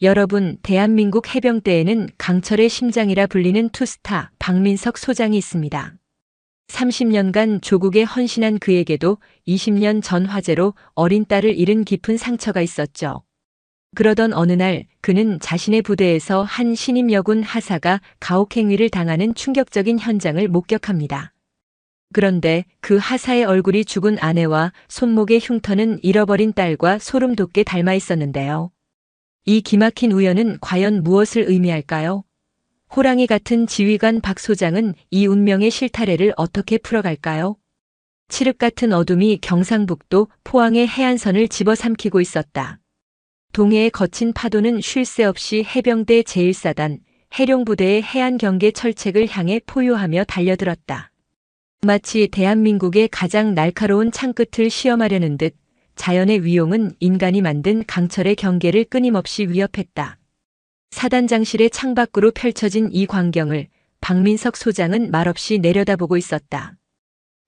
여러분, 대한민국 해병대에는 강철의 심장이라 불리는 투스타 박민석 소장이 있습니다. 30년간 조국에 헌신한 그에게도 20년 전 화재로 어린 딸을 잃은 깊은 상처가 있었죠. 그러던 어느 날 그는 자신의 부대에서 한 신임 여군 하사가 가혹행위를 당하는 충격적인 현장을 목격합니다. 그런데 그 하사의 얼굴이 죽은 아내와 손목의 흉터는 잃어버린 딸과 소름 돋게 닮아 있었는데요. 이 기막힌 우연은 과연 무엇을 의미할까요? 호랑이 같은 지휘관 박 소장은 이 운명의 실타래를 어떻게 풀어갈까요? 칠흑 같은 어둠이 경상북도 포항의 해안선을 집어삼키고 있었다. 동해의 거친 파도는 쉴 새 없이 해병대 제1사단 해룡부대의 해안 경계 철책을 향해 포효하며 달려들었다. 마치 대한민국의 가장 날카로운 창끝을 시험하려는 듯 자연의 위용은 인간이 만든 강철의 경계를 끊임없이 위협했다. 사단장실의 창밖으로 펼쳐진 이 광경을 박민석 소장은 말없이 내려다보고 있었다.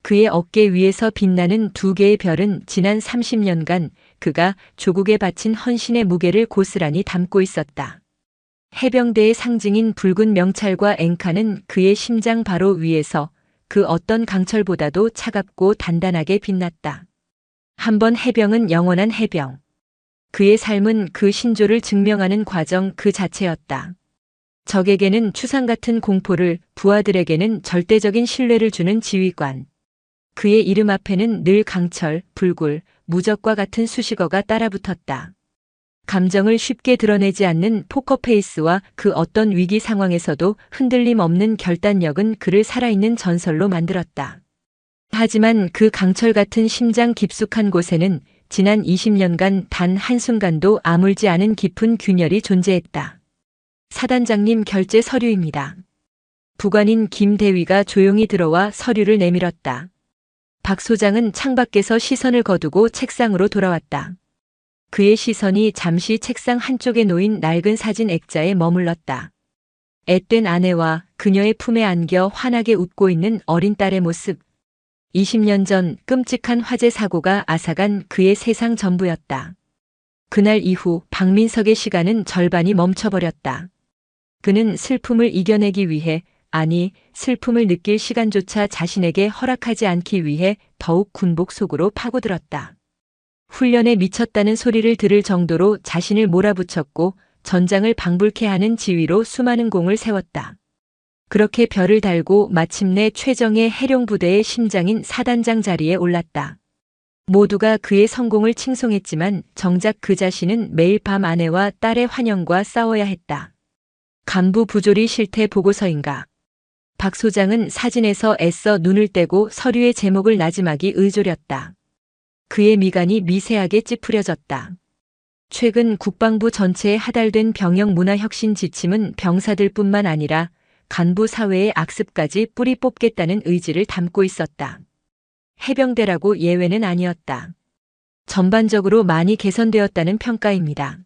그의 어깨 위에서 빛나는 두 개의 별은 지난 30년간 그가 조국에 바친 헌신의 무게를 고스란히 담고 있었다. 해병대의 상징인 붉은 명찰과 앵카는 그의 심장 바로 위에서 그 어떤 강철보다도 차갑고 단단하게 빛났다. 한 번 해병은 영원한 해병. 그의 삶은 그 신조를 증명하는 과정 그 자체였다. 적에게는 추상 같은 공포를, 부하들에게는 절대적인 신뢰를 주는 지휘관. 그의 이름 앞에는 늘 강철, 불굴, 무적과 같은 수식어가 따라붙었다. 감정을 쉽게 드러내지 않는 포커페이스와 그 어떤 위기 상황에서도 흔들림 없는 결단력은 그를 살아있는 전설로 만들었다. 하지만 그 강철 같은 심장 깊숙한 곳에는 지난 20년간 단 한순간도 아물지 않은 깊은 균열이 존재했다. 사단장님 결제 서류입니다. 부관인 김 대위가 조용히 들어와 서류를 내밀었다. 박 소장은 창밖에서 시선을 거두고 책상으로 돌아왔다. 그의 시선이 잠시 책상 한쪽에 놓인 낡은 사진 액자에 머물렀다. 앳된 아내와 그녀의 품에 안겨 환하게 웃고 있는 어린 딸의 모습. 20년 전 끔찍한 화재 사고가 앗아간 그의 세상 전부였다. 그날 이후 박민석의 시간은 절반이 멈춰버렸다. 그는 슬픔을 이겨내기 위해, 아니, 슬픔을 느낄 시간조차 자신에게 허락하지 않기 위해 더욱 군복 속으로 파고들었다. 훈련에 미쳤다는 소리를 들을 정도로 자신을 몰아붙였고 전장을 방불케 하는 지휘로 수많은 공을 세웠다. 그렇게 별을 달고 마침내 최정예 해룡부대의 심장인 사단장 자리에 올랐다. 모두가 그의 성공을 칭송했지만 정작 그 자신은 매일 밤 아내와 딸의 환영과 싸워야 했다. 간부 부조리 실태 보고서인가. 박 소장은 사진에서 애써 눈을 떼고 서류의 제목을 나지막이 의조렸다. 그의 미간이 미세하게 찌푸려졌다. 최근 국방부 전체에 하달된 병영 문화혁신 지침은 병사들뿐만 아니라 간부 사회의 악습까지 뿌리 뽑겠다는 의지를 담고 있었다. 해병대라고 예외는 아니었다. 전반적으로 많이 개선되었다는 평가입니다.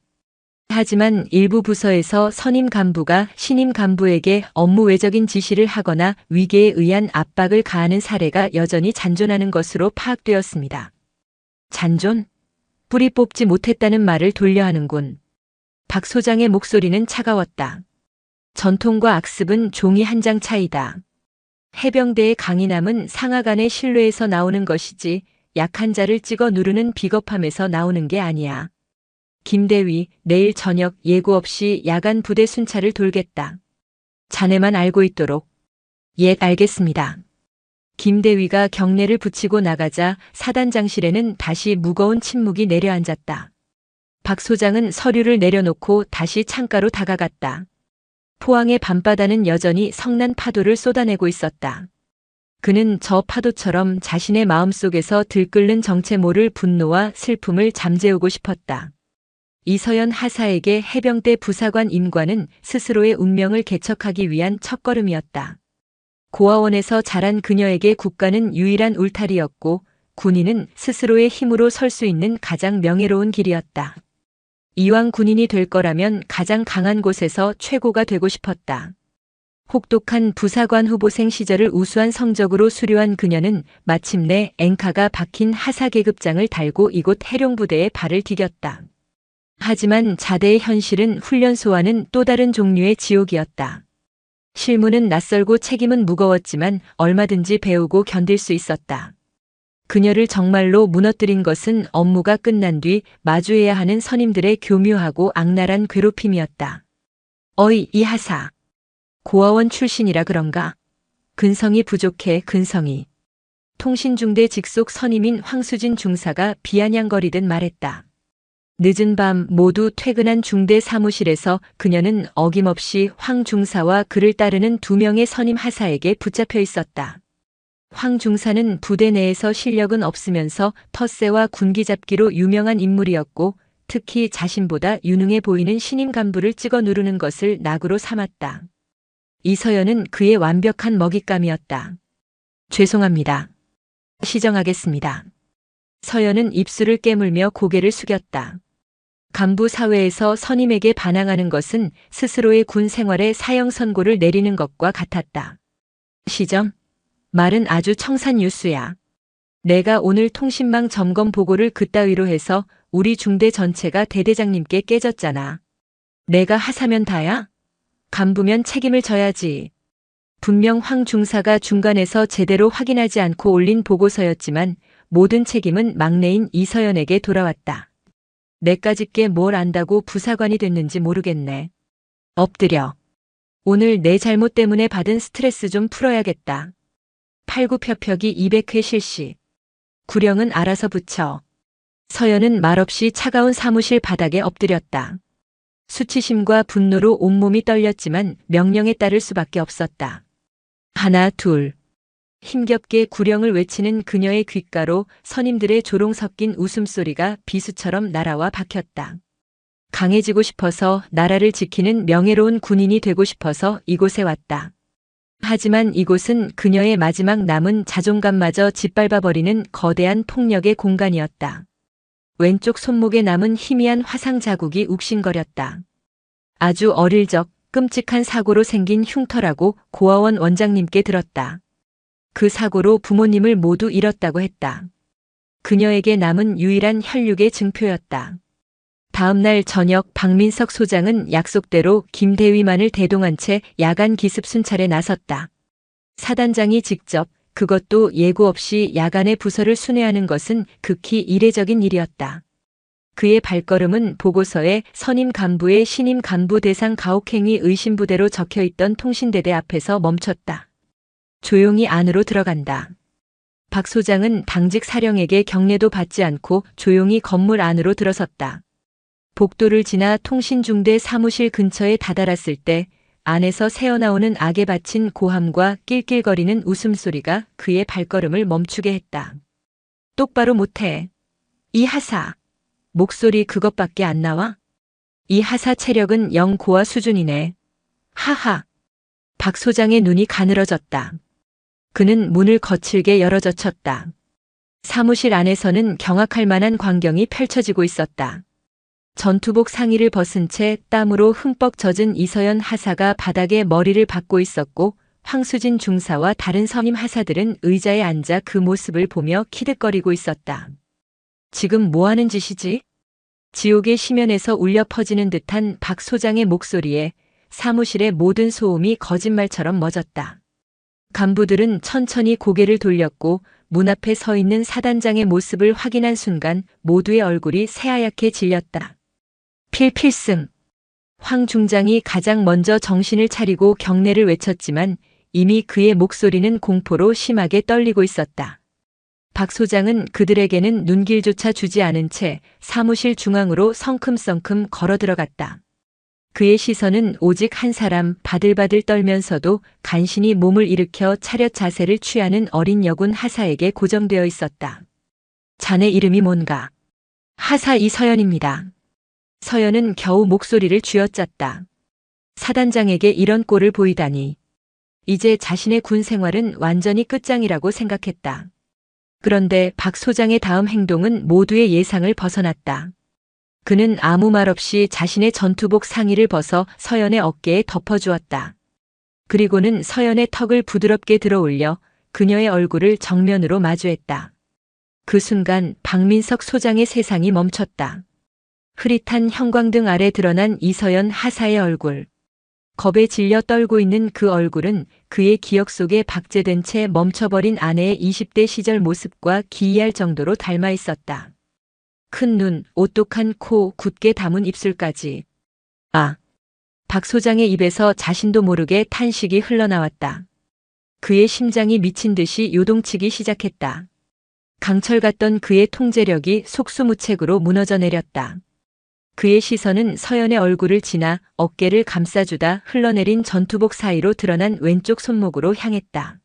하지만 일부 부서에서 선임 간부가 신임 간부에게 업무 외적인 지시를 하거나 위계에 의한 압박을 가하는 사례가 여전히 잔존하는 것으로 파악되었습니다. 잔존? 뿌리 뽑지 못했다는 말을 돌려하는군. 박 소장의 목소리는 차가웠다. 전통과 악습은 종이 한 장 차이다. 해병대의 강인함은 상하 간의 신뢰에서 나오는 것이지 약한 자를 찍어 누르는 비겁함에서 나오는 게 아니야. 김대위, 내일 저녁 예고 없이 야간 부대 순찰을 돌겠다. 자네만 알고 있도록. 예, 알겠습니다. 김대위가 경례를 붙이고 나가자 사단장실에는 다시 무거운 침묵이 내려앉았다. 박 소장은 서류를 내려놓고 다시 창가로 다가갔다. 포항의 밤바다는 여전히 성난 파도를 쏟아내고 있었다. 그는 저 파도처럼 자신의 마음속에서 들끓는 정체 모를 분노와 슬픔을 잠재우고 싶었다. 이서연 하사에게 해병대 부사관 임관은 스스로의 운명을 개척하기 위한 첫걸음이었다. 고아원에서 자란 그녀에게 국가는 유일한 울타리였고 군인은 스스로의 힘으로 설 수 있는 가장 명예로운 길이었다. 이왕 군인이 될 거라면 가장 강한 곳에서 최고가 되고 싶었다. 혹독한 부사관 후보생 시절을 우수한 성적으로 수료한 그녀는 마침내 앵카가 박힌 하사 계급장을 달고 이곳 해룡부대에 발을 디뎠다. 하지만 자대의 현실은 훈련소와는 또 다른 종류의 지옥이었다. 실무는 낯설고 책임은 무거웠지만 얼마든지 배우고 견딜 수 있었다. 그녀를 정말로 무너뜨린 것은 업무가 끝난 뒤 마주해야 하는 선임들의 교묘하고 악랄한 괴롭힘이었다. 어이, 이 하사. 고아원 출신이라 그런가? 근성이 부족해, 근성이. 통신중대 직속 선임인 황수진 중사가 비아냥거리듯 말했다. 늦은 밤 모두 퇴근한 중대 사무실에서 그녀는 어김없이 황 중사와 그를 따르는 2명의 선임 하사에게 붙잡혀 있었다. 황 중사는 부대 내에서 실력은 없으면서 텃세와 군기잡기로 유명한 인물이었고 특히 자신보다 유능해 보이는 신임 간부를 찍어 누르는 것을 낙으로 삼았다. 이서연은 그의 완벽한 먹잇감이었다. 죄송합니다. 시정하겠습니다. 서연은 입술을 깨물며 고개를 숙였다. 간부 사회에서 선임에게 반항하는 것은 스스로의 군 생활에 사형 선고를 내리는 것과 같았다. 시정? 말은 아주 청산유수야. 내가 오늘 통신망 점검 보고를 그따위로 해서 우리 중대 전체가 대대장님께 깨졌잖아. 내가 하사면 다야? 간부면 책임을 져야지. 분명 황 중사가 중간에서 제대로 확인하지 않고 올린 보고서였지만 모든 책임은 막내인 이서연에게 돌아왔다. 내까짓게 뭘 안다고 부사관이 됐는지 모르겠네. 엎드려. 오늘 내 잘못 때문에 받은 스트레스 좀 풀어야겠다. 팔굽혀펴기 200회 실시. 구령은 알아서 붙여. 서연은 말없이 차가운 사무실 바닥에 엎드렸다. 수치심과 분노로 온몸이 떨렸지만 명령에 따를 수밖에 없었다. 하나, 둘. 힘겹게 구령을 외치는 그녀의 귓가로 선임들의 조롱 섞인 웃음소리가 비수처럼 날아와 박혔다. 강해지고 싶어서 나라를 지키는 명예로운 군인이 되고 싶어서 이곳에 왔다. 하지만 이곳은 그녀의 마지막 남은 자존감마저 짓밟아버리는 거대한 폭력의 공간이었다. 왼쪽 손목에 남은 희미한 화상 자국이 욱신거렸다. 아주 어릴 적 끔찍한 사고로 생긴 흉터라고 고아원 원장님께 들었다. 그 사고로 부모님을 모두 잃었다고 했다. 그녀에게 남은 유일한 혈육의 증표였다. 다음 날 저녁 박민석 소장은 약속대로 김대위만을 대동한 채 야간 기습 순찰에 나섰다. 사단장이 직접 그것도 예고 없이 야간에 부서를 순회하는 것은 극히 이례적인 일이었다. 그의 발걸음은 보고서에 선임 간부의 신임 간부 대상 가혹행위 의심부대로 적혀있던 통신대대 앞에서 멈췄다. 조용히 안으로 들어간다. 박 소장은 당직 사령에게 경례도 받지 않고 조용히 건물 안으로 들어섰다. 복도를 지나 통신중대 사무실 근처에 다다랐을 때 안에서 새어나오는 악에 바친 고함과 낄낄거리는 웃음소리가 그의 발걸음을 멈추게 했다. 똑바로 못해. 이 하사. 목소리 그것밖에 안 나와? 이 하사 체력은 영 고아 수준이네. 하하. 박 소장의 눈이 가늘어졌다. 그는 문을 거칠게 열어젖혔다. 사무실 안에서는 경악할 만한 광경이 펼쳐지고 있었다. 전투복 상의를 벗은 채 땀으로 흠뻑 젖은 이서연 하사가 바닥에 머리를 박고 있었고 황수진 중사와 다른 선임 하사들은 의자에 앉아 그 모습을 보며 키득거리고 있었다. 지금 뭐 하는 짓이지? 지옥의 심연에서 울려 퍼지는 듯한 박 소장의 목소리에 사무실의 모든 소음이 거짓말처럼 멎었다. 간부들은 천천히 고개를 돌렸고 문 앞에 서 있는 사단장의 모습을 확인한 순간 모두의 얼굴이 새하얗게 질렸다. 필승. 황 중장이 가장 먼저 정신을 차리고 경례를 외쳤지만 이미 그의 목소리는 공포로 심하게 떨리고 있었다. 박 소장은 그들에게는 눈길조차 주지 않은 채 사무실 중앙으로 성큼성큼 걸어 들어갔다. 그의 시선은 오직 한 사람 바들바들 떨면서도 간신히 몸을 일으켜 차렷 자세를 취하는 어린 여군 하사에게 고정되어 있었다. 자네 이름이 뭔가? 하사 이서연입니다. 서연은 겨우 목소리를 쥐어짰다. 사단장에게 이런 꼴을 보이다니. 이제 자신의 군 생활은 완전히 끝장이라고 생각했다. 그런데 박 소장의 다음 행동은 모두의 예상을 벗어났다. 그는 아무 말 없이 자신의 전투복 상의를 벗어 서연의 어깨에 덮어주었다. 그리고는 서연의 턱을 부드럽게 들어올려 그녀의 얼굴을 정면으로 마주했다. 그 순간 박민석 소장의 세상이 멈췄다. 흐릿한 형광등 아래 드러난 이서연 하사의 얼굴. 겁에 질려 떨고 있는 그 얼굴은 그의 기억 속에 박제된 채 멈춰버린 아내의 20대 시절 모습과 기이할 정도로 닮아 있었다. 큰 눈, 오똑한 코, 굳게 담은 입술까지. 아! 박 소장의 입에서 자신도 모르게 탄식이 흘러나왔다. 그의 심장이 미친 듯이 요동치기 시작했다. 강철 같던 그의 통제력이 속수무책으로 무너져 내렸다. 그의 시선은 서연의 얼굴을 지나 어깨를 감싸주다 흘러내린 전투복 사이로 드러난 왼쪽 손목으로 향했다.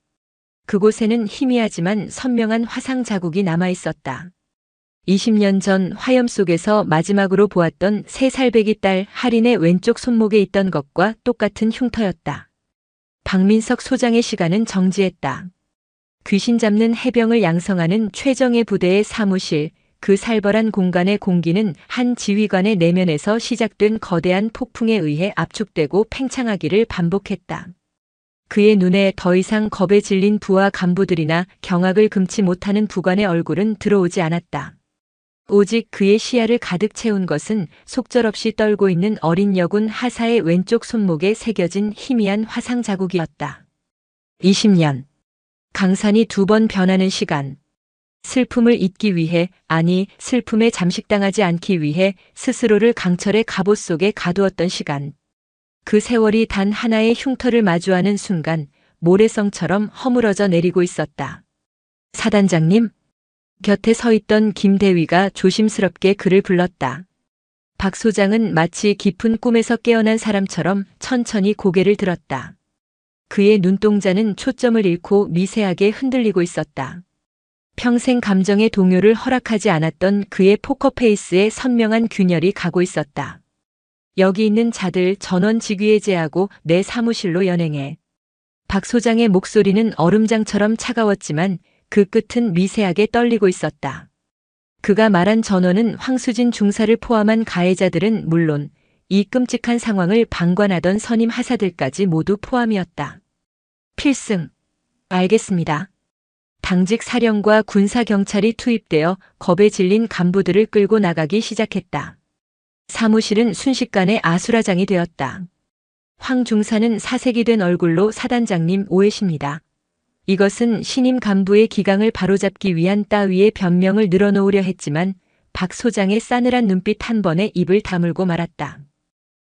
그곳에는 희미하지만 선명한 화상 자국이 남아 있었다. 20년 전 화염 속에서 마지막으로 보았던 3살 배기 딸 할인의 왼쪽 손목에 있던 것과 똑같은 흉터였다. 박민석 소장의 시간은 정지했다. 귀신 잡는 해병을 양성하는 최정예 부대의 사무실, 그 살벌한 공간의 공기는 한 지휘관의 내면에서 시작된 거대한 폭풍에 의해 압축되고 팽창하기를 반복했다. 그의 눈에 더 이상 겁에 질린 부하 간부들이나 경악을 금치 못하는 부관의 얼굴은 들어오지 않았다. 오직 그의 시야를 가득 채운 것은 속절없이 떨고 있는 어린 여군 하사의 왼쪽 손목에 새겨진 희미한 화상 자국이었다. 20년. 강산이 2번 변하는 시간. 슬픔을 잊기 위해, 아니 슬픔에 잠식당하지 않기 위해 스스로를 강철의 갑옷 속에 가두었던 시간. 그 세월이 단 하나의 흉터를 마주하는 순간 모래성처럼 허물어져 내리고 있었다. 사단장님? 곁에 서 있던 김대위가 조심스럽게 그를 불렀다. 박 소장은 마치 깊은 꿈에서 깨어난 사람처럼 천천히 고개를 들었다. 그의 눈동자는 초점을 잃고 미세하게 흔들리고 있었다. 평생 감정의 동요를 허락하지 않았던 그의 포커페이스에 선명한 균열이 가고 있었다. 여기 있는 자들 전원 직위해제하고 내 사무실로 연행해. 박 소장의 목소리는 얼음장처럼 차가웠지만 그 끝은 미세하게 떨리고 있었다. 그가 말한 전원은 황수진 중사를 포함한 가해자들은 물론 이 끔찍한 상황을 방관하던 선임 하사들까지 모두 포함이었다. 필승. 알겠습니다. 당직 사령과 군사경찰이 투입되어 겁에 질린 간부들을 끌고 나가기 시작했다. 사무실은 순식간에 아수라장이 되었다. 황 중사는 사색이 된 얼굴로 사단장님 오해십니다. 이것은 신임 간부의 기강을 바로잡기 위한 따위의 변명을 늘어놓으려 했지만 박 소장의 싸늘한 눈빛 한 번에 입을 다물고 말았다.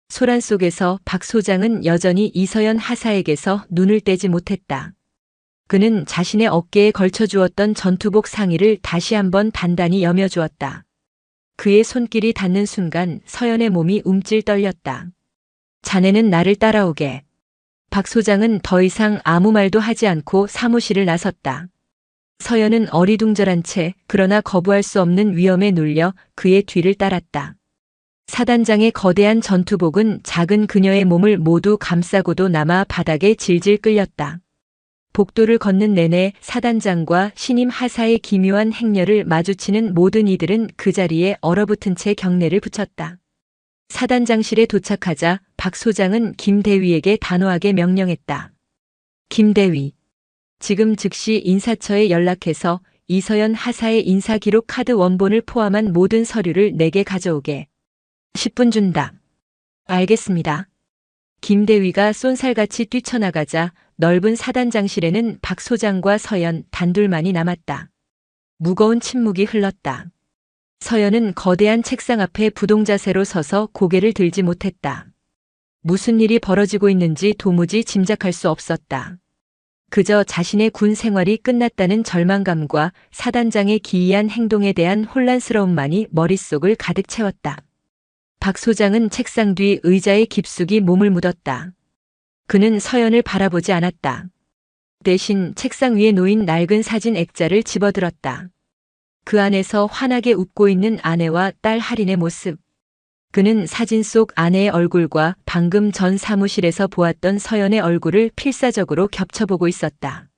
소란 속에서 박 소장은 여전히 이서연 하사에게서 눈을 떼지 못했다. 그는 자신의 어깨에 걸쳐주었던 전투복 상의를 다시 한번 단단히 여며주었다. 그의 손길이 닿는 순간 서연의 몸이 움찔 떨렸다. 자네는 나를 따라오게. 박 소장은 더 이상 아무 말도 하지 않고 사무실을 나섰다. 서연은 어리둥절한 채 그러나 거부할 수 없는 위험에 눌려 그의 뒤를 따랐다. 사단장의 거대한 전투복은 작은 그녀의 몸을 모두 감싸고도 남아 바닥에 질질 끌렸다. 복도를 걷는 내내 사단장과 신임 하사의 기묘한 행렬을 마주치는 모든 이들은 그 자리에 얼어붙은 채 경례를 붙였다. 사단장실에 도착하자 박 소장은 김대위에게 단호하게 명령했다. 김대위, 지금 즉시 인사처에 연락해서 이서연 하사의 인사기록 카드 원본을 포함한 모든 서류를 내게 가져오게. 10분 준다. 알겠습니다. 김대위가 쏜살같이 뛰쳐나가자 넓은 사단장실에는 박 소장과 서연 단둘만이 남았다. 무거운 침묵이 흘렀다. 서연은 거대한 책상 앞에 부동자세로 서서 고개를 들지 못했다. 무슨 일이 벌어지고 있는지 도무지 짐작할 수 없었다. 그저 자신의 군 생활이 끝났다는 절망감과 사단장의 기이한 행동에 대한 혼란스러움만이 머릿속을 가득 채웠다. 박 소장은 책상 뒤 의자에 깊숙이 몸을 묻었다. 그는 서연을 바라보지 않았다. 대신 책상 위에 놓인 낡은 사진 액자를 집어들었다. 그 안에서 환하게 웃고 있는 아내와 딸 할인의 모습. 그는 사진 속 아내의 얼굴과 방금 전 사무실에서 보았던 서연의 얼굴을 필사적으로 겹쳐보고 있었다.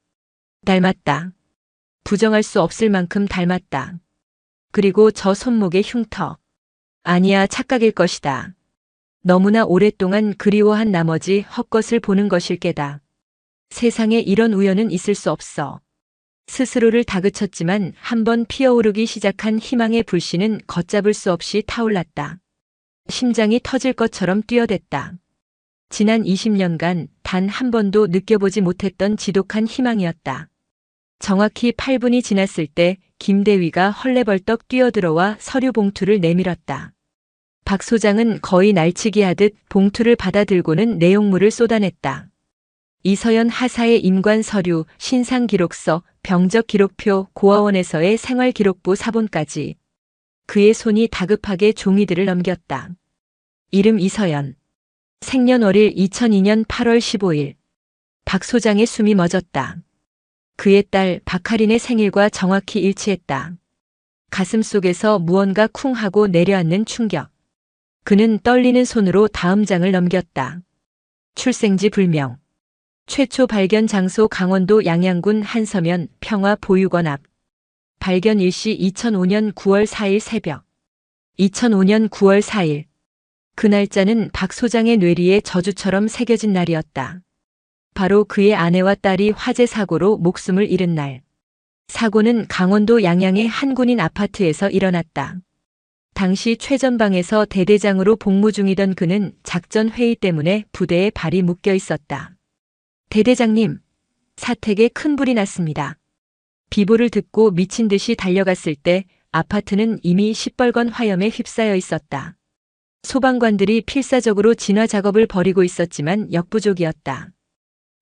닮았다. 부정할 수 없을 만큼 닮았다. 그리고 저 손목의 흉터. 아니야, 착각일 것이다. 너무나 오랫동안 그리워한 나머지 헛것을 보는 것일 게다. 세상에 이런 우연은 있을 수 없어. 스스로를 다그쳤지만 한번 피어오르기 시작한 희망의 불씨는 걷잡을 수 없이 타올랐다. 심장이 터질 것처럼 뛰어댔다. 지난 20년간 단 한 번도 느껴보지 못했던 지독한 희망이었다. 정확히 8분이 지났을 때 김대위가 헐레벌떡 뛰어들어와 서류 봉투를 내밀었다. 박 소장은 거의 날치기 하듯 봉투를 받아들고는 내용물을 쏟아냈다. 이서연 하사의 임관 서류, 신상 기록서, 병적 기록표, 고아원에서의 생활기록부 사본까지. 그의 손이 다급하게 종이들을 넘겼다. 이름 이서연. 생년월일 2002년 8월 15일. 박 소장의 숨이 멎었다. 그의 딸 박하린의 생일과 정확히 일치했다. 가슴 속에서 무언가 쿵 하고 내려앉는 충격. 그는 떨리는 손으로 다음 장을 넘겼다. 출생지 불명. 최초 발견 장소 강원도 양양군 한서면 평화보육원 앞. 발견 일시 2005년 9월 4일 새벽. 2005년 9월 4일. 그 날짜는 박 소장의 뇌리에 저주처럼 새겨진 날이었다. 바로 그의 아내와 딸이 화재 사고로 목숨을 잃은 날. 사고는 강원도 양양의 한 군인 아파트에서 일어났다. 당시 최전방에서 대대장으로 복무 중이던 그는 작전 회의 때문에 부대에 발이 묶여 있었다. 대대장님, 사택에 큰 불이 났습니다. 비보를 듣고 미친 듯이 달려갔을 때 아파트는 이미 시뻘건 화염에 휩싸여 있었다. 소방관들이 필사적으로 진화 작업을 벌이고 있었지만 역부족이었다.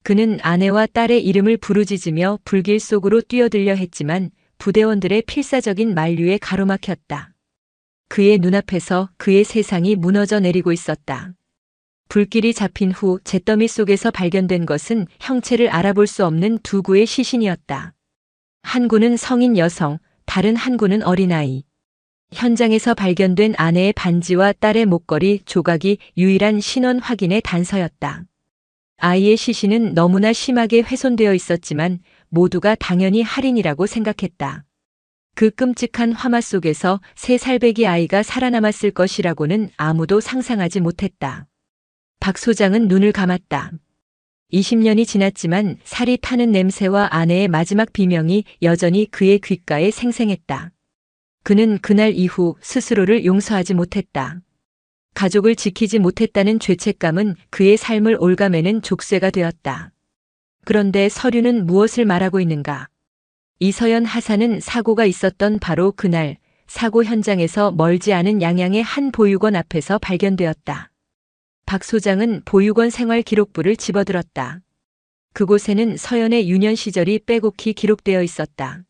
그는 아내와 딸의 이름을 부르짖으며 불길 속으로 뛰어들려 했지만 부대원들의 필사적인 만류에 가로막혔다. 그의 눈앞에서 그의 세상이 무너져 내리고 있었다. 불길이 잡힌 후 잿더미 속에서 발견된 것은 형체를 알아볼 수 없는 두 구의 시신이었다. 한 구는 성인 여성, 다른 한 구는 어린아이. 현장에서 발견된 아내의 반지와 딸의 목걸이, 조각이 유일한 신원 확인의 단서였다. 아이의 시신은 너무나 심하게 훼손되어 있었지만 모두가 당연히 할인이라고 생각했다. 그 끔찍한 화마 속에서 세 살배기 아이가 살아남았을 것이라고는 아무도 상상하지 못했다. 박 소장은 눈을 감았다. 20년이 지났지만 살이 타는 냄새와 아내의 마지막 비명이 여전히 그의 귓가에 생생했다. 그는 그날 이후 스스로를 용서하지 못했다. 가족을 지키지 못했다는 죄책감은 그의 삶을 올가매는 족쇄가 되었다. 그런데 서류는 무엇을 말하고 있는가? 이서연 하사는 사고가 있었던 바로 그날 사고 현장에서 멀지 않은 양양의 한 보육원 앞에서 발견되었다. 박 소장은 보육원 생활기록부를 집어들었다. 그곳에는 서연의 유년 시절이 빼곡히 기록되어 있었다.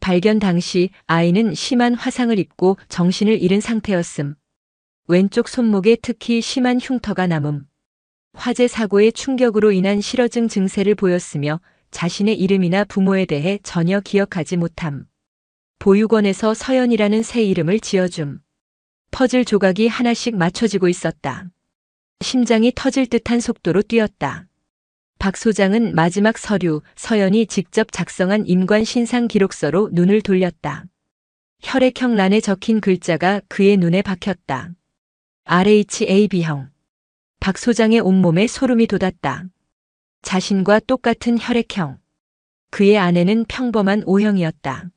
발견 당시 아이는 심한 화상을 입고 정신을 잃은 상태였음. 왼쪽 손목에 특히 심한 흉터가 남음. 화재 사고의 충격으로 인한 실어증 증세를 보였으며 자신의 이름이나 부모에 대해 전혀 기억하지 못함. 보육원에서 서연이라는 새 이름을 지어줌. 퍼즐 조각이 하나씩 맞춰지고 있었다. 심장이 터질 듯한 속도로 뛰었다. 박 소장은 마지막 서류, 서연이 직접 작성한 임관 신상 기록서로 눈을 돌렸다. 혈액형 란에 적힌 글자가 그의 눈에 박혔다. RHAB형. 박 소장의 온몸에 소름이 돋았다. 자신과 똑같은 혈액형. 그의 아내는 평범한 O형이었다.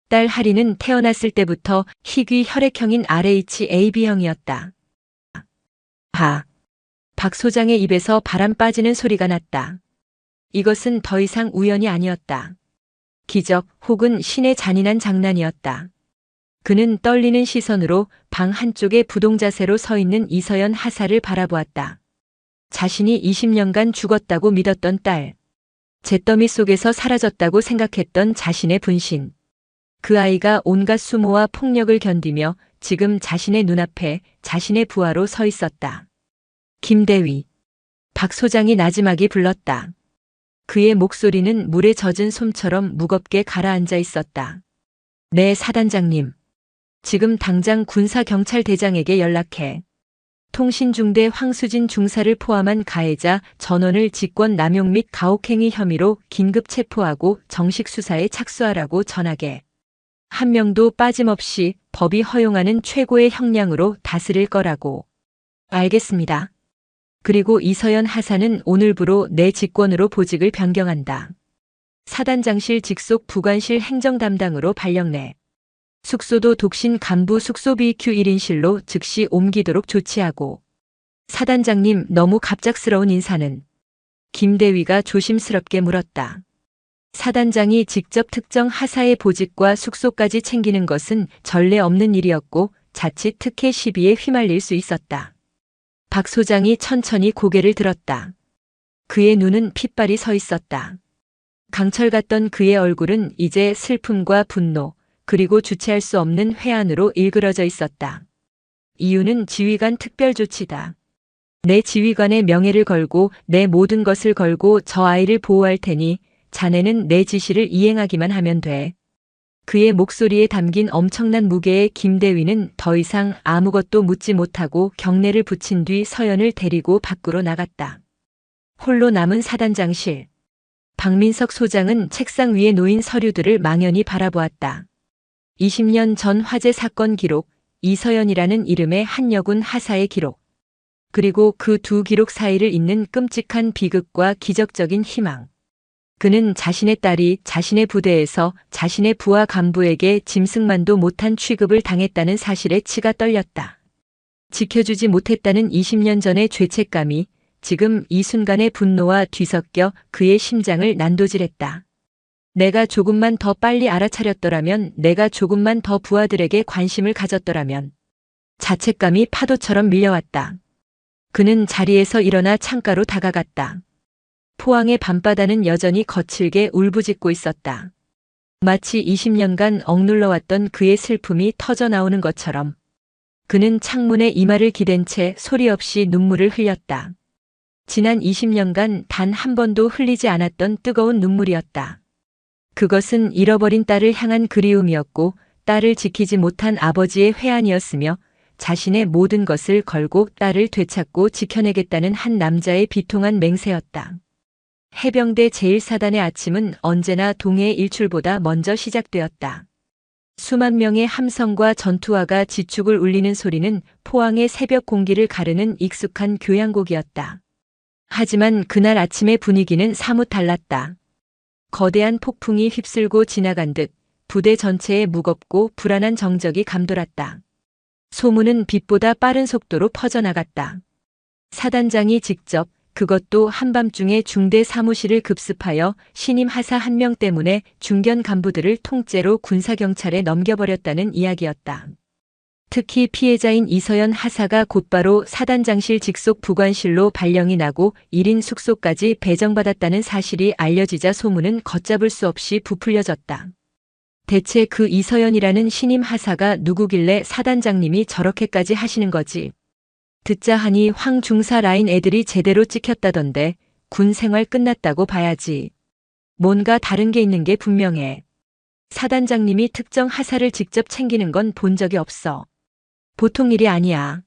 딸 하리는 태어났을 때부터 희귀 혈액형인 RHAB형이었다. 박 소장의 입에서 바람 빠지는 소리가 났다. 이것은 더 이상 우연이 아니었다. 기적 혹은 신의 잔인한 장난이었다. 그는 떨리는 시선으로 방 한쪽에 부동자세로 서 있는 이서연 하사를 바라보았다. 자신이 20년간 죽었다고 믿었던 딸. 잿더미 속에서 사라졌다고 생각했던 자신의 분신. 그 아이가 온갖 수모와 폭력을 견디며 지금 자신의 눈앞에 자신의 부하로 서 있었다. 김대위. 박 소장이 나지막이 불렀다. 그의 목소리는 물에 젖은 솜처럼 무겁게 가라앉아 있었다. 네, 사단장님. 지금 당장 군사경찰대장에게 연락해. 통신중대 황수진 중사를 포함한 가해자 전원을 직권 남용 및 가혹행위 혐의로 긴급 체포하고 정식 수사에 착수하라고 전하게. 한 명도 빠짐없이 법이 허용하는 최고의 형량으로 다스릴 거라고. 알겠습니다. 그리고 이서연 하사는 오늘부로 내 직권으로 보직을 변경한다. 사단장실 직속 부관실 행정 담당으로 발령내. 숙소도 독신 간부 숙소 BQ 1인실로 즉시 옮기도록 조치하고. 사단장님, 너무 갑작스러운 인사는? 김대위가 조심스럽게 물었다. 사단장이 직접 특정 하사의 보직과 숙소까지 챙기는 것은 전례 없는 일이었고 자칫 특혜 시비에 휘말릴 수 있었다. 박 소장이 천천히 고개를 들었다. 그의 눈은 핏발이 서 있었다. 강철 같던 그의 얼굴은 이제 슬픔과 분노, 그리고 주체할 수 없는 회한으로 일그러져 있었다. 이유는 지휘관 특별조치다. 내 지휘관의 명예를 걸고 내 모든 것을 걸고 저 아이를 보호할 테니 자네는 내 지시를 이행하기만 하면 돼. 그의 목소리에 담긴 엄청난 무게에 김대위는 더 이상 아무것도 묻지 못하고 경례를 붙인 뒤 서연을 데리고 밖으로 나갔다. 홀로 남은 사단장실. 박민석 소장은 책상 위에 놓인 서류들을 망연히 바라보았다. 20년 전 화재 사건 기록, 이서연이라는 이름의 한여군 하사의 기록. 그리고 그 두 기록 사이를 잇는 끔찍한 비극과 기적적인 희망. 그는 자신의 딸이 자신의 부대에서 자신의 부하 간부에게 짐승만도 못한 취급을 당했다는 사실에 치가 떨렸다. 지켜주지 못했다는 20년 전의 죄책감이 지금 이 순간의 분노와 뒤섞여 그의 심장을 난도질했다. 내가 조금만 더 빨리 알아차렸더라면, 내가 조금만 더 부하들에게 관심을 가졌더라면. 자책감이 파도처럼 밀려왔다. 그는 자리에서 일어나 창가로 다가갔다. 포항의 밤바다는 여전히 거칠게 울부짖고 있었다. 마치 20년간 억눌러왔던 그의 슬픔이 터져나오는 것처럼. 그는 창문에 이마를 기댄 채 소리 없이 눈물을 흘렸다. 지난 20년간 단 한 번도 흘리지 않았던 뜨거운 눈물이었다. 그것은 잃어버린 딸을 향한 그리움이었고 딸을 지키지 못한 아버지의 회한이었으며 자신의 모든 것을 걸고 딸을 되찾고 지켜내겠다는 한 남자의 비통한 맹세였다. 해병대 제1사단의 아침은 언제나 동해의 일출보다 먼저 시작되었다. 수만 명의 함성과 전투화가 지축을 울리는 소리는 포항의 새벽 공기를 가르는 익숙한 교향곡이었다. 하지만 그날 아침의 분위기는 사뭇 달랐다. 거대한 폭풍이 휩쓸고 지나간 듯 부대 전체에 무겁고 불안한 정적이 감돌았다. 소문은 빛보다 빠른 속도로 퍼져나갔다. 사단장이 직접, 그것도 한밤중에 중대 사무실을 급습하여 신임 하사 한 명 때문에 중견 간부들을 통째로 군사경찰에 넘겨버렸다는 이야기였다. 특히 피해자인 이서연 하사가 곧바로 사단장실 직속 부관실로 발령이 나고 1인 숙소까지 배정받았다는 사실이 알려지자 소문은 걷잡을 수 없이 부풀려졌다. 대체 그 이서연이라는 신임 하사가 누구길래 사단장님이 저렇게까지 하시는 거지? 듣자 하니 황 중사 라인 애들이 제대로 찍혔다던데 군 생활 끝났다고 봐야지. 뭔가 다른 게 있는 게 분명해. 사단장님이 특정 하사를 직접 챙기는 건 본 적이 없어. 보통 일이 아니야.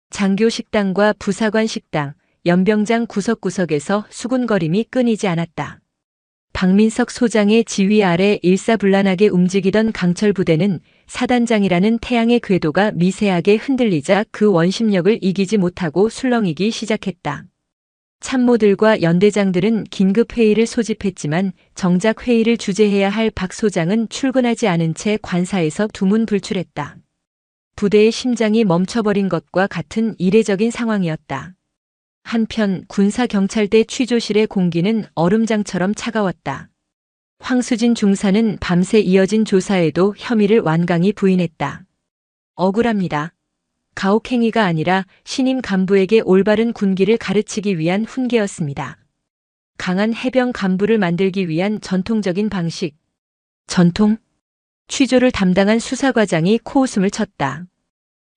장교 식당과 부사관 식당, 연병장 구석구석에서 수군거림이 끊이지 않았다. 박민석 소장의 지휘 아래 일사불란하게 움직이던 강철 부대는 사단장이라는 태양의 궤도가 미세하게 흔들리자 그 원심력을 이기지 못하고 술렁이기 시작했다. 참모들과 연대장들은 긴급 회의를 소집했지만 정작 회의를 주재해야 할 박 소장은 출근하지 않은 채 관사에서 두문불출했다. 부대의 심장이 멈춰버린 것과 같은 이례적인 상황이었다. 한편 군사경찰대 취조실의 공기는 얼음장처럼 차가웠다. 황수진 중사는 밤새 이어진 조사에도 혐의를 완강히 부인했다. 억울합니다. 가혹행위가 아니라 신임 간부에게 올바른 군기를 가르치기 위한 훈계였습니다. 강한 해병 간부를 만들기 위한 전통적인 방식. 전통? 취조를 담당한 수사과장이 코웃음을 쳤다.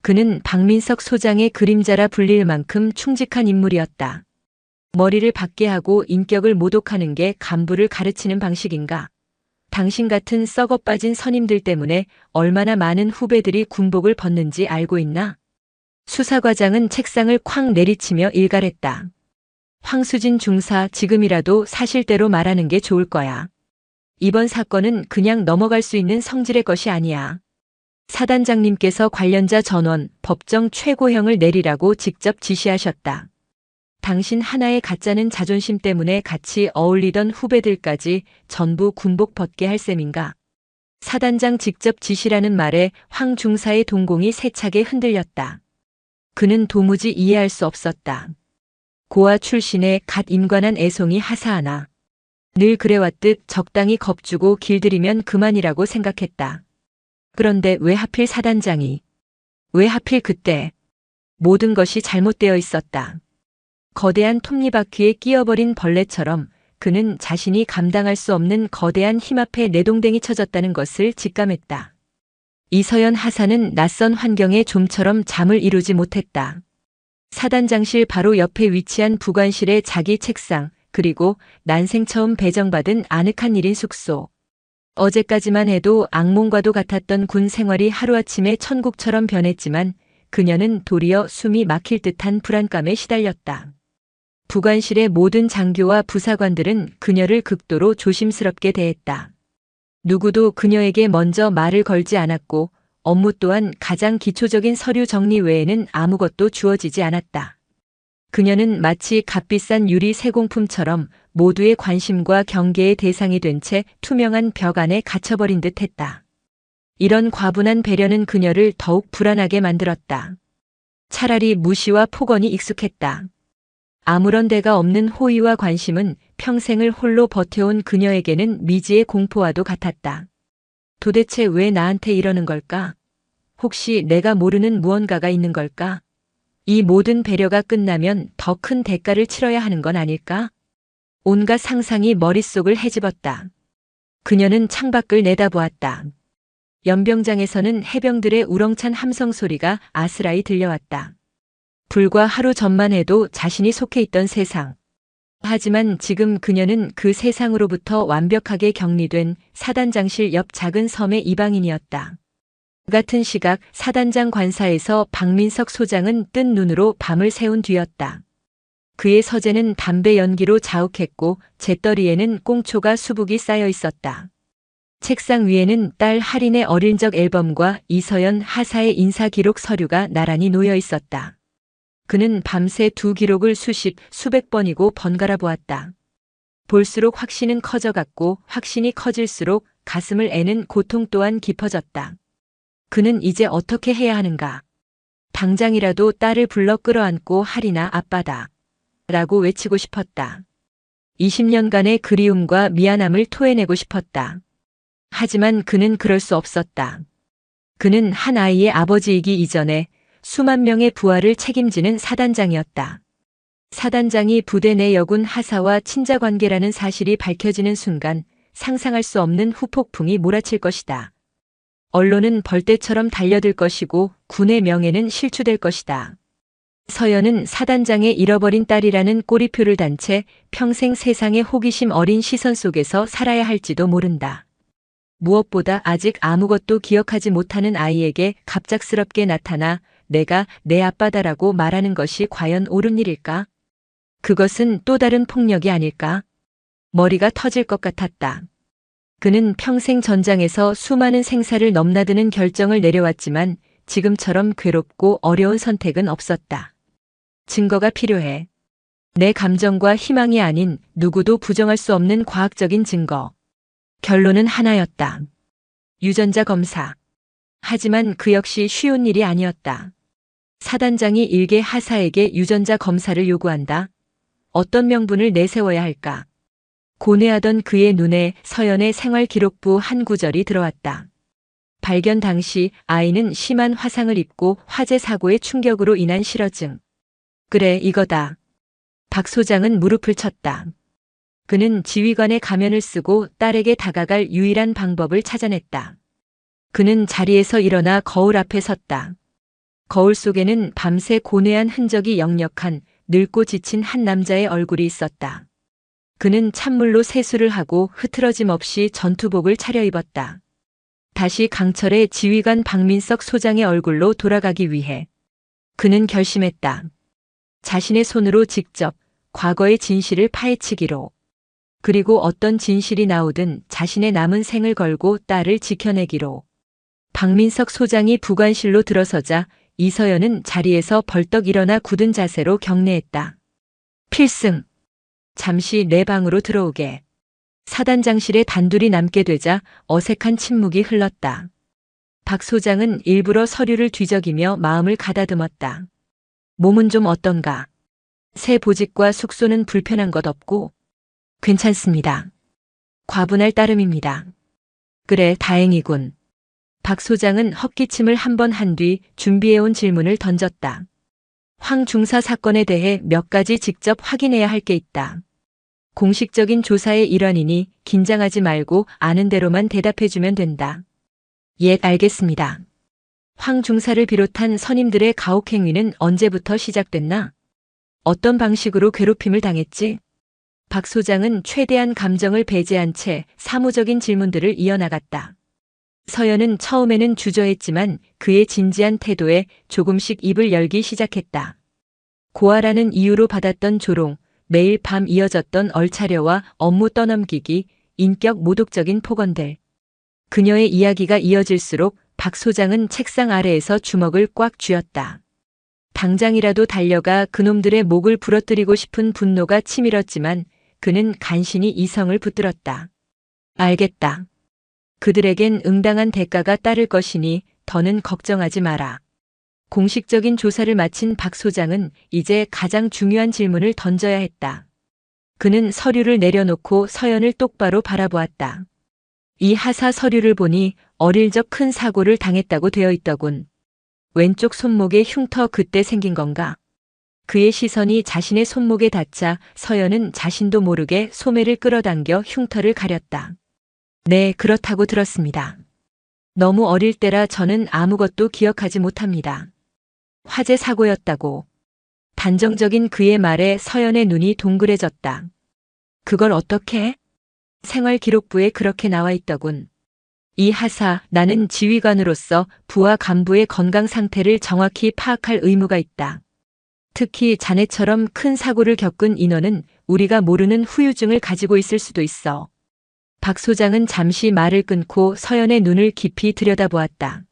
그는 박민석 소장의 그림자라 불릴 만큼 충직한 인물이었다. 머리를 밖에 하고 인격을 모독하는 게 간부를 가르치는 방식인가? 당신 같은 썩어 빠진 선임들 때문에 얼마나 많은 후배들이 군복을 벗는지 알고 있나? 수사과장은 책상을 쾅 내리치며 일갈했다. 황수진 중사, 지금이라도 사실대로 말하는 게 좋을 거야. 이번 사건은 그냥 넘어갈 수 있는 성질의 것이 아니야. 사단장님께서 관련자 전원, 법정 최고형을 내리라고 직접 지시하셨다. 당신 하나의 가짜는 자존심 때문에 같이 어울리던 후배들까지 전부 군복 벗게 할 셈인가? 사단장 직접 지시라는 말에 황 중사의 동공이 세차게 흔들렸다. 그는 도무지 이해할 수 없었다. 고아 출신의 갓 임관한 애송이 하사하나. 늘 그래왔듯 적당히 겁주고 길들이면 그만이라고 생각했다. 그런데 왜 하필 사단장이? 왜 하필 그때? 모든 것이 잘못되어 있었다. 거대한 톱니바퀴에 끼어버린 벌레처럼 그는 자신이 감당할 수 없는 거대한 힘 앞에 내동댕이 쳐졌다는 것을 직감했다. 이서연 하사는 낯선 환경에 좀처럼 잠을 이루지 못했다. 사단장실 바로 옆에 위치한 부관실의 자기 책상, 그리고 난생 처음 배정받은 아늑한 1인 숙소. 어제까지만 해도 악몽과도 같았던 군 생활이 하루아침에 천국처럼 변했지만 그녀는 도리어 숨이 막힐 듯한 불안감에 시달렸다. 부관실의 모든 장교와 부사관들은 그녀를 극도로 조심스럽게 대했다. 누구도 그녀에게 먼저 말을 걸지 않았고 업무 또한 가장 기초적인 서류 정리 외에는 아무것도 주어지지 않았다. 그녀는 마치 값비싼 유리 세공품처럼 모두의 관심과 경계의 대상이 된 채 투명한 벽 안에 갇혀버린 듯 했다. 이런 과분한 배려는 그녀를 더욱 불안하게 만들었다. 차라리 무시와 폭언이 익숙했다. 아무런 데가 없는 호의와 관심은 평생을 홀로 버텨온 그녀에게는 미지의 공포와도 같았다. 도대체 왜 나한테 이러는 걸까? 혹시 내가 모르는 무언가가 있는 걸까? 이 모든 배려가 끝나면 더 큰 대가를 치러야 하는 건 아닐까? 온갖 상상이 머릿속을 헤집었다. 그녀는 창밖을 내다보았다. 연병장에서는 해병들의 우렁찬 함성 소리가 아스라이 들려왔다. 불과 하루 전만 해도 자신이 속해 있던 세상. 하지만 지금 그녀는 그 세상으로부터 완벽하게 격리된 사단장실 옆 작은 섬의 이방인이었다. 같은 시각 사단장 관사에서 박민석 소장은 뜬 눈으로 밤을 새운 뒤였다. 그의 서재는 담배 연기로 자욱했고 재떨이에는 꽁초가 수북이 쌓여 있었다. 책상 위에는 딸 할인의 어린 적 앨범과 이서연 하사의 인사기록 서류가 나란히 놓여 있었다. 그는 밤새 두 기록을 수백 번이고 번갈아 보았다. 볼수록 확신은 커져갔고 확신이 커질수록 가슴을 애는 고통 또한 깊어졌다. 그는 이제 어떻게 해야 하는가? 당장이라도 딸을 불러 끌어안고 할인아 아빠다. 라고 외치고 싶었다. 20년간의 그리움과 미안함을 토해내고 싶었다. 하지만 그는 그럴 수 없었다. 그는 한 아이의 아버지이기 이전에 수만 명의 부하를 책임지는 사단장이었다. 사단장이 부대 내 여군 하사와 친자 관계라는 사실이 밝혀지는 순간 상상할 수 없는 후폭풍이 몰아칠 것이다. 언론은 벌떼처럼 달려들 것이고 군의 명예는 실추될 것이다. 서연은 사단장의 잃어버린 딸이라는 꼬리표를 단 채 평생 세상의 호기심 어린 시선 속에서 살아야 할지도 모른다. 무엇보다 아직 아무것도 기억하지 못하는 아이에게 갑작스럽게 나타나 내가 내 아빠다라고 말하는 것이 과연 옳은 일일까? 그것은 또 다른 폭력이 아닐까? 머리가 터질 것 같았다. 그는 평생 전장에서 수많은 생사를 넘나드는 결정을 내려왔지만 지금처럼 괴롭고 어려운 선택은 없었다. 증거가 필요해. 내 감정과 희망이 아닌 누구도 부정할 수 없는 과학적인 증거. 결론은 하나였다. 유전자 검사. 하지만 그 역시 쉬운 일이 아니었다. 사단장이 일개 하사에게 유전자 검사를 요구한다. 어떤 명분을 내세워야 할까? 고뇌하던 그의 눈에 서연의 생활기록부 한 구절이 들어왔다. 발견 당시 아이는 심한 화상을 입고 화재 사고의 충격으로 인한 실어증. 그래, 이거다. 박 소장은 무릎을 쳤다. 그는 지휘관의 가면을 쓰고 딸에게 다가갈 유일한 방법을 찾아냈다. 그는 자리에서 일어나 거울 앞에 섰다. 거울 속에는 밤새 고뇌한 흔적이 역력한 늙고 지친 한 남자의 얼굴이 있었다. 그는 찬물로 세수를 하고 흐트러짐 없이 전투복을 차려입었다. 다시 강철의 지휘관 박민석 소장의 얼굴로 돌아가기 위해 그는 결심했다. 자신의 손으로 직접 과거의 진실을 파헤치기로. 그리고 어떤 진실이 나오든 자신의 남은 생을 걸고 딸을 지켜내기로. 박민석 소장이 부관실로 들어서자 이서연은 자리에서 벌떡 일어나 굳은 자세로 경례했다. 필승. 잠시 내 방으로 들어오게. 사단장실에 단둘이 남게 되자 어색한 침묵이 흘렀다. 박 소장은 일부러 서류를 뒤적이며 마음을 가다듬었다. 몸은 좀 어떤가? 새 보직과 숙소는 불편한 것 없고? 괜찮습니다. 과분할 따름입니다. 그래, 다행이군. 박 소장은 헛기침을 한 번 한 뒤 준비해온 질문을 던졌다. 황 중사 사건에 대해 몇 가지 직접 확인해야 할 게 있다. 공식적인 조사의 일환이니 긴장하지 말고 아는 대로만 대답해주면 된다. 예, 알겠습니다. 황 중사를 비롯한 선임들의 가혹행위는 언제부터 시작됐나? 어떤 방식으로 괴롭힘을 당했지? 박 소장은 최대한 감정을 배제한 채 사무적인 질문들을 이어나갔다. 서연은 처음에는 주저했지만 그의 진지한 태도에 조금씩 입을 열기 시작했다. 고아라는 이유로 받았던 조롱, 매일 밤 이어졌던 얼차려와 업무 떠넘기기, 인격 모독적인 폭언들. 그녀의 이야기가 이어질수록 박 소장은 책상 아래에서 주먹을 꽉 쥐었다. 당장이라도 달려가 그놈들의 목을 부러뜨리고 싶은 분노가 치밀었지만 그는 간신히 이성을 붙들었다. 알겠다. 그들에겐 응당한 대가가 따를 것이니 더는 걱정하지 마라. 공식적인 조사를 마친 박 소장은 이제 가장 중요한 질문을 던져야 했다. 그는 서류를 내려놓고 서연을 똑바로 바라보았다. 이 하사 서류를 보니 어릴 적 큰 사고를 당했다고 되어 있더군. 왼쪽 손목에 흉터 그때 생긴 건가? 그의 시선이 자신의 손목에 닿자 서연은 자신도 모르게 소매를 끌어당겨 흉터를 가렸다. 네, 그렇다고 들었습니다. 너무 어릴 때라 저는 아무것도 기억하지 못합니다. 화재 사고였다고. 단정적인 그의 말에 서연의 눈이 동그래졌다. 그걸 어떻게? 생활기록부에 그렇게 나와 있더군. 이 하사, 나는 지휘관으로서 부하 간부의 건강 상태를 정확히 파악할 의무가 있다. 특히 자네처럼 큰 사고를 겪은 인원은 우리가 모르는 후유증을 가지고 있을 수도 있어. 박 소장은 잠시 말을 끊고 서연의 눈을 깊이 들여다보았다.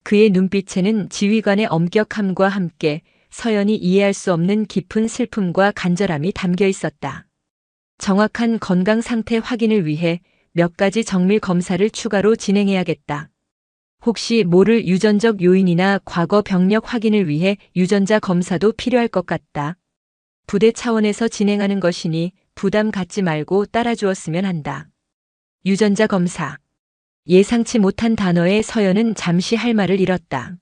그의 눈빛에는 지휘관의 엄격함과 함께 서연이 이해할 수 없는 깊은 슬픔과 간절함이 담겨 있었다. 정확한 건강 상태 확인을 위해 몇 가지 정밀 검사를 추가로 진행해야겠다. 혹시 모를 유전적 요인이나 과거 병력 확인을 위해 유전자 검사도 필요할 것 같다. 부대 차원에서 진행하는 것이니 부담 갖지 말고 따라주었으면 한다. 유전자 검사. 예상치 못한 단어에 서연은 잠시 할 말을 잃었다.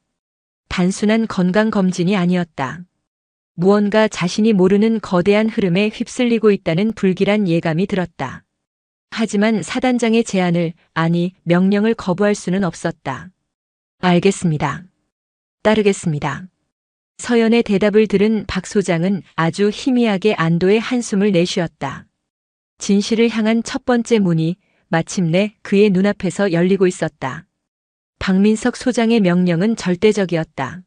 단순한 건강검진이 아니었다. 무언가 자신이 모르는 거대한 흐름에 휩쓸리고 있다는 불길한 예감이 들었다. 하지만 사단장의 제안을, 아니 명령을 거부할 수는 없었다. 알겠습니다. 따르겠습니다. 서연의 대답을 들은 박 소장은 아주 희미하게 안도의 한숨을 내쉬었다. 진실을 향한 첫 번째 문이 마침내 그의 눈앞에서 열리고 있었다. 박민석 소장의 명령은 절대적이었다.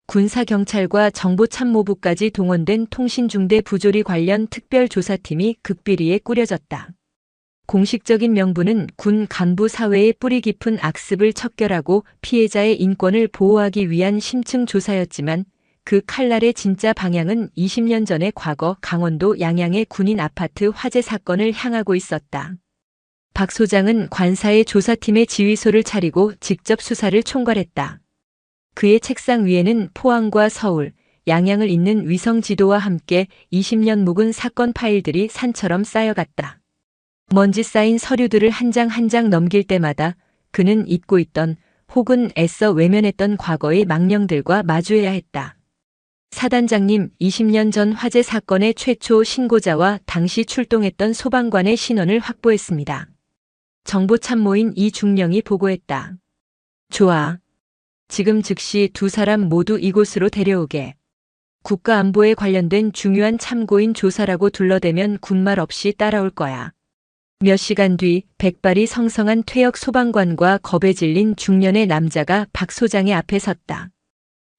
군사경찰과 정보참모부까지 동원된 통신중대 부조리 관련 특별조사팀이 극비리에 꾸려졌다. 공식적인 명분은 군 간부 사회의 뿌리 깊은 악습을 척결하고 피해자의 인권을 보호하기 위한 심층 조사였지만 그 칼날의 진짜 방향은 20년 전의 과거 강원도 양양의 군인 아파트 화재 사건을 향하고 있었다. 박 소장은 관사의 조사팀의 지휘소를 차리고 직접 수사를 총괄했다. 그의 책상 위에는 포항과 서울, 양양을 잇는 위성 지도와 함께 20년 묵은 사건 파일들이 산처럼 쌓여갔다. 먼지 쌓인 서류들을 한 장 한 장 넘길 때마다 그는 잊고 있던 혹은 애써 외면했던 과거의 망령들과 마주해야 했다. 사단장님, 20년 전 화재 사건의 최초 신고자와 당시 출동했던 소방관의 신원을 확보했습니다. 정보참모인 이중령이 보고했다. 좋아. 지금 즉시 두 사람 모두 이곳으로 데려오게. 국가안보에 관련된 중요한 참고인 조사라고 둘러대면 군말 없이 따라올 거야. 몇 시간 뒤 백발이 성성한 퇴역 소방관과 겁에 질린 중년의 남자가 박 소장의 앞에 섰다.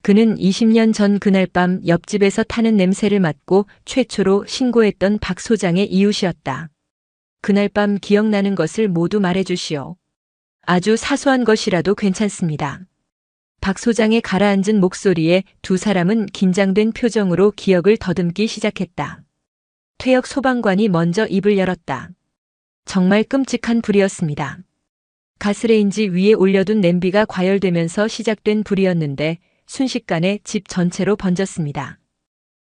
그는 20년 전 그날 밤 옆집에서 타는 냄새를 맡고 최초로 신고했던 박 소장의 이웃이었다. 그날 밤 기억나는 것을 모두 말해주시오. 아주 사소한 것이라도 괜찮습니다. 박 소장의 가라앉은 목소리에 두 사람은 긴장된 표정으로 기억을 더듬기 시작했다. 퇴역 소방관이 먼저 입을 열었다. 정말 끔찍한 불이었습니다. 가스레인지 위에 올려둔 냄비가 과열되면서 시작된 불이었는데 순식간에 집 전체로 번졌습니다.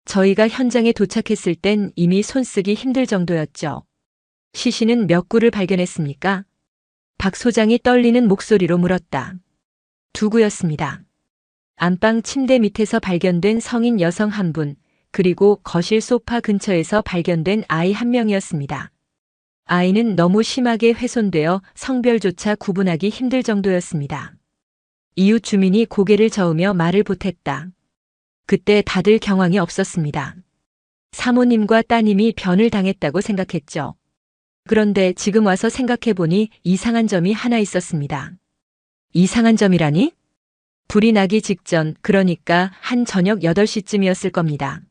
저희가 현장에 도착했을 땐 이미 손쓰기 힘들 정도였죠. 시신은 몇 구를 발견했습니까? 박 소장이 떨리는 목소리로 물었다. 2구였습니다. 안방 침대 밑에서 발견된 성인 여성 1분, 그리고 거실 소파 근처에서 발견된 아이 1명이었습니다. 아이는 너무 심하게 훼손되어 성별조차 구분하기 힘들 정도였습니다. 이웃 주민이 고개를 저으며 말을 보탰다. 그때 다들 경황이 없었습니다. 사모님과 따님이 변을 당했다고 생각했죠. 그런데 지금 와서 생각해보니 이상한 점이 하나 있었습니다. 이상한 점이라니? 불이 나기 직전, 그러니까 한 저녁 8시쯤이었을 겁니다.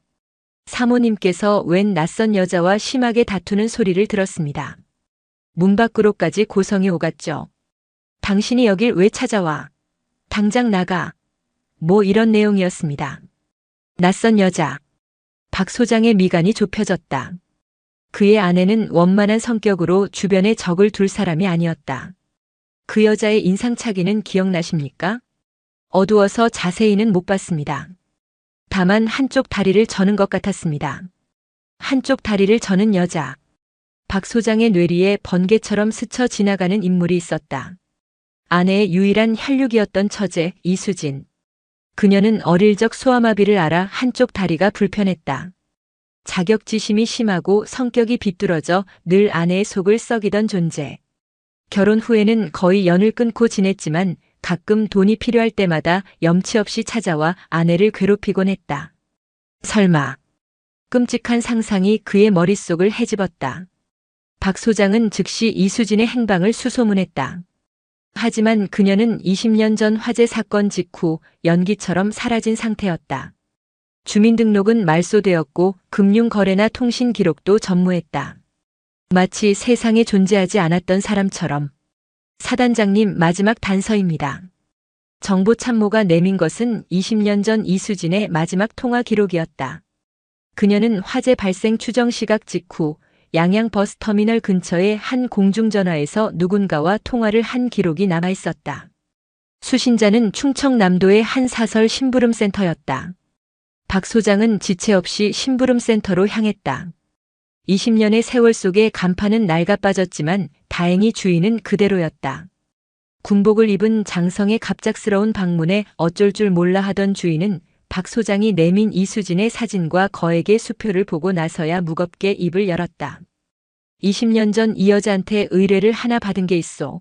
사모님께서 웬 낯선 여자와 심하게 다투는 소리를 들었습니다. 문 밖으로까지 고성이 오갔죠. 당신이 여길 왜 찾아와? 당장 나가. 뭐 이런 내용이었습니다. 낯선 여자. 박 소장의 미간이 좁혀졌다. 그의 아내는 원만한 성격으로 주변에 적을 둘 사람이 아니었다. 그 여자의 인상착의는 기억나십니까? 어두워서 자세히는 못 봤습니다. 다만 한쪽 다리를 저는 것 같았습니다. 한쪽 다리를 저는 여자. 박 소장의 뇌리에 번개처럼 스쳐 지나가는 인물이 있었다. 아내의 유일한 혈육이었던 처제 이수진. 그녀는 어릴 적 소아마비를 앓아 한쪽 다리가 불편했다. 자격지심이 심하고 성격이 비뚤어져 늘 아내의 속을 썩이던 존재. 결혼 후에는 거의 연을 끊고 지냈지만 가끔 돈이 필요할 때마다 염치 없이 찾아와 아내를 괴롭히곤 했다. 설마. 끔찍한 상상이 그의 머릿속을 헤집었다. 박 소장은 즉시 이수진의 행방을 수소문했다. 하지만 그녀는 20년 전 화재 사건 직후 연기처럼 사라진 상태였다. 주민등록은 말소되었고 금융거래나 통신 기록도 전무했다. 마치 세상에 존재하지 않았던 사람처럼. 사단장님, 마지막 단서입니다. 정보참모가 내민 것은 20년 전 이수진의 마지막 통화 기록이었다. 그녀는 화재 발생 추정 시각 직후 양양버스터미널 근처의 한 공중전화에서 누군가와 통화를 한 기록이 남아 있었다. 수신자는 충청남도의 한 사설 심부름센터였다. 박 소장은 지체 없이 심부름센터로 향했다. 20년의 세월 속에 간판은 낡아 빠졌지만 다행히 주인은 그대로였다. 군복을 입은 장성의 갑작스러운 방문에 어쩔 줄 몰라 하던 주인은 박 소장이 내민 이수진의 사진과 거액의 수표를 보고 나서야 무겁게 입을 열었다. 20년 전 이 여자한테 의뢰를 하나 받은 게 있어.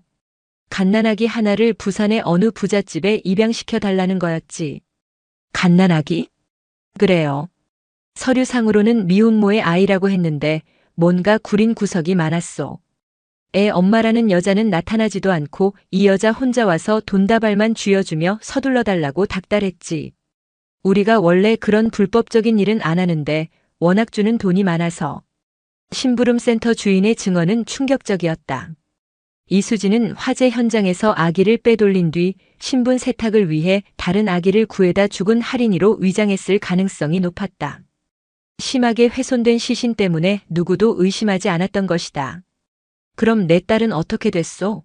갓난아기 하나를 부산의 어느 부잣집에 입양시켜 달라는 거였지. 갓난아기? 그래요. 서류상으로는 미혼모의 아이라고 했는데 뭔가 구린 구석이 많았어. 애 엄마라는 여자는 나타나지도 않고 이 여자 혼자 와서 돈다발만 쥐어주며 서둘러 달라고 닥달했지. 우리가 원래 그런 불법적인 일은 안 하는데 워낙 주는 돈이 많아서. 심부름센터 주인의 증언은 충격적이었다. 이수진은 화재 현장에서 아기를 빼돌린 뒤 신분 세탁을 위해 다른 아기를 구해다 죽은 할인이로 위장했을 가능성이 높았다. 심하게 훼손된 시신 때문에 누구도 의심하지 않았던 것이다. 그럼 내 딸은 어떻게 됐소?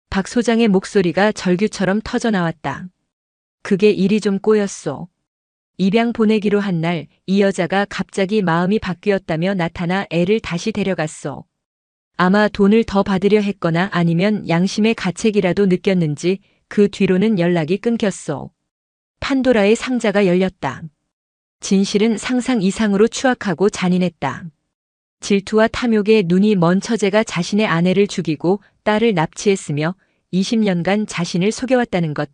박 소장의 목소리가 절규처럼 터져나왔다. 그게 일이 좀 꼬였소. 입양 보내기로 한 날 이 여자가 갑자기 마음이 바뀌었다며 나타나 애를 다시 데려갔소. 아마 돈을 더 받으려 했거나 아니면 양심의 가책이라도 느꼈는지 그 뒤로는 연락이 끊겼소. 판도라의 상자가 열렸다. 진실은 상상 이상으로 추악하고 잔인했다. 질투와 탐욕에 눈이 먼 처제가 자신의 아내를 죽이고 딸을 납치했으며 20년간 자신을 속여왔다는 것.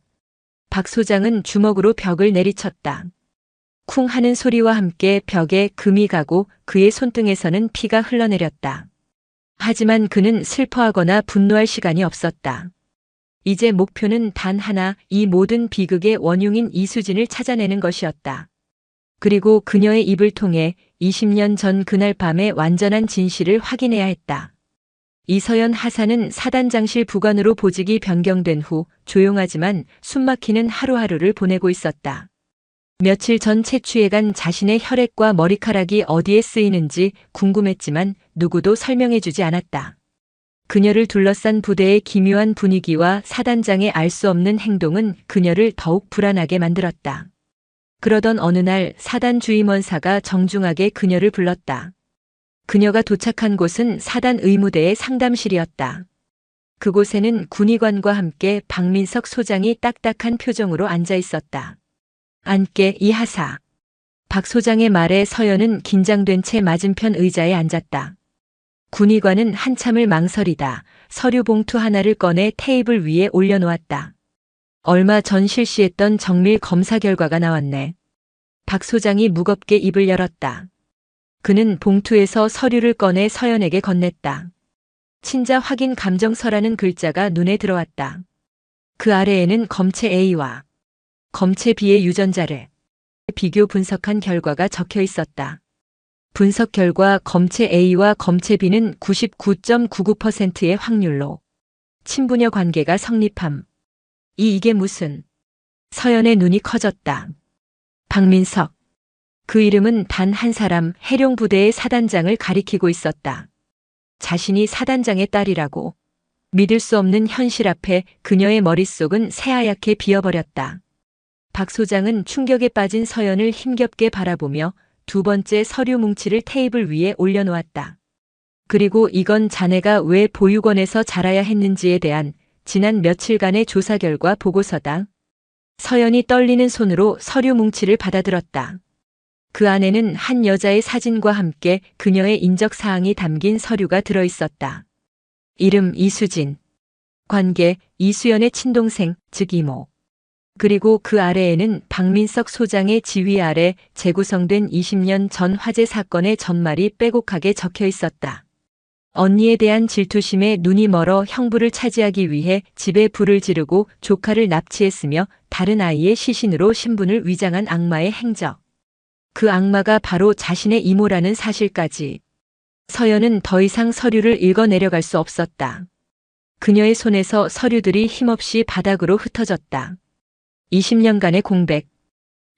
박 소장은 주먹으로 벽을 내리쳤다. 쿵 하는 소리와 함께 벽에 금이 가고 그의 손등에서는 피가 흘러내렸다. 하지만 그는 슬퍼하거나 분노할 시간이 없었다. 이제 목표는 단 하나, 이 모든 비극의 원흉인 이수진을 찾아내는 것이었다. 그리고 그녀의 입을 통해 20년 전 그날 밤의 완전한 진실을 확인해야 했다. 이서연 하사는 사단장실 부관으로 보직이 변경된 후 조용하지만 숨막히는 하루하루를 보내고 있었다. 며칠 전 채취해간 자신의 혈액과 머리카락이 어디에 쓰이는지 궁금했지만 누구도 설명해주지 않았다. 그녀를 둘러싼 부대의 기묘한 분위기와 사단장의 알 수 없는 행동은 그녀를 더욱 불안하게 만들었다. 그러던 어느 날 사단 주임원사가 정중하게 그녀를 불렀다. 그녀가 도착한 곳은 사단 의무대의 상담실이었다. 그곳에는 군의관과 함께 박민석 소장이 딱딱한 표정으로 앉아 있었다. 앉게 이 하사. 박 소장의 말에 서연은 긴장된 채 맞은편 의자에 앉았다. 군의관은 한참을 망설이다 서류 봉투 하나를 꺼내 테이블 위에 올려놓았다. 얼마 전 실시했던 정밀 검사 결과가 나왔네. 박 소장이 무겁게 입을 열었다. 그는 봉투에서 서류를 꺼내 서연에게 건넸다. 친자 확인 감정서라는 글자가 눈에 들어왔다. 그 아래에는 검체 A와 검체 B의 유전자를 비교 분석한 결과가 적혀 있었다. 분석 결과 검체 A와 검체 B는 99.99%의 확률로 친부녀 관계가 성립함. 이게 무슨? 서연의 눈이 커졌다. 박민석. 그 이름은 단 한 사람 해룡부대의 사단장을 가리키고 있었다. 자신이 사단장의 딸이라고. 믿을 수 없는 현실 앞에 그녀의 머릿속은 새하얗게 비어버렸다. 박 소장은 충격에 빠진 서연을 힘겹게 바라보며 두 번째 서류 뭉치를 테이블 위에 올려놓았다. 그리고 이건 자네가 왜 보육원에서 자라야 했는지에 대한 지난 며칠간의 조사 결과 보고서다. 서연이 떨리는 손으로 서류 뭉치를 받아들었다. 그 안에는 한 여자의 사진과 함께 그녀의 인적사항이 담긴 서류가 들어있었다. 이름 이수진. 관계 이수연의 친동생, 즉 이모. 그리고 그 아래에는 박민석 소장의 지휘 아래 재구성된 20년 전 화재 사건의 전말이 빼곡하게 적혀 있었다. 언니에 대한 질투심에 눈이 멀어 형부를 차지하기 위해 집에 불을 지르고 조카를 납치했으며 다른 아이의 시신으로 신분을 위장한 악마의 행적. 그 악마가 바로 자신의 이모라는 사실까지. 서연은 더 이상 서류를 읽어 내려갈 수 없었다. 그녀의 손에서 서류들이 힘없이 바닥으로 흩어졌다. 20년간의 공백.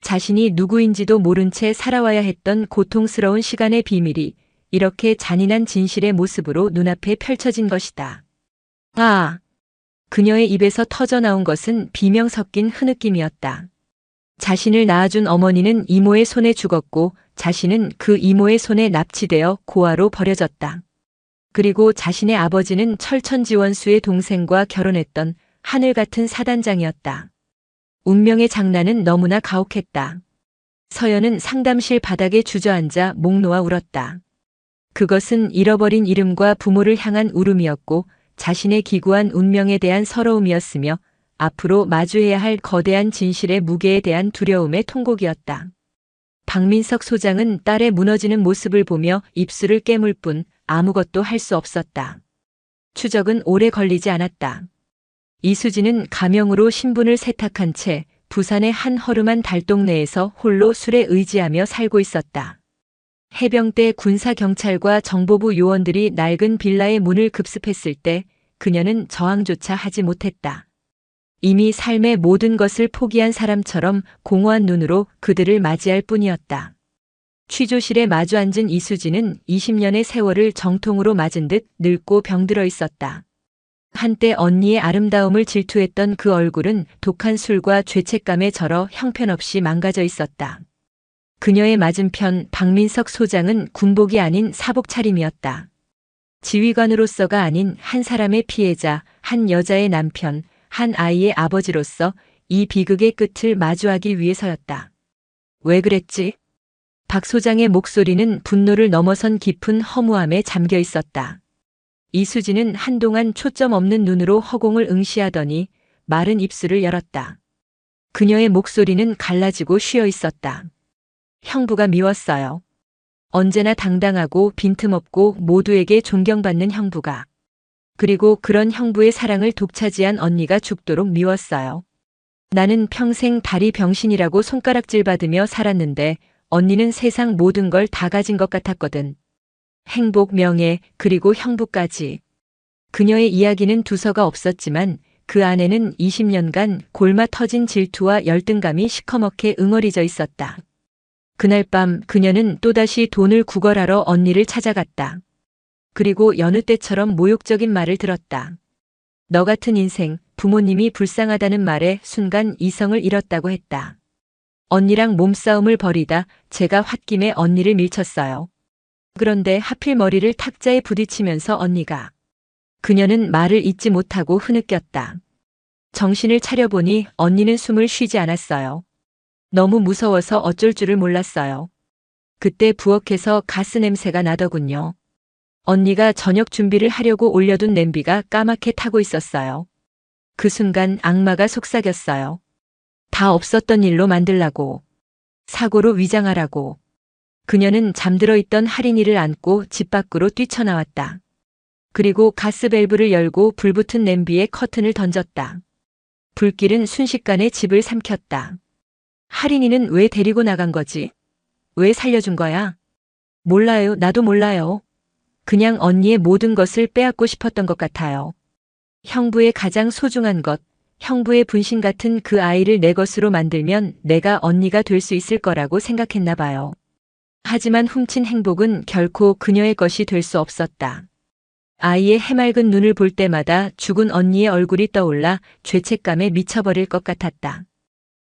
자신이 누구인지도 모른 채 살아와야 했던 고통스러운 시간의 비밀이 이렇게 잔인한 진실의 모습으로 눈앞에 펼쳐진 것이다. 아! 그녀의 입에서 터져나온 것은 비명 섞인 흐느낌이었다. 자신을 낳아준 어머니는 이모의 손에 죽었고 자신은 그 이모의 손에 납치되어 고아로 버려졌다. 그리고 자신의 아버지는 철천지원수의 동생과 결혼했던 하늘 같은 사단장이었다. 운명의 장난은 너무나 가혹했다. 서연은 상담실 바닥에 주저앉아 목 놓아 울었다. 그것은 잃어버린 이름과 부모를 향한 울음이었고 자신의 기구한 운명에 대한 서러움이었으며 앞으로 마주해야 할 거대한 진실의 무게에 대한 두려움의 통곡이었다. 박민석 소장은 딸의 무너지는 모습을 보며 입술을 깨물 뿐 아무것도 할 수 없었다. 추적은 오래 걸리지 않았다. 이수진은 가명으로 신분을 세탁한 채 부산의 한 허름한 달동네에서 홀로 술에 의지하며 살고 있었다. 해병대 군사경찰과 정보부 요원들이 낡은 빌라의 문을 급습했을 때 그녀는 저항조차 하지 못했다. 이미 삶의 모든 것을 포기한 사람처럼 공허한 눈으로 그들을 맞이할 뿐이었다. 취조실에 마주 앉은 이수진은 20년의 세월을 정통으로 맞은 듯 늙고 병들어 있었다. 한때 언니의 아름다움을 질투했던 그 얼굴은 독한 술과 죄책감에 절어 형편없이 망가져 있었다. 그녀의 맞은편 박민석 소장은 군복이 아닌 사복 차림이었다. 지휘관으로서가 아닌 한 사람의 피해자, 한 여자의 남편, 한 아이의 아버지로서 이 비극의 끝을 마주하기 위해서였다. 왜 그랬지? 박 소장의 목소리는 분노를 넘어선 깊은 허무함에 잠겨 있었다. 이수진은 한동안 초점 없는 눈으로 허공을 응시하더니 마른 입술을 열었다. 그녀의 목소리는 갈라지고 쉬어 있었다. 형부가 미웠어요. 언제나 당당하고 빈틈없고 모두에게 존경받는 형부가. 그리고 그런 형부의 사랑을 독차지한 언니가 죽도록 미웠어요. 나는 평생 다리 병신이라고 손가락질 받으며 살았는데 언니는 세상 모든 걸 다 가진 것 같았거든. 행복, 명예, 그리고 형부까지. 그녀의 이야기는 두서가 없었지만 그 안에는 20년간 골마 터진 질투와 열등감이 시커멓게 응어리져 있었다. 그날 밤 그녀는 또다시 돈을 구걸하러 언니를 찾아갔다. 그리고 여느 때처럼 모욕적인 말을 들었다. 너 같은 인생, 부모님이 불쌍하다는 말에 순간 이성을 잃었다고 했다. 언니랑 몸싸움을 벌이다 제가 홧김에 언니를 밀쳤어요. 그런데 하필 머리를 탁자에 부딪히면서 언니가. 그녀는 말을 잇지 못하고 흐느꼈다. 정신을 차려보니 언니는 숨을 쉬지 않았어요. 너무 무서워서 어쩔 줄을 몰랐어요. 그때 부엌에서 가스 냄새가 나더군요. 언니가 저녁 준비를 하려고 올려둔 냄비가 까맣게 타고 있었어요. 그 순간 악마가 속삭였어요. 다 없었던 일로 만들라고. 사고로 위장하라고. 그녀는 잠들어 있던 할인이를 안고 집 밖으로 뛰쳐나왔다. 그리고 가스 밸브를 열고 불붙은 냄비에 커튼을 던졌다. 불길은 순식간에 집을 삼켰다. 할인이는 왜 데리고 나간 거지? 왜 살려준 거야? 몰라요. 나도 몰라요. 그냥 언니의 모든 것을 빼앗고 싶었던 것 같아요. 형부의 가장 소중한 것, 형부의 분신 같은 그 아이를 내 것으로 만들면 내가 언니가 될 수 있을 거라고 생각했나 봐요. 하지만 훔친 행복은 결코 그녀의 것이 될 수 없었다. 아이의 해맑은 눈을 볼 때마다 죽은 언니의 얼굴이 떠올라 죄책감에 미쳐버릴 것 같았다.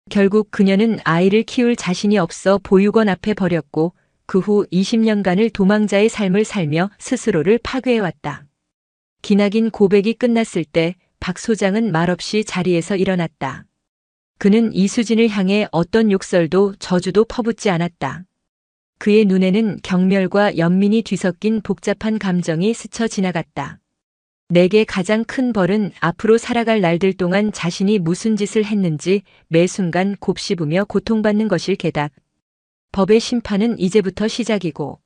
결국 그녀는 아이를 키울 자신이 없어 보육원 앞에 버렸고 그 후 20년간을 도망자의 삶을 살며 스스로를 파괴해왔다. 기나긴 고백이 끝났을 때 박 소장은 말없이 자리에서 일어났다. 그는 이수진을 향해 어떤 욕설도 저주도 퍼붓지 않았다. 그의 눈에는 경멸과 연민이 뒤섞인 복잡한 감정이 스쳐 지나갔다. 내게 가장 큰 벌은 앞으로 살아갈 날들 동안 자신이 무슨 짓을 했는지 매 순간 곱씹으며 고통받는 것일 게다. 법의 심판은 이제부터 시작이고.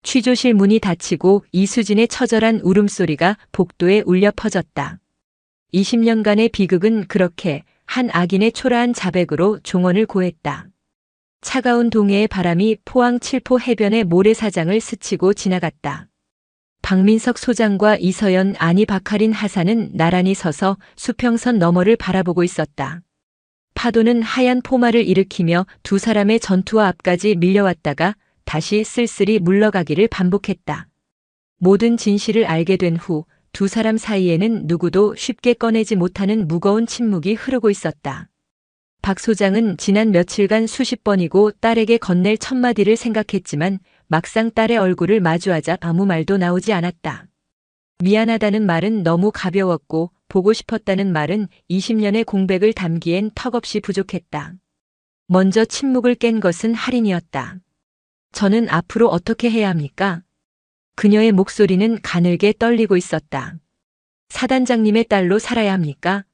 취조실 문이 닫히고 이수진의 처절한 울음소리가 복도에 울려 퍼졌다. 20년간의 비극은 그렇게 한 악인의 초라한 자백으로 종언을 고했다. 차가운 동해의 바람이 포항 칠포 해변의 모래사장을 스치고 지나갔다. 박민석 소장과 이서연, 아니 박하린 하사는 나란히 서서 수평선 너머를 바라보고 있었다. 파도는 하얀 포마를 일으키며 두 사람의 전투와 앞까지 밀려왔다가 다시 쓸쓸히 물러가기를 반복했다. 모든 진실을 알게 된 후 두 사람 사이에는 누구도 쉽게 꺼내지 못하는 무거운 침묵이 흐르고 있었다. 박 소장은 지난 며칠간 수십 번이고 딸에게 건넬 첫마디를 생각했지만 막상 딸의 얼굴을 마주하자 아무 말도 나오지 않았다. 미안하다는 말은 너무 가벼웠고 보고 싶었다는 말은 20년의 공백을 담기엔 턱없이 부족했다. 먼저 침묵을 깬 것은 할인이었다. 저는 앞으로 어떻게 해야 합니까? 그녀의 목소리는 가늘게 떨리고 있었다. 사단장님의 딸로 살아야 합니까?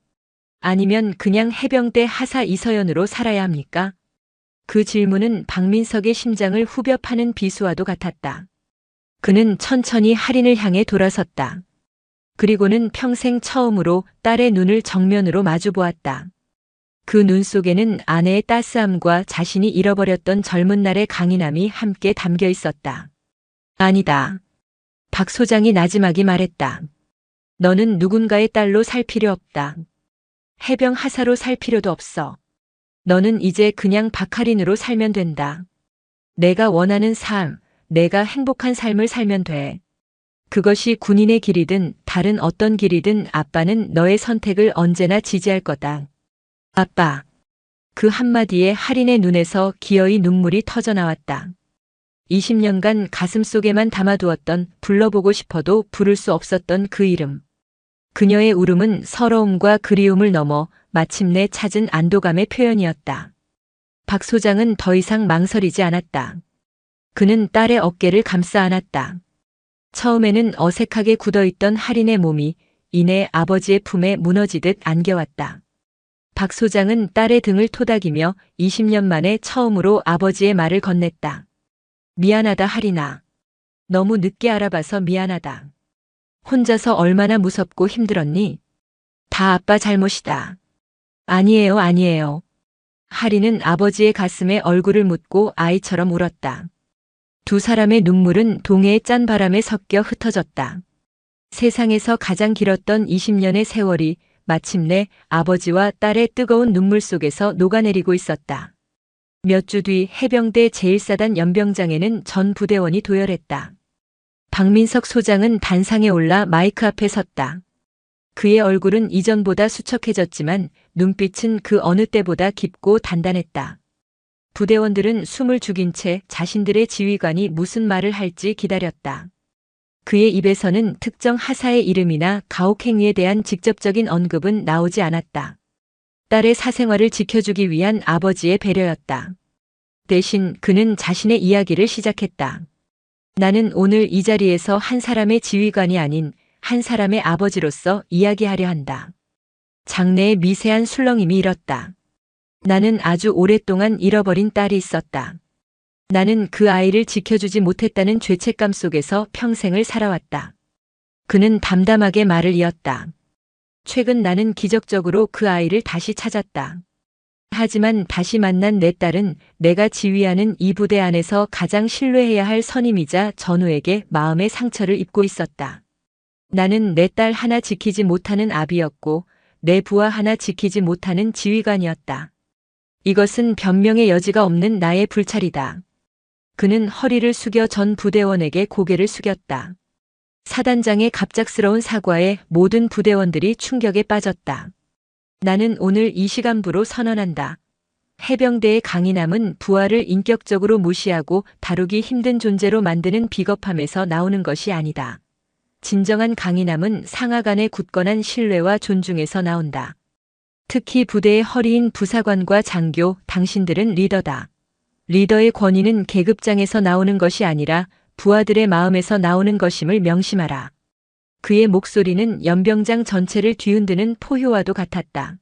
아니면 그냥 해병대 하사 이서연으로 살아야 합니까? 그 질문은 박민석의 심장을 후벼 파는 비수와도 같았다. 그는 천천히 할인을 향해 돌아섰다. 그리고는 평생 처음으로 딸의 눈을 정면으로 마주 보았다. 그 눈 속에는 아내의 따스함과 자신이 잃어버렸던 젊은 날의 강인함이 함께 담겨 있었다. 아니다. 박 소장이 나지막이 말했다. 너는 누군가의 딸로 살 필요 없다. 해병 하사로 살 필요도 없어. 너는 이제 그냥 박하린으로 살면 된다. 내가 원하는 삶, 내가 행복한 삶을 살면 돼. 그것이 군인의 길이든 다른 어떤 길이든 아빠는 너의 선택을 언제나 지지할 거다. 아빠. 그 한마디에 할인의 눈에서 기어이 눈물이 터져 나왔다. 20년간 가슴속에만 담아두었던 불러보고 싶어도 부를 수 없었던 그 이름. 그녀의 울음은 서러움과 그리움을 넘어 마침내 찾은 안도감의 표현이었다. 박 소장은 더 이상 망설이지 않았다. 그는 딸의 어깨를 감싸 안았다. 처음에는 어색하게 굳어있던 할인의 몸이 이내 아버지의 품에 무너지듯 안겨왔다. 박 소장은 딸의 등을 토닥이며 20년 만에 처음으로 아버지의 말을 건넸다. 미안하다 할인아. 너무 늦게 알아봐서 미안하다. 혼자서 얼마나 무섭고 힘들었니? 다 아빠 잘못이다. 아니에요, 아니에요. 할인은 아버지의 가슴에 얼굴을 묻고 아이처럼 울었다. 두 사람의 눈물은 동해의 짠 바람에 섞여 흩어졌다. 세상에서 가장 길었던 20년의 세월이 마침내 아버지와 딸의 뜨거운 눈물 속에서 녹아내리고 있었다. 몇 주 뒤 해병대 제1사단 연병장에는 전 부대원이 도열했다. 박민석 소장은 단상에 올라 마이크 앞에 섰다. 그의 얼굴은 이전보다 수척해졌지만 눈빛은 그 어느 때보다 깊고 단단했다. 부대원들은 숨을 죽인 채 자신들의 지휘관이 무슨 말을 할지 기다렸다. 그의 입에서는 특정 하사의 이름이나 가혹행위에 대한 직접적인 언급은 나오지 않았다. 딸의 사생활을 지켜주기 위한 아버지의 배려였다. 대신 그는 자신의 이야기를 시작했다. 나는 오늘 이 자리에서 한 사람의 지휘관이 아닌 한 사람의 아버지로서 이야기하려 한다. 장래의 미세한 술렁임이 일었다. 나는 아주 오랫동안 잃어버린 딸이 있었다. 나는 그 아이를 지켜주지 못했다는 죄책감 속에서 평생을 살아왔다. 그는 담담하게 말을 이었다. 최근 나는 기적적으로 그 아이를 다시 찾았다. 하지만 다시 만난 내 딸은 내가 지휘하는 이 부대 안에서 가장 신뢰해야 할 선임이자 전우에게 마음의 상처를 입고 있었다. 나는 내 딸 하나 지키지 못하는 아비였고 내 부하 하나 지키지 못하는 지휘관이었다. 이것은 변명의 여지가 없는 나의 불찰이다. 그는 허리를 숙여 전 부대원에게 고개를 숙였다. 사단장의 갑작스러운 사과에 모든 부대원들이 충격에 빠졌다. 나는 오늘 이 시간부로 선언한다. 해병대의 강인함은 부하를 인격적으로 무시하고 다루기 힘든 존재로 만드는 비겁함에서 나오는 것이 아니다. 진정한 강인함은 상하 간의 굳건한 신뢰와 존중에서 나온다. 특히 부대의 허리인 부사관과 장교, 당신들은 리더다. 리더의 권위는 계급장에서 나오는 것이 아니라 부하들의 마음에서 나오는 것임을 명심하라. 그의 목소리는 연병장 전체를 뒤흔드는 포효와도 같았다.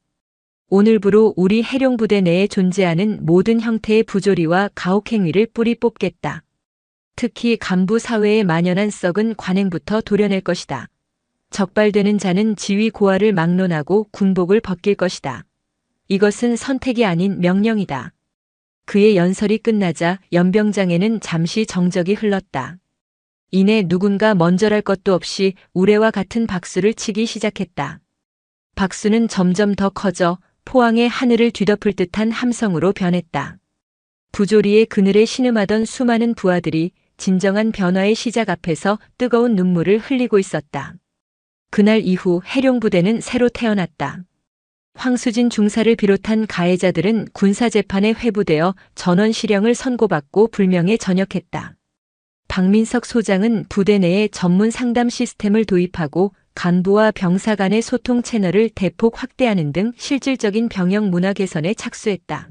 오늘부로 우리 해룡부대 내에 존재하는 모든 형태의 부조리와 가혹행위를 뿌리 뽑겠다. 특히 간부 사회에 만연한 썩은 관행부터 도려낼 것이다. 적발되는 자는 지휘 고하를 막론하고 군복을 벗길 것이다. 이것은 선택이 아닌 명령이다. 그의 연설이 끝나자 연병장에는 잠시 정적이 흘렀다. 이내 누군가 먼저랄 것도 없이 우레와 같은 박수를 치기 시작했다. 박수는 점점 더 커져 포항의 하늘을 뒤덮을 듯한 함성으로 변했다. 부조리의 그늘에 신음하던 수많은 부하들이 진정한 변화의 시작 앞에서 뜨거운 눈물을 흘리고 있었다. 그날 이후 해룡부대는 새로 태어났다. 황수진 중사를 비롯한 가해자들은 군사재판에 회부되어 전원 실형을 선고받고 불명예 전역했다. 박민석 소장은 부대 내에 전문 상담 시스템을 도입하고 간부와 병사 간의 소통 채널을 대폭 확대하는 등 실질적인 병역 문화 개선에 착수했다.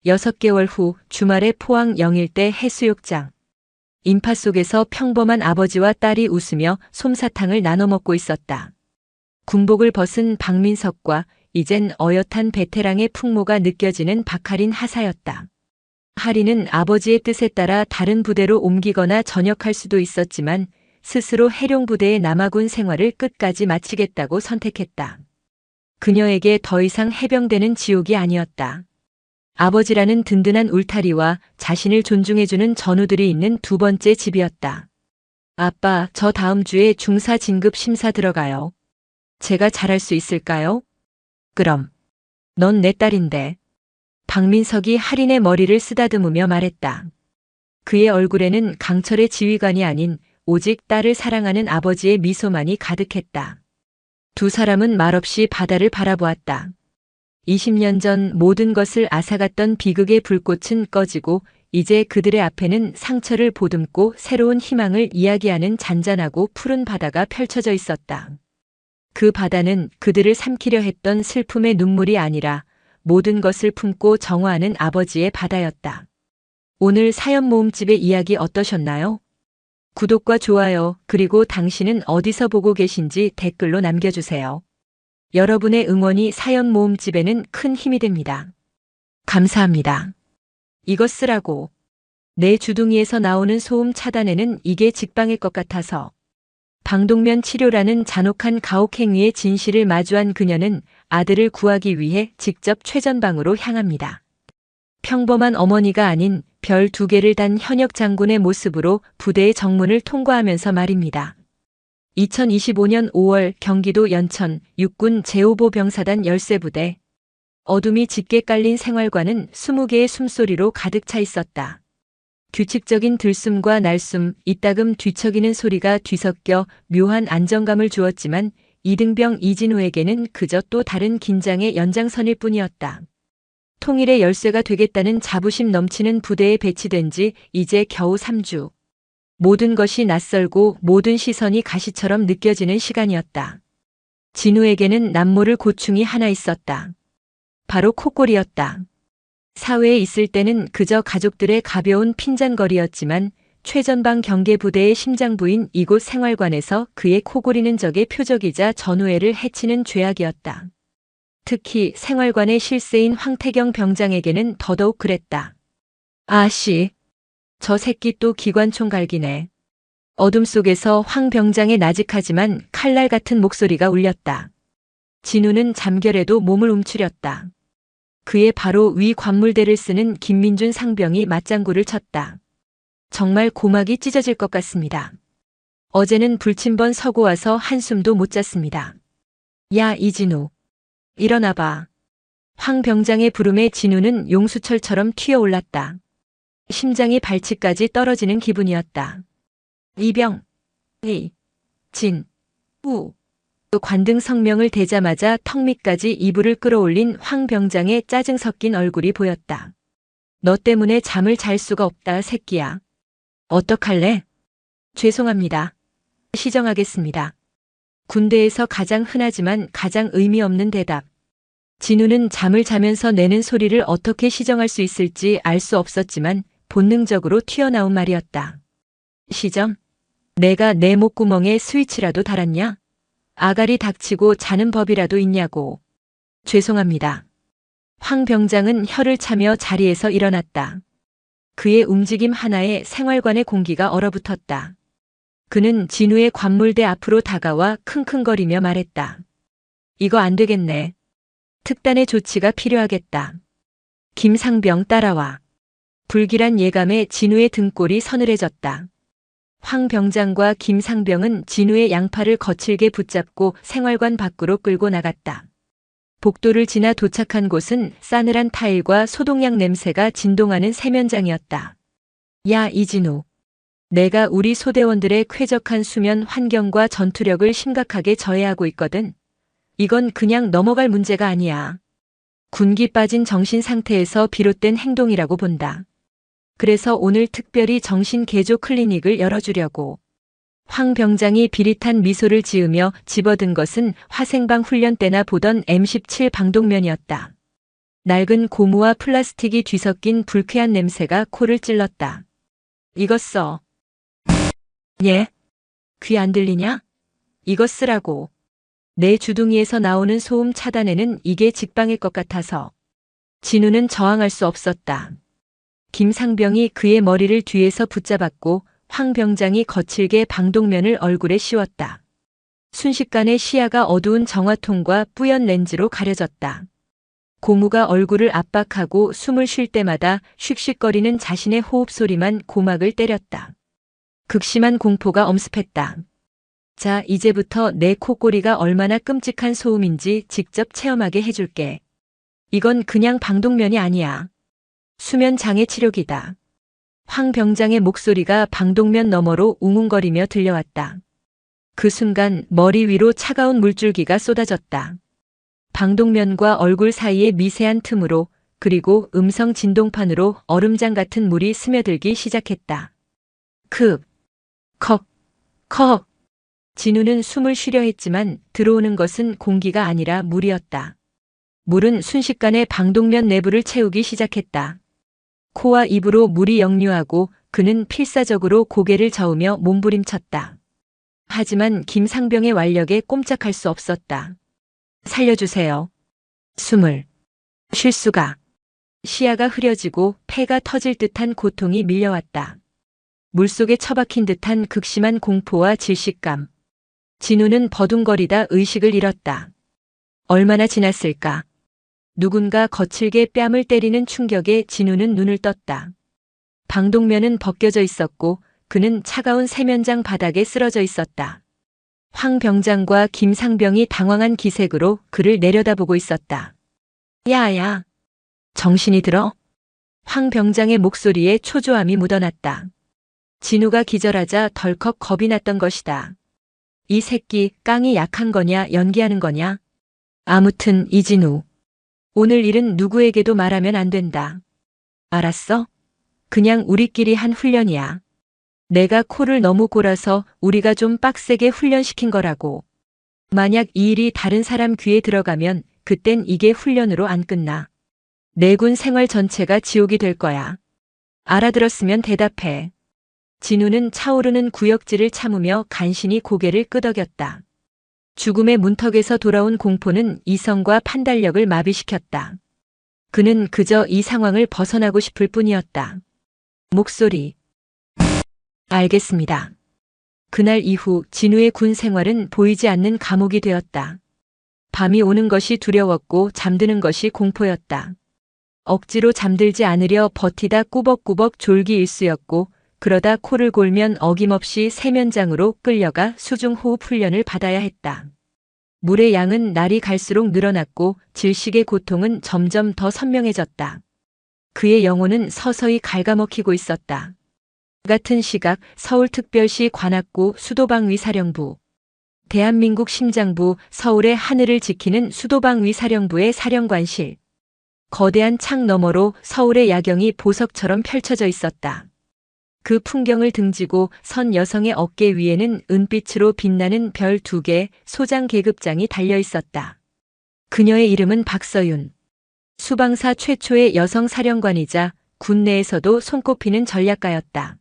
6개월 후 주말에 포항 영일대 해수욕장. 인파 속에서 평범한 아버지와 딸이 웃으며 솜사탕을 나눠 먹고 있었다. 군복을 벗은 박민석과 이젠 어엿한 베테랑의 풍모가 느껴지는 박하린 하사였다. 하린은 아버지의 뜻에 따라 다른 부대로 옮기거나 전역할 수도 있었지만 스스로 해룡부대의 남아군 생활을 끝까지 마치겠다고 선택했다. 그녀에게 더 이상 해병대는 지옥이 아니었다. 아버지라는 든든한 울타리와 자신을 존중해주는 전우들이 있는 두 번째 집이었다. 아빠, 저 다음 주에 중사 진급 심사 들어가요. 제가 잘할 수 있을까요? 그럼. 넌 내 딸인데. 박민석이 하린의 머리를 쓰다듬으며 말했다. 그의 얼굴에는 강철의 지휘관이 아닌 오직 딸을 사랑하는 아버지의 미소만이 가득했다. 두 사람은 말없이 바다를 바라보았다. 20년 전 모든 것을 앗아갔던 비극의 불꽃은 꺼지고 이제 그들의 앞에는 상처를 보듬고 새로운 희망을 이야기하는 잔잔하고 푸른 바다가 펼쳐져 있었다. 그 바다는 그들을 삼키려 했던 슬픔의 눈물이 아니라 모든 것을 품고 정화하는 아버지의 바다였다. 오늘 사연 모음집의 이야기 어떠셨나요? 구독과 좋아요, 그리고 당신은 어디서 보고 계신지 댓글로 남겨주세요. 여러분의 응원이 사연 모음집에는 큰 힘이 됩니다. 감사합니다. 이것 쓰라고. 내 주둥이에서 나오는 소음 차단에는 이게 직방일 것 같아서. 방독면 치료라는 잔혹한 가혹행위의 진실을 마주한 그녀는 아들을 구하기 위해 직접 최전방으로 향합니다. 평범한 어머니가 아닌 별 2개를 단 현역 장군의 모습으로 부대의 정문을 통과하면서 말입니다. 2025년 5월 경기도 연천 육군 제5보 병사단 열세부대. 어둠이 짙게 깔린 생활관은 20개의 숨소리로 가득 차 있었다. 규칙적인 들숨과 날숨, 이따금 뒤척이는 소리가 뒤섞여 묘한 안정감을 주었지만 이등병 이진우에게는 그저 또 다른 긴장의 연장선일 뿐이었다. 통일의 열쇠가 되겠다는 자부심 넘치는 부대에 배치된 지 이제 겨우 3주. 모든 것이 낯설고 모든 시선이 가시처럼 느껴지는 시간이었다. 진우에게는 남모를 고충이 하나 있었다. 바로 코골이였다. 사회에 있을 때는 그저 가족들의 가벼운 핀잔거리였지만 최전방 경계부대의 심장부인 이곳 생활관에서 그의 코골이는 적의 표적이자 전우애를 해치는 죄악이었다. 특히 생활관의 실세인 황태경 병장에게는 더더욱 그랬다. 아씨, 저 새끼 또 기관총 갈기네. 어둠 속에서 황 병장의 나직하지만 칼날 같은 목소리가 울렸다. 진우는 잠결에도 몸을 움츠렸다. 그의 바로 위 관물대를 쓰는 김민준 상병이 맞장구를 쳤다. 정말 고막이 찢어질 것 같습니다. 어제는 불침번 서고 와서 한숨도 못 잤습니다. 야, 이진우. 일어나봐. 황 병장의 부름에 진우는 용수철처럼 튀어올랐다. 심장이 발치까지 떨어지는 기분이었다. 이병, 진, 우. 관등 성명을 대자마자 턱 밑까지 이불을 끌어올린 황 병장의 짜증 섞인 얼굴이 보였다. 너 때문에 잠을 잘 수가 없다, 새끼야. 어떡할래? 죄송합니다. 시정하겠습니다. 군대에서 가장 흔하지만 가장 의미 없는 대답. 진우는 잠을 자면서 내는 소리를 어떻게 시정할 수 있을지 알 수 없었지만 본능적으로 튀어나온 말이었다. 시정? 내가 내 목구멍에 스위치라도 달았냐? 아가리 닥치고 자는 법이라도 있냐고. 죄송합니다. 황 병장은 혀를 차며 자리에서 일어났다. 그의 움직임 하나에 생활관의 공기가 얼어붙었다. 그는 진우의 관물대 앞으로 다가와 킁킁거리며 말했다. 이거 안 되겠네. 특단의 조치가 필요하겠다. 김상병 따라와. 불길한 예감에 진우의 등골이 서늘해졌다. 황 병장과 김상병은 진우의 양팔을 거칠게 붙잡고 생활관 밖으로 끌고 나갔다. 복도를 지나 도착한 곳은 싸늘한 타일과 소독약 냄새가 진동하는 세면장이었다. 야, 이진우. 내가 우리 소대원들의 쾌적한 수면 환경과 전투력을 심각하게 저해하고 있거든. 이건 그냥 넘어갈 문제가 아니야. 군기 빠진 정신 상태에서 비롯된 행동이라고 본다. 그래서 오늘 특별히 정신 개조 클리닉을 열어주려고. 황 병장이 비릿한 미소를 지으며 집어든 것은 화생방 훈련 때나 보던 M17 방독면이었다. 낡은 고무와 플라스틱이 뒤섞인 불쾌한 냄새가 코를 찔렀다. 이것 써. 예? 귀 안 들리냐? 이것 쓰라고. 내 주둥이에서 나오는 소음 차단에는 이게 직방일 것 같아서. 진우는 저항할 수 없었다. 김상병이 그의 머리를 뒤에서 붙잡았고 황 병장이 거칠게 방독면을 얼굴에 씌웠다. 순식간에 시야가 어두운 정화통과 뿌연 렌즈로 가려졌다. 고무가 얼굴을 압박하고 숨을 쉴 때마다 슉슉거리는 자신의 호흡 소리만 고막을 때렸다. 극심한 공포가 엄습했다. 자, 이제부터 내 코골이가 얼마나 끔찍한 소음인지 직접 체험하게 해줄게. 이건 그냥 방독면이 아니야. 수면 장애 치료기다. 황 병장의 목소리가 방독면 너머로 웅웅거리며 들려왔다. 그 순간 머리 위로 차가운 물줄기가 쏟아졌다. 방독면과 얼굴 사이의 미세한 틈으로 그리고 음성 진동판으로 얼음장 같은 물이 스며들기 시작했다. 컥, 컥. 진우는 숨을 쉬려 했지만 들어오는 것은 공기가 아니라 물이었다. 물은 순식간에 방독면 내부를 채우기 시작했다. 코와 입으로 물이 역류하고 그는 필사적으로 고개를 저으며 몸부림쳤다. 하지만 김상병의 완력에 꼼짝할 수 없었다. 살려주세요. 숨을 쉴 수가. 시야가 흐려지고 폐가 터질 듯한 고통이 밀려왔다. 물속에 처박힌 듯한 극심한 공포와 질식감. 진우는 버둥거리다 의식을 잃었다. 얼마나 지났을까? 누군가 거칠게 뺨을 때리는 충격에 진우는 눈을 떴다. 방독면은 벗겨져 있었고 그는 차가운 세면장 바닥에 쓰러져 있었다. 황 병장과 김상병이 당황한 기색으로 그를 내려다보고 있었다. 야야, 정신이 들어? 황 병장의 목소리에 초조함이 묻어났다. 진우가 기절하자 덜컥 겁이 났던 것이다. 이 새끼 깡이 약한 거냐 연기하는 거냐? 아무튼 이진우. 오늘 일은 누구에게도 말하면 안 된다. 알았어? 그냥 우리끼리 한 훈련이야. 내가 코를 너무 골아서 우리가 좀 빡세게 훈련시킨 거라고. 만약 이 일이 다른 사람 귀에 들어가면 그땐 이게 훈련으로 안 끝나. 내군 생활 전체가 지옥이 될 거야. 알아들었으면 대답해. 진우는 차오르는 구역질을 참으며 간신히 고개를 끄덕였다. 죽음의 문턱에서 돌아온 공포는 이성과 판단력을 마비시켰다. 그는 그저 이 상황을 벗어나고 싶을 뿐이었다. 목소리. 알겠습니다. 그날 이후 진우의 군 생활은 보이지 않는 감옥이 되었다. 밤이 오는 것이 두려웠고 잠드는 것이 공포였다. 억지로 잠들지 않으려 버티다 꾸벅꾸벅 졸기 일쑤였고 그러다 코를 골면 어김없이 세면장으로 끌려가 수중호흡 훈련을 받아야 했다. 물의 양은 날이 갈수록 늘어났고 질식의 고통은 점점 더 선명해졌다. 그의 영혼은 서서히 갉아먹히고 있었다. 같은 시각 서울특별시 관악구 수도방위사령부. 대한민국 심장부 서울의 하늘을 지키는 수도방위사령부의 사령관실. 거대한 창 너머로 서울의 야경이 보석처럼 펼쳐져 있었다. 그 풍경을 등지고 선 여성의 어깨 위에는 은빛으로 빛나는 별 2개 소장 계급장이 달려 있었다. 그녀의 이름은 박서윤. 수방사 최초의 여성 사령관이자 군내에서도 손꼽히는 전략가였다.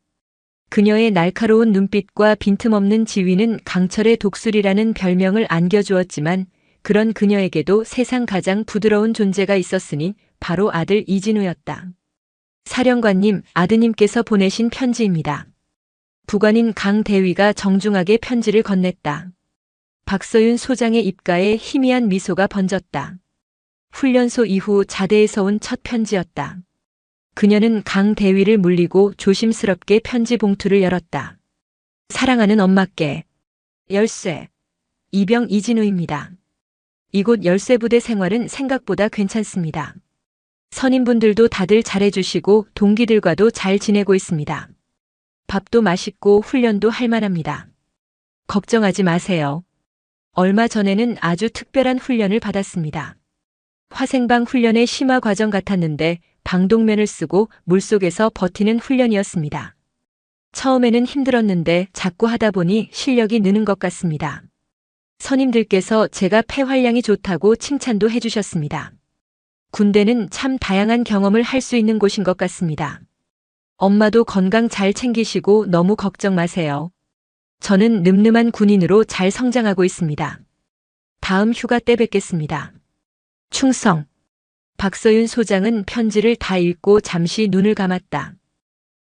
그녀의 날카로운 눈빛과 빈틈없는 지위는 강철의 독수리라는 별명을 안겨주었지만 그런 그녀에게도 세상 가장 부드러운 존재가 있었으니 바로 아들 이진우였다. 사령관님, 아드님께서 보내신 편지입니다. 부관인 강 대위가 정중하게 편지를 건넸다. 박서윤 소장의 입가에 희미한 미소가 번졌다. 훈련소 이후 자대에서 온 첫 편지였다. 그녀는 강 대위를 물리고 조심스럽게 편지 봉투를 열었다. 사랑하는 엄마께. 열쇠. 이병 이진우입니다. 이곳 열쇠부대 생활은 생각보다 괜찮습니다. 선임분들도 다들 잘해주시고 동기들과도 잘 지내고 있습니다. 밥도 맛있고 훈련도 할 만합니다. 걱정하지 마세요. 얼마 전에는 아주 특별한 훈련을 받았습니다. 화생방 훈련의 심화 과정 같았는데 방독면을 쓰고 물속에서 버티는 훈련이었습니다. 처음에는 힘들었는데 자꾸 하다 보니 실력이 느는 것 같습니다. 선임들께서 제가 폐활량이 좋다고 칭찬도 해주셨습니다. 군대는 참 다양한 경험을 할 수 있는 곳인 것 같습니다. 엄마도 건강 잘 챙기시고 너무 걱정 마세요. 저는 늠름한 군인으로 잘 성장하고 있습니다. 다음 휴가 때 뵙겠습니다. 충성. 박서윤 소장은 편지를 다 읽고 잠시 눈을 감았다.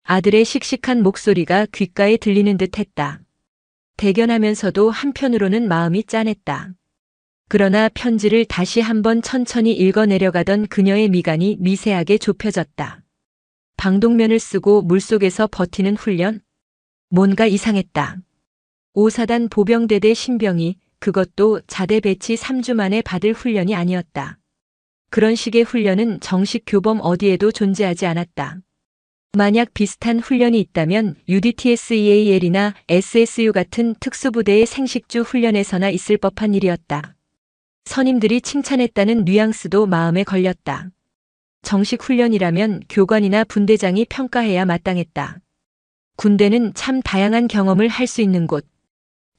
아들의 씩씩한 목소리가 귓가에 들리는 듯 했다. 대견하면서도 한편으로는 마음이 짠했다. 그러나 편지를 다시 한번 천천히 읽어내려가던 그녀의 미간이 미세하게 좁혀졌다. 방독면을 쓰고 물속에서 버티는 훈련? 뭔가 이상했다. 5사단 보병대대 신병이 그것도 자대 배치 3주 만에 받을 훈련이 아니었다. 그런 식의 훈련은 정식 교범 어디에도 존재하지 않았다. 만약 비슷한 훈련이 있다면 UDTSEAL이나 SSU 같은 특수부대의 생식주 훈련에서나 있을 법한 일이었다. 선임들이 칭찬했다는 뉘앙스도 마음에 걸렸다. 정식 훈련이라면 교관이나 분대장이 평가해야 마땅했다. 군대는 참 다양한 경험을 할 수 있는 곳.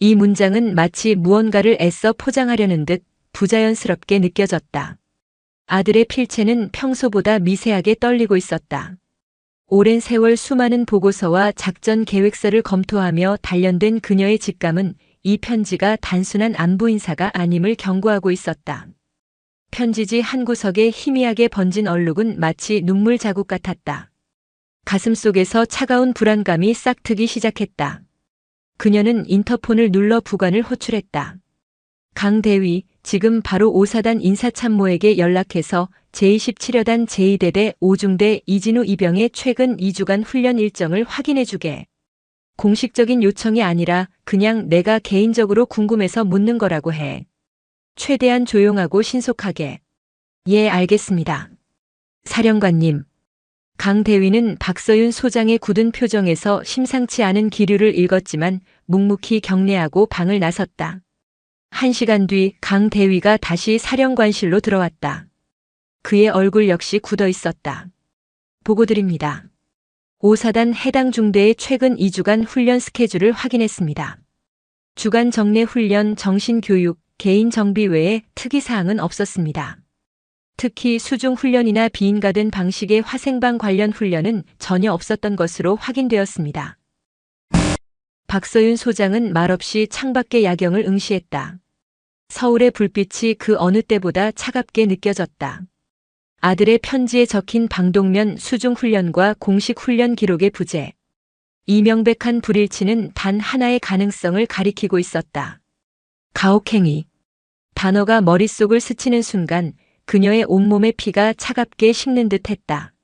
이 문장은 마치 무언가를 애써 포장하려는 듯 부자연스럽게 느껴졌다. 아들의 필체는 평소보다 미세하게 떨리고 있었다. 오랜 세월 수많은 보고서와 작전 계획서를 검토하며 단련된 그녀의 직감은 이 편지가 단순한 안부 인사가 아님을 경고하고 있었다. 편지지 한 구석에 희미하게 번진 얼룩은 마치 눈물 자국 같았다. 가슴속에서 차가운 불안감이 싹트기 시작했다. 그녀는 인터폰을 눌러 부관을 호출했다. 강 대위, 지금 바로 5사단 인사참모에게 연락해서 제27여단 제2대대 5중대 이진우 이병의 최근 2주간 훈련 일정을 확인해주게. 공식적인 요청이 아니라 그냥 내가 개인적으로 궁금해서 묻는 거라고 해. 최대한 조용하고 신속하게. 예, 알겠습니다. 사령관님. 강대위는 박서윤 소장의 굳은 표정에서 심상치 않은 기류를 읽었지만 묵묵히 경례하고 방을 나섰다. 1시간 뒤 강대위가 다시 사령관실로 들어왔다. 그의 얼굴 역시 굳어 있었다. 보고 드립니다. 5사단 해당 중대의 최근 2주간 훈련 스케줄을 확인했습니다. 주간 정례 훈련, 정신교육, 개인 정비 외에 특이사항은 없었습니다. 특히 수중 훈련이나 비인가된 방식의 화생방 관련 훈련은 전혀 없었던 것으로 확인되었습니다. 박서윤 소장은 말없이 창밖의 야경을 응시했다. 서울의 불빛이 그 어느 때보다 차갑게 느껴졌다. 아들의 편지에 적힌 방독면 수중 훈련과 공식 훈련 기록의 부재. 이 명백한 불일치는 단 하나의 가능성을 가리키고 있었다. 가혹행위. 단어가 머릿속을 스치는 순간 그녀의 온몸의 피가 차갑게 식는 듯 했다.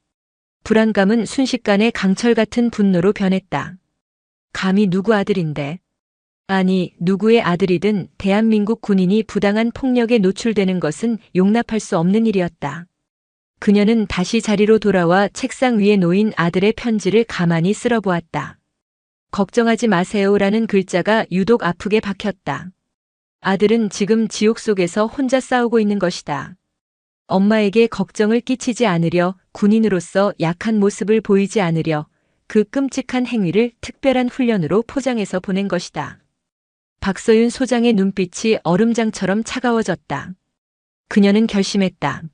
불안감은 순식간에 강철 같은 분노로 변했다. 감히 누구 아들인데? 아니, 누구의 아들이든 대한민국 군인이 부당한 폭력에 노출되는 것은 용납할 수 없는 일이었다. 그녀는 다시 자리로 돌아와 책상 위에 놓인 아들의 편지를 가만히 쓸어보았다. 걱정하지 마세요라는 글자가 유독 아프게 박혔다. 아들은 지금 지옥 속에서 혼자 싸우고 있는 것이다. 엄마에게 걱정을 끼치지 않으려, 군인으로서 약한 모습을 보이지 않으려 그 끔찍한 행위를 특별한 훈련으로 포장해서 보낸 것이다. 박서윤 소장의 눈빛이 얼음장처럼 차가워졌다. 그녀는 결심했다.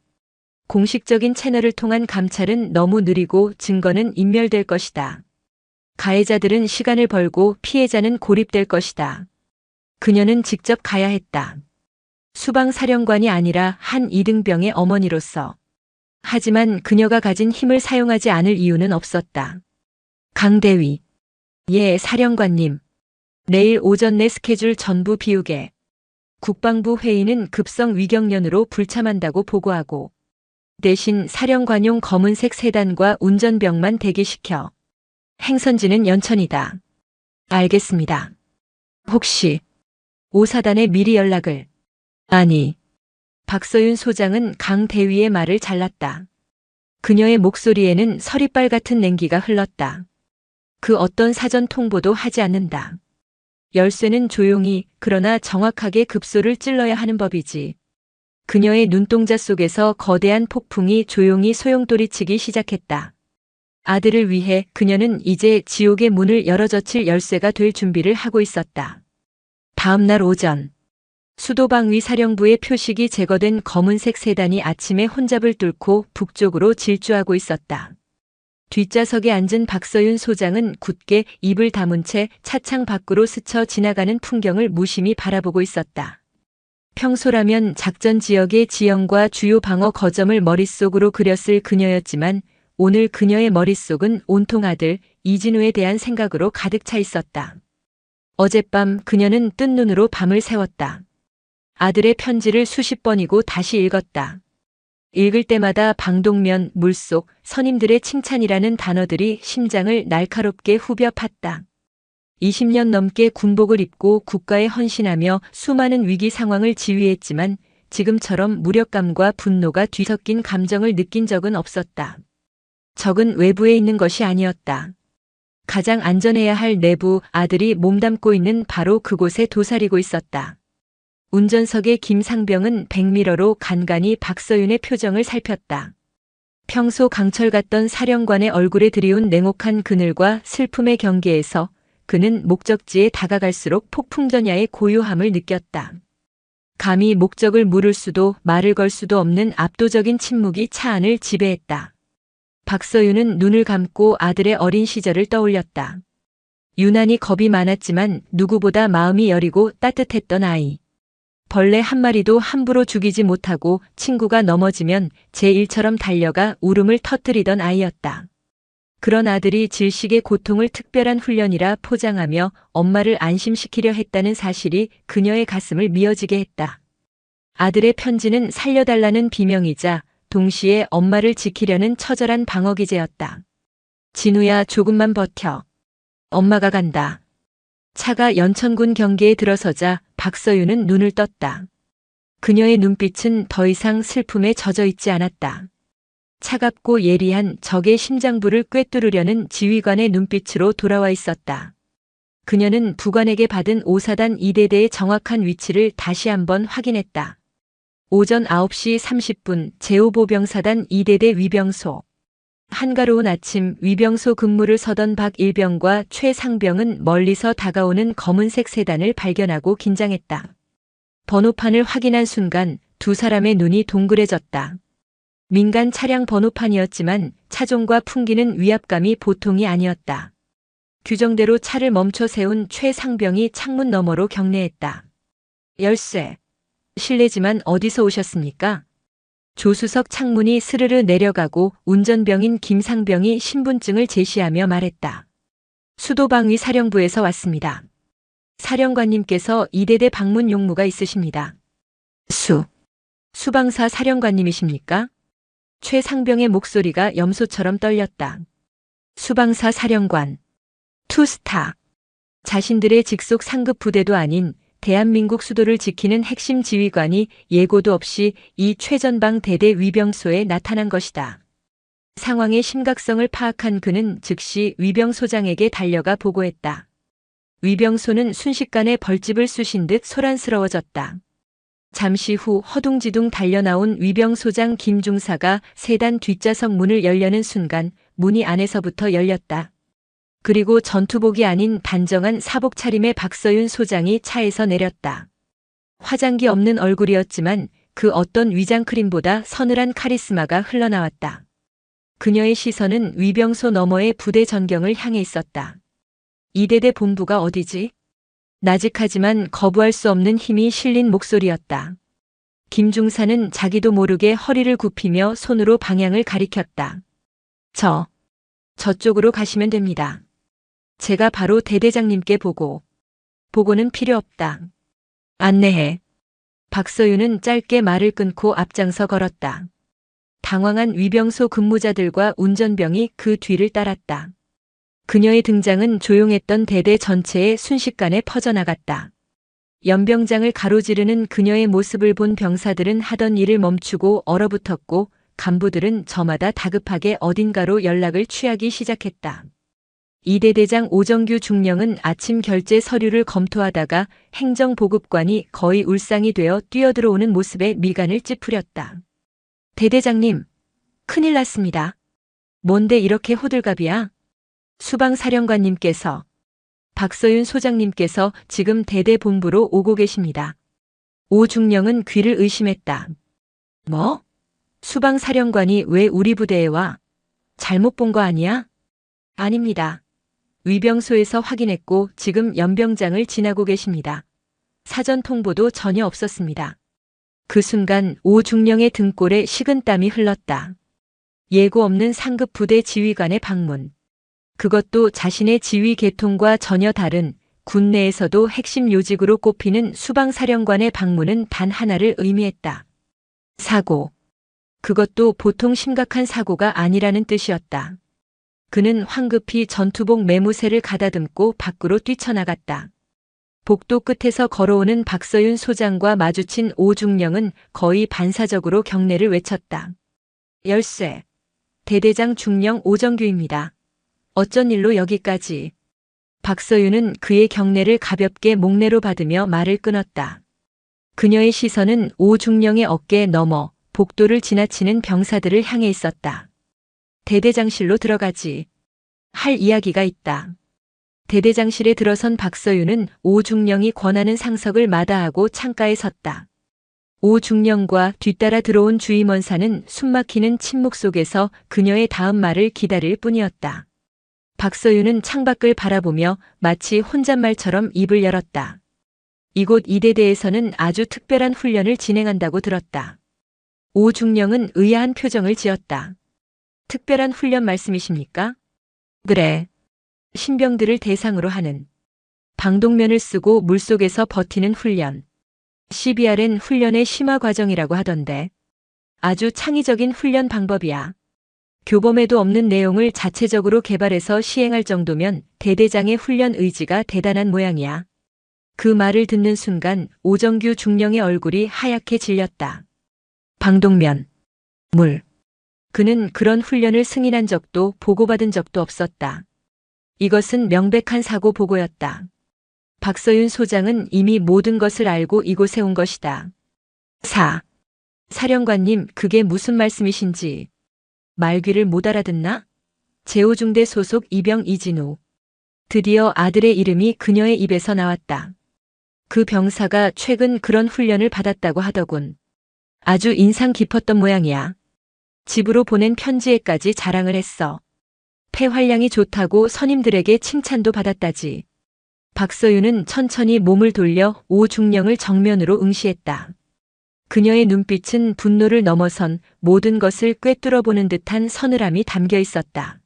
공식적인 채널을 통한 감찰은 너무 느리고 증거는 인멸될 것이다. 가해자들은 시간을 벌고 피해자는 고립될 것이다. 그녀는 직접 가야 했다. 수방사령관이 아니라 한 이등병의 어머니로서. 하지만 그녀가 가진 힘을 사용하지 않을 이유는 없었다. 강대위. 예, 사령관님. 내일 오전 내 스케줄 전부 비우게. 국방부 회의는 급성 위경련으로 불참한다고 보고하고 대신 사령관용 검은색 세단과 운전병만 대기시켜. 행선지는 연천이다. 알겠습니다. 혹시 5사단에 미리 연락을. 아니. 박서윤 소장은 강 대위의 말을 잘랐다. 그녀의 목소리에는 서리빨 같은 냉기가 흘렀다. 그 어떤 사전 통보도 하지 않는다. 열쇠는 조용히 그러나 정확하게 급소를 찔러야 하는 법이지. 그녀의 눈동자 속에서 거대한 폭풍이 조용히 소용돌이치기 시작했다. 아들을 위해 그녀는 이제 지옥의 문을 열어젖힐 열쇠가 될 준비를 하고 있었다. 다음 날 오전. 수도방위 사령부의 표식이 제거된 검은색 세단이 아침에 혼잡을 뚫고 북쪽으로 질주하고 있었다. 뒷좌석에 앉은 박서윤 소장은 굳게 입을 다문 채 차창 밖으로 스쳐 지나가는 풍경을 무심히 바라보고 있었다. 평소라면 작전 지역의 지형과 주요 방어 거점을 머릿속으로 그렸을 그녀였지만 오늘 그녀의 머릿속은 온통 아들 이진우에 대한 생각으로 가득 차 있었다. 어젯밤 그녀는 뜬 눈으로 밤을 새웠다. 아들의 편지를 수십 번이고 다시 읽었다. 읽을 때마다 방독면, 물속, 선임들의 칭찬이라는 단어들이 심장을 날카롭게 후벼 팠다. 20년 넘게 군복을 입고 국가에 헌신하며 수많은 위기 상황을 지휘했지만 지금처럼 무력감과 분노가 뒤섞인 감정을 느낀 적은 없었다. 적은 외부에 있는 것이 아니었다. 가장 안전해야 할 내부, 아들이 몸담고 있는 바로 그곳에 도사리고 있었다. 운전석의 김상병은 백미러로 간간히 박서윤의 표정을 살폈다. 평소 강철 같던 사령관의 얼굴에 드리운 냉혹한 그늘과 슬픔의 경계에서 그는 목적지에 다가갈수록 폭풍전야의 고요함을 느꼈다. 감히 목적을 물을 수도 말을 걸 수도 없는 압도적인 침묵이 차 안을 지배했다. 박서윤은 눈을 감고 아들의 어린 시절을 떠올렸다. 유난히 겁이 많았지만 누구보다 마음이 여리고 따뜻했던 아이. 벌레 한 마리도 함부로 죽이지 못하고 친구가 넘어지면 제1처럼 달려가 울음을 터뜨리던 아이였다. 그런 아들이 질식의 고통을 특별한 훈련이라 포장하며 엄마를 안심시키려 했다는 사실이 그녀의 가슴을 미어지게 했다. 아들의 편지는 살려달라는 비명이자 동시에 엄마를 지키려는 처절한 방어기제였다. 진우야, 조금만 버텨. 엄마가 간다. 차가 연천군 경계에 들어서자 박서윤은 눈을 떴다. 그녀의 눈빛은 더 이상 슬픔에 젖어 있지 않았다. 차갑고 예리한 적의 심장부를 꿰뚫으려는 지휘관의 눈빛으로 돌아와 있었다. 그녀는 부관에게 받은 5사단 2대대의 정확한 위치를 다시 한번 확인했다. 오전 9시 30분 제5보병사단 2대대 위병소. 한가로운 아침 위병소 근무를 서던 박일병과 최상병은 멀리서 다가오는 검은색 세단을 발견하고 긴장했다. 번호판을 확인한 순간 두 사람의 눈이 동그래졌다. 민간 차량 번호판이었지만 차종과 풍기는 위압감이 보통이 아니었다. 규정대로 차를 멈춰 세운 최상병이 창문 너머로 경례했다. 열쇠. 실례지만 어디서 오셨습니까? 조수석 창문이 스르르 내려가고 운전병인 김상병이 신분증을 제시하며 말했다. 수도방위 사령부에서 왔습니다. 사령관님께서 2대대 방문 용무가 있으십니다. 수방사 사령관님이십니까? 최상병의 목소리가 염소처럼 떨렸다. 수방사 사령관. 투스타. 자신들의 직속 상급 부대도 아닌 대한민국 수도를 지키는 핵심 지휘관이 예고도 없이 이 최전방 대대 위병소에 나타난 것이다. 상황의 심각성을 파악한 그는 즉시 위병소장에게 달려가 보고했다. 위병소는 순식간에 벌집을 쑤신 듯 소란스러워졌다. 잠시 후 허둥지둥 달려나온 위병소장 김중사가 세단 뒷좌석 문을 열려는 순간 문이 안에서부터 열렸다. 그리고 전투복이 아닌 단정한 사복 차림의 박서윤 소장이 차에서 내렸다. 화장기 없는 얼굴이었지만 그 어떤 위장크림보다 서늘한 카리스마가 흘러나왔다. 그녀의 시선은 위병소 너머의 부대 전경을 향해 있었다. 2대대 본부가 어디지? 나직하지만 거부할 수 없는 힘이 실린 목소리였다. 김중사는 자기도 모르게 허리를 굽히며 손으로 방향을 가리켰다. 저쪽으로 가시면 됩니다. 제가 바로 대대장님께 보고는 필요 없다. 안내해. 박서윤은 짧게 말을 끊고 앞장서 걸었다. 당황한 위병소 근무자들과 운전병이 그 뒤를 따랐다. 그녀의 등장은 조용했던 대대 전체에 순식간에 퍼져나갔다. 연병장을 가로지르는 그녀의 모습을 본 병사들은 하던 일을 멈추고 얼어붙었고 간부들은 저마다 다급하게 어딘가로 연락을 취하기 시작했다. 2대 대장 오정규 중령은 아침 결제 서류를 검토하다가 행정보급관이 거의 울상이 되어 뛰어들어오는 모습에 미간을 찌푸렸다. 대대장님, 큰일 났습니다. 뭔데 이렇게 호들갑이야? 수방사령관님께서, 박서윤 소장님께서 지금 대대본부로 오고 계십니다. 오 중령은 귀를 의심했다. 뭐? 수방사령관이 왜 우리 부대에 와? 잘못 본 거 아니야? 아닙니다. 위병소에서 확인했고 지금 연병장을 지나고 계십니다. 사전 통보도 전혀 없었습니다. 그 순간 오 중령의 등골에 식은땀이 흘렀다. 예고 없는 상급 부대 지휘관의 방문. 그것도 자신의 지휘 계통과 전혀 다른 군 내에서도 핵심 요직으로 꼽히는 수방사령관의 방문은 단 하나를 의미했다. 사고. 그것도 보통 심각한 사고가 아니라는 뜻이었다. 그는 황급히 전투복 매무새를 가다듬고 밖으로 뛰쳐나갔다. 복도 끝에서 걸어오는 박서윤 소장과 마주친 오중령은 거의 반사적으로 경례를 외쳤다. 열쇠. 대대장 중령 오정규입니다. 어쩐 일로 여기까지. 박서윤은 그의 경례를 가볍게 목례로 받으며 말을 끊었다. 그녀의 시선은 오중령의 어깨에 넘어 복도를 지나치는 병사들을 향해 있었다. 대대장실로 들어가지. 할 이야기가 있다. 대대장실에 들어선 박서윤은 오중령이 권하는 상석을 마다하고 창가에 섰다. 오중령과 뒤따라 들어온 주임원사는 숨막히는 침묵 속에서 그녀의 다음 말을 기다릴 뿐이었다. 박서윤은 창밖을 바라보며 마치 혼잣말처럼 입을 열었다. 이곳 2대대에서는 아주 특별한 훈련을 진행한다고 들었다. 오중령은 의아한 표정을 지었다. 특별한 훈련 말씀이십니까? 그래. 신병들을 대상으로 하는 방독면을 쓰고 물속에서 버티는 훈련. CBRN 훈련의 심화 과정이라고 하던데. 아주 창의적인 훈련 방법이야. 교범에도 없는 내용을 자체적으로 개발해서 시행할 정도면 대대장의 훈련 의지가 대단한 모양이야. 그 말을 듣는 순간 오정규 중령의 얼굴이 하얗게 질렸다. 방독면, 물. 그는 그런 훈련을 승인한 적도 보고받은 적도 없었다. 이것은 명백한 사고 보고였다. 박서윤 소장은 이미 모든 것을 알고 이곳에 온 것이다. 사령관님, 그게 무슨 말씀이신지. 말귀를 못 알아듣나? 제5중대 소속 이병 이진우. 드디어 아들의 이름이 그녀의 입에서 나왔다. 그 병사가 최근 그런 훈련을 받았다고 하더군. 아주 인상 깊었던 모양이야. 집으로 보낸 편지에까지 자랑을 했어. 폐활량이 좋다고 선임들에게 칭찬도 받았다지. 박서윤은 천천히 몸을 돌려 오중령을 정면으로 응시했다. 그녀의 눈빛은 분노를 넘어선 모든 것을 꿰뚫어보는 듯한 서늘함이 담겨 있었다.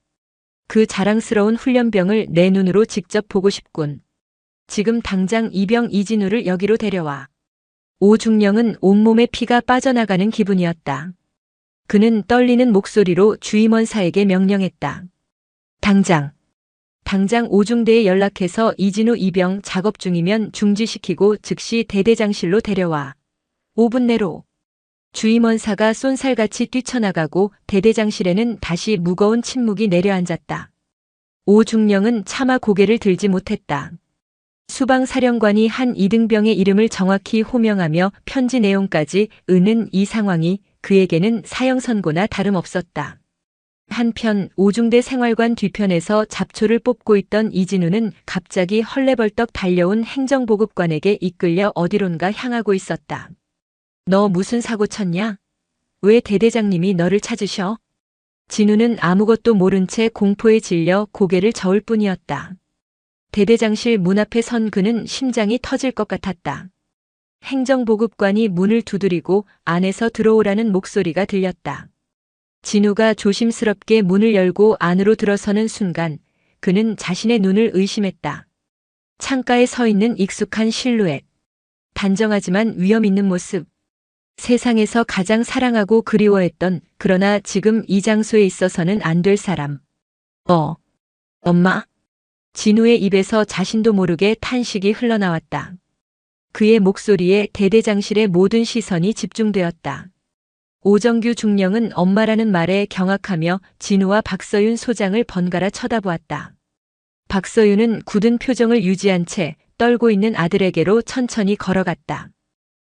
그 자랑스러운 훈련병을 내 눈으로 직접 보고 싶군. 지금 당장 이병 이진우를 여기로 데려와. 오중령은 온몸에 피가 빠져나가는 기분이었다. 그는 떨리는 목소리로 주임원사에게 명령했다. 당장 오중대에 연락해서 이진우 이병 작업 중이면 중지시키고 즉시 대대장실로 데려와. 5분 내로. 주임원사가 쏜살같이 뛰쳐나가고 대대장실에는 다시 무거운 침묵이 내려앉았다. 오중령은 차마 고개를 들지 못했다. 수방사령관이 한 이등병의 이름을 정확히 호명하며 편지 내용까지 은은 이 상황이 그에게는 사형선고나 다름없었다. 한편 오중대 생활관 뒤편에서 잡초를 뽑고 있던 이진우는 갑자기 헐레벌떡 달려온 행정보급관에게 이끌려 어디론가 향하고 있었다. 너 무슨 사고 쳤냐? 왜 대대장님이 너를 찾으셔? 진우는 아무것도 모른 채 공포에 질려 고개를 저을 뿐이었다. 대대장실 문 앞에 선 그는 심장이 터질 것 같았다. 행정보급관이 문을 두드리고 안에서 들어오라는 목소리가 들렸다. 진우가 조심스럽게 문을 열고 안으로 들어서는 순간 그는 자신의 눈을 의심했다. 창가에 서 있는 익숙한 실루엣. 단정하지만 위험 있는 모습. 세상에서 가장 사랑하고 그리워했던, 그러나 지금 이 장소에 있어서는 안 될 사람. 엄마? 진우의 입에서 자신도 모르게 탄식이 흘러나왔다. 그의 목소리에 대대장실의 모든 시선이 집중되었다. 오정규 중령은 엄마라는 말에 경악하며 진우와 박서윤 소장을 번갈아 쳐다보았다. 박서윤은 굳은 표정을 유지한 채 떨고 있는 아들에게로 천천히 걸어갔다.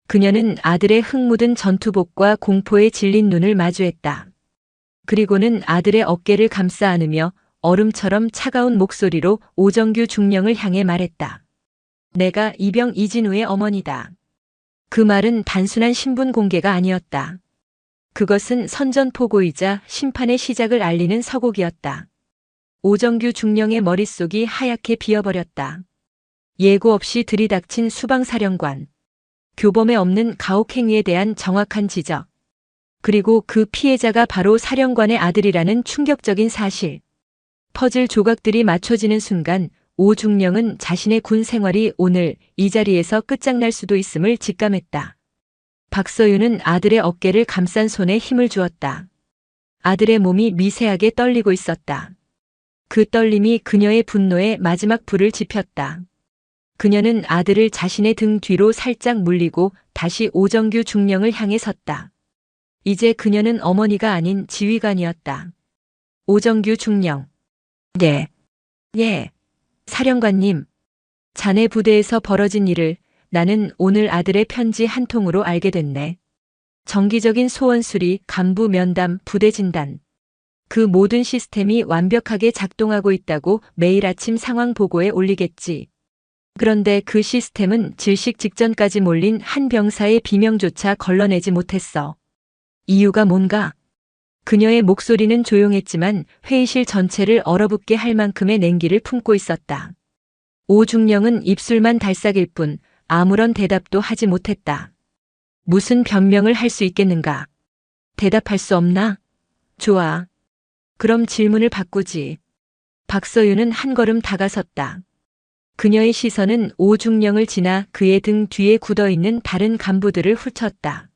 그녀는 아들의 흙 묻은 전투복과 공포에 질린 눈을 마주했다. 그리고는 아들의 어깨를 감싸 안으며 얼음처럼 차가운 목소리로 오정규 중령을 향해 말했다. 내가 이병 이진우의 어머니다. 그 말은 단순한 신분 공개가 아니었다. 그것은 선전포고이자 심판의 시작을 알리는 서곡이었다. 오정규 중령의 머릿속이 하얗게 비어버렸다. 예고 없이 들이닥친 수방사령관. 교범에 없는 가혹행위에 대한 정확한 지적. 그리고 그 피해자가 바로 사령관의 아들이라는 충격적인 사실. 퍼즐 조각들이 맞춰지는 순간 오중령은 자신의 군 생활이 오늘 이 자리에서 끝장날 수도 있음을 직감했다. 박서윤은 아들의 어깨를 감싼 손에 힘을 주었다. 아들의 몸이 미세하게 떨리고 있었다. 그 떨림이 그녀의 분노에 마지막 불을 지폈다. 그녀는 아들을 자신의 등 뒤로 살짝 물리고 다시 오정규 중령을 향해 섰다. 이제 그녀는 어머니가 아닌 지휘관이었다. 오정규 중령. 예. 사령관님. 자네 부대에서 벌어진 일을 나는 오늘 아들의 편지 한 통으로 알게 됐네. 정기적인 소원 수리, 간부 면담, 부대 진단. 그 모든 시스템이 완벽하게 작동하고 있다고 매일 아침 상황 보고에 올리겠지. 그런데 그 시스템은 질식 직전까지 몰린 한 병사의 비명조차 걸러내지 못했어. 이유가 뭔가? 그녀의 목소리는 조용했지만 회의실 전체를 얼어붙게 할 만큼의 냉기를 품고 있었다. 오중령은 입술만 달싹일 뿐 아무런 대답도 하지 못했다. 무슨 변명을 할 수 있겠는가? 대답할 수 없나? 좋아. 그럼 질문을 바꾸지. 박서윤은 한 걸음 다가섰다. 그녀의 시선은 오중령을 지나 그의 등 뒤에 굳어있는 다른 간부들을 훑었다.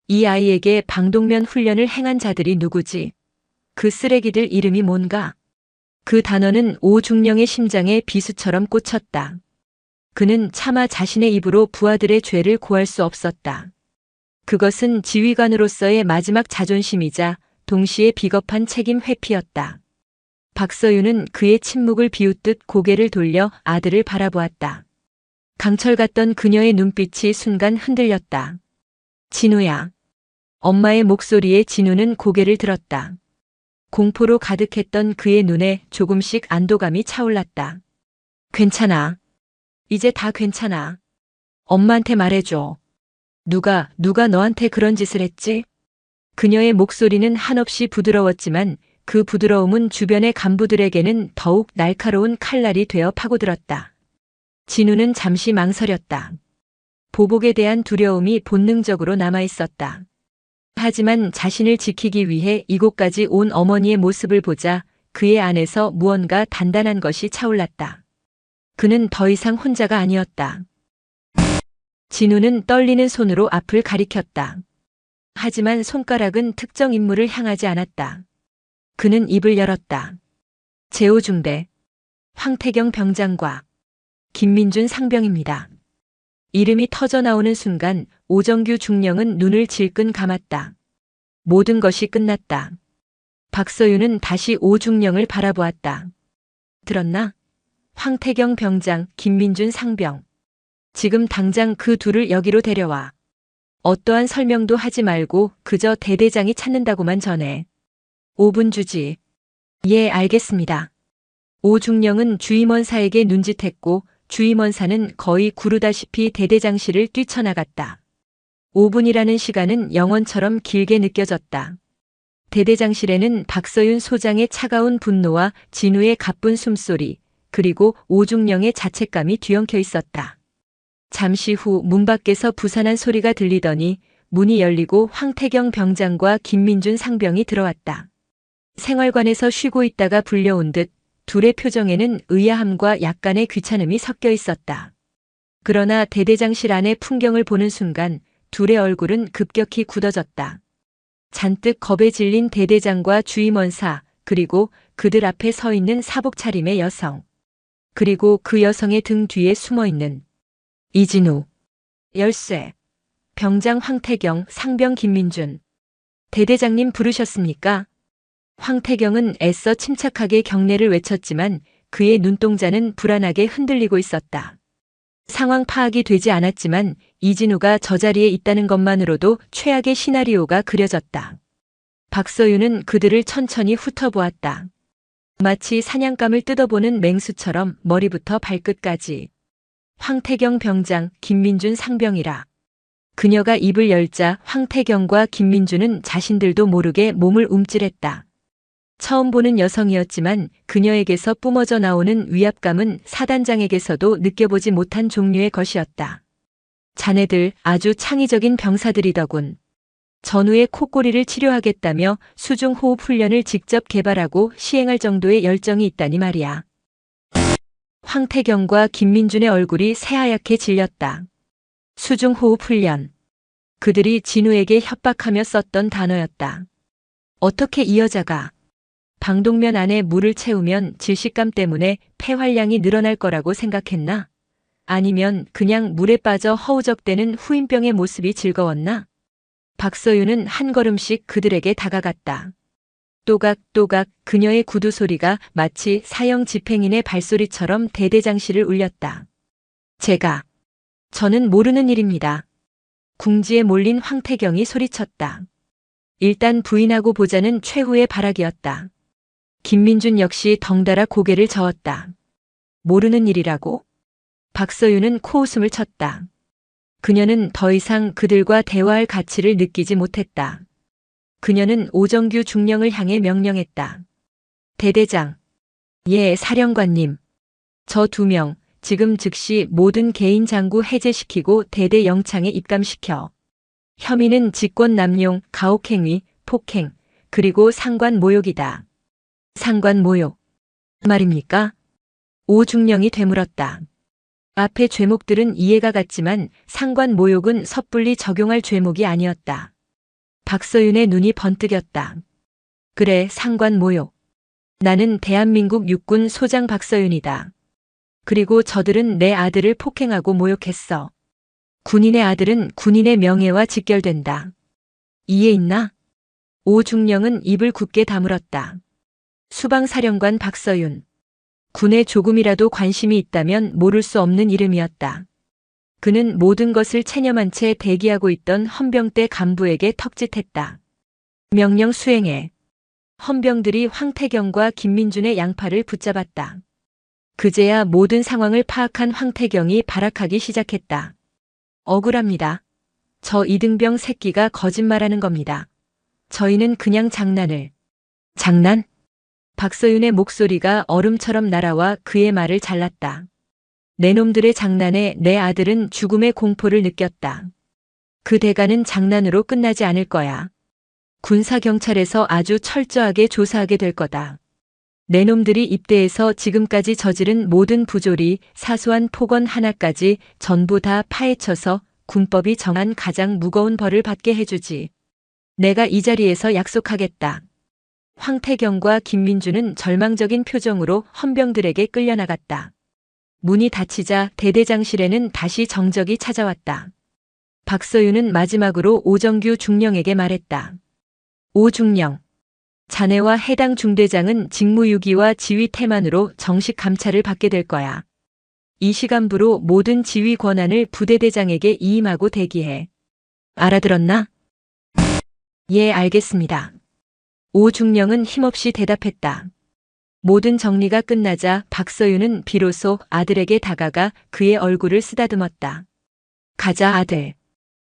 이 아이에게 방독면 훈련을 행한 자들이 누구지? 그 쓰레기들 이름이 뭔가? 그 단어는 오중령의 심장에 비수처럼 꽂혔다. 그는 차마 자신의 입으로 부하들의 죄를 고할 수 없었다. 그것은 지휘관으로서의 마지막 자존심이자 동시에 비겁한 책임 회피였다. 박서윤은 그의 침묵을 비웃듯 고개를 돌려 아들을 바라보았다. 강철 같던 그녀의 눈빛이 순간 흔들렸다. 진우야. 엄마의 목소리에 진우는 고개를 들었다. 공포로 가득했던 그의 눈에 조금씩 안도감이 차올랐다. 괜찮아. 이제 다 괜찮아. 엄마한테 말해줘. 누가 너한테 그런 짓을 했지? 그녀의 목소리는 한없이 부드러웠지만 그 부드러움은 주변의 간부들에게는 더욱 날카로운 칼날이 되어 파고들었다. 진우는 잠시 망설였다. 보복에 대한 두려움이 본능적으로 남아있었다. 하지만 자신을 지키기 위해 이곳까지 온 어머니의 모습을 보자 그의 안에서 무언가 단단한 것이 차올랐다. 그는 더 이상 혼자가 아니었다. 진우는 떨리는 손으로 앞을 가리켰다. 하지만 손가락은 특정 인물을 향하지 않았다. 그는 입을 열었다. 제5중대 황태경 병장과 김민준 상병입니다. 이름이 터져나오는 순간 오정규 중령은 눈을 질끈 감았다. 모든 것이 끝났다. 박서윤은 다시 오중령을 바라보았다. 들었나? 황태경 병장, 김민준 상병. 지금 당장 그 둘을 여기로 데려와. 어떠한 설명도 하지 말고 그저 대대장이 찾는다고만 전해. 5분 주지. 예, 알겠습니다. 오중령은 주임원사에게 눈짓했고 주임원사는 거의 구르다시피 대대장실을 뛰쳐나갔다. 5분이라는 시간은 영원처럼 길게 느껴졌다. 대대장실에는 박서윤 소장의 차가운 분노와 진우의 가쁜 숨소리, 그리고 오중령의 자책감이 뒤엉켜 있었다. 잠시 후 문 밖에서 부산한 소리가 들리더니 문이 열리고 황태경 병장과 김민준 상병이 들어왔다. 생활관에서 쉬고 있다가 불려온 듯 둘의 표정에는 의아함과 약간의 귀찮음이 섞여 있었다. 그러나 대대장실 안의 풍경을 보는 순간 둘의 얼굴은 급격히 굳어졌다. 잔뜩 겁에 질린 대대장과 주임원사, 그리고 그들 앞에 서 있는 사복 차림의 여성. 그리고 그 여성의 등 뒤에 숨어 있는 이진우, 열쇠, 병장 황태경, 상병 김민준. 대대장님 부르셨습니까? 황태경은 애써 침착하게 경례를 외쳤지만 그의 눈동자는 불안하게 흔들리고 있었다. 상황 파악이 되지 않았지만 이진우가 저 자리에 있다는 것만으로도 최악의 시나리오가 그려졌다. 박서윤은 그들을 천천히 훑어보았다. 마치 사냥감을 뜯어보는 맹수처럼 머리부터 발끝까지. 황태경 병장, 김민준 상병이라. 그녀가 입을 열자 황태경과 김민준은 자신들도 모르게 몸을 움찔했다. 처음 보는 여성이었지만 그녀에게서 뿜어져 나오는 위압감은 사단장에게서도 느껴보지 못한 종류의 것이었다. 자네들 아주 창의적인 병사들이더군. 전우의 콧꼬리를 치료하겠다며 수중호흡 훈련을 직접 개발하고 시행할 정도의 열정이 있다니 말이야. 황태경과 김민준의 얼굴이 새하얗게 질렸다. 수중호흡 훈련. 그들이 진우에게 협박하며 썼던 단어였다. 어떻게 이 여자가 방독면 안에 물을 채우면 질식감 때문에 폐활량이 늘어날 거라고 생각했나? 아니면 그냥 물에 빠져 허우적대는 후임병의 모습이 즐거웠나? 박서윤은 한 걸음씩 그들에게 다가갔다. 또각또각 그녀의 구두 소리가 마치 사형 집행인의 발소리처럼 대대장실을 울렸다. 저는 모르는 일입니다. 궁지에 몰린 황태경이 소리쳤다. 일단 부인하고 보자는 최후의 발악이었다. 김민준 역시 덩달아 고개를 저었다. 모르는 일이라고? 박서윤은 코웃음을 쳤다. 그녀는 더 이상 그들과 대화할 가치를 느끼지 못했다. 그녀는 오정규 중령을 향해 명령했다. 대대장. 예, 사령관님. 저 2명, 지금 즉시 모든 개인 장구 해제시키고 대대 영창에 입감시켜. 혐의는 직권 남용, 가혹행위, 폭행, 그리고 상관 모욕이다. 상관 모욕. 말입니까? 오중령이 되물었다. 앞의 죄목들은 이해가 갔지만 상관 모욕은 섣불리 적용할 죄목이 아니었다. 박서윤의 눈이 번뜩였다. 그래, 상관 모욕. 나는 대한민국 육군 소장 박서윤이다. 그리고 저들은 내 아들을 폭행하고 모욕했어. 군인의 아들은 군인의 명예와 직결된다. 이해 있나? 오중령은 입을 굳게 다물었다. 수방사령관 박서윤. 군에 조금이라도 관심이 있다면 모를 수 없는 이름이었다. 그는 모든 것을 체념한 채 대기하고 있던 헌병대 간부에게 턱짓했다. 명령 수행해. 헌병들이 황태경과 김민준의 양팔을 붙잡았다. 그제야 모든 상황을 파악한 황태경이 발악하기 시작했다. 억울합니다. 저 이등병 새끼가 거짓말하는 겁니다. 저희는 그냥 장난을. 장난? 박서윤의 목소리가 얼음처럼 날아와 그의 말을 잘랐다. 내 놈들의 장난에 내 아들은 죽음의 공포를 느꼈다. 그 대가는 장난으로 끝나지 않을 거야. 군사경찰에서 아주 철저하게 조사하게 될 거다. 내 놈들이 입대해서 지금까지 저지른 모든 부조리, 사소한 폭언 하나까지 전부 다 파헤쳐서 군법이 정한 가장 무거운 벌을 받게 해주지. 내가 이 자리에서 약속하겠다. 황태경과 김민주는 절망적인 표정으로 헌병들에게 끌려나갔다. 문이 닫히자 대대장실에는 다시 정적이 찾아왔다. 박서윤은 마지막으로 오정규 중령에게 말했다. 오중령. 자네와 해당 중대장은 직무유기와 지휘 태만으로 정식 감찰을 받게 될 거야. 이 시간부로 모든 지휘 권한을 부대대장에게 이임하고 대기해. 알아들었나? 예, 알겠습니다. 오중령은 힘없이 대답했다. 모든 정리가 끝나자 박서윤은 비로소 아들에게 다가가 그의 얼굴을 쓰다듬었다. 가자, 아들.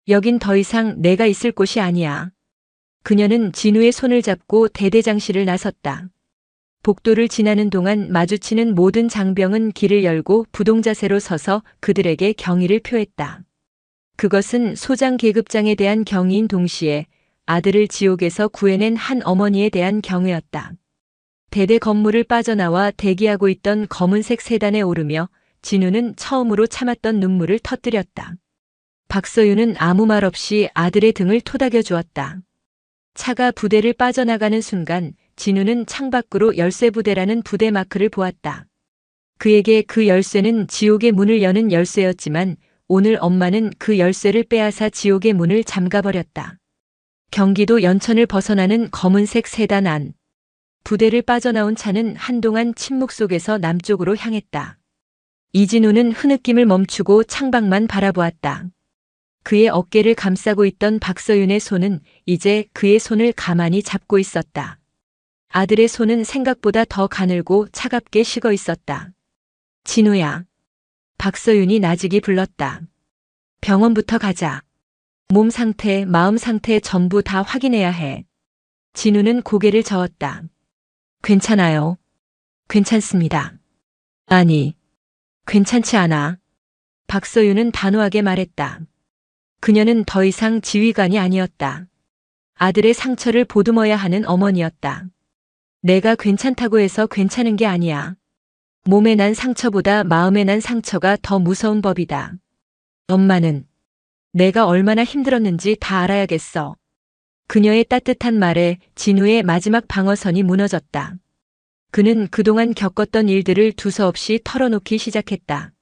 여긴 더 이상 내가 있을 곳이 아니야. 그녀는 진우의 손을 잡고 대대장실을 나섰다. 복도를 지나는 동안 마주치는 모든 장병은 길을 열고 부동자세로 서서 그들에게 경의를 표했다. 그것은 소장 계급장에 대한 경의인 동시에 아들을 지옥에서 구해낸 한 어머니에 대한 경외였다. 대대 건물을 빠져나와 대기하고 있던 검은색 세단에 오르며 진우는 처음으로 참았던 눈물을 터뜨렸다. 박서윤은 아무 말 없이 아들의 등을 토닥여 주었다. 차가 부대를 빠져나가는 순간 진우는 창밖으로 열쇠부대라는 부대 마크를 보았다. 그에게 그 열쇠는 지옥의 문을 여는 열쇠였지만 오늘 엄마는 그 열쇠를 빼앗아 지옥의 문을 잠가버렸다. 경기도 연천을 벗어나는 검은색 세단 안. 부대를 빠져나온 차는 한동안 침묵 속에서 남쪽으로 향했다. 이진우는 흐느낌을 멈추고 창밖만 바라보았다. 그의 어깨를 감싸고 있던 박서윤의 손은 이제 그의 손을 가만히 잡고 있었다. 아들의 손은 생각보다 더 가늘고 차갑게 식어 있었다. 진우야. 박서윤이 나직이 불렀다. 병원부터 가자. 몸 상태, 마음 상태 전부 다 확인해야 해. 진우는 고개를 저었다. 괜찮아요. 괜찮습니다. 아니, 괜찮지 않아. 박서윤은 단호하게 말했다. 그녀는 더 이상 지휘관이 아니었다. 아들의 상처를 보듬어야 하는 어머니였다. 내가 괜찮다고 해서 괜찮은 게 아니야. 몸에 난 상처보다 마음에 난 상처가 더 무서운 법이다. 엄마는 내가 얼마나 힘들었는지 다 알아야겠어. 그녀의 따뜻한 말에 진우의 마지막 방어선이 무너졌다. 그는 그동안 겪었던 일들을 두서없이 털어놓기 시작했다.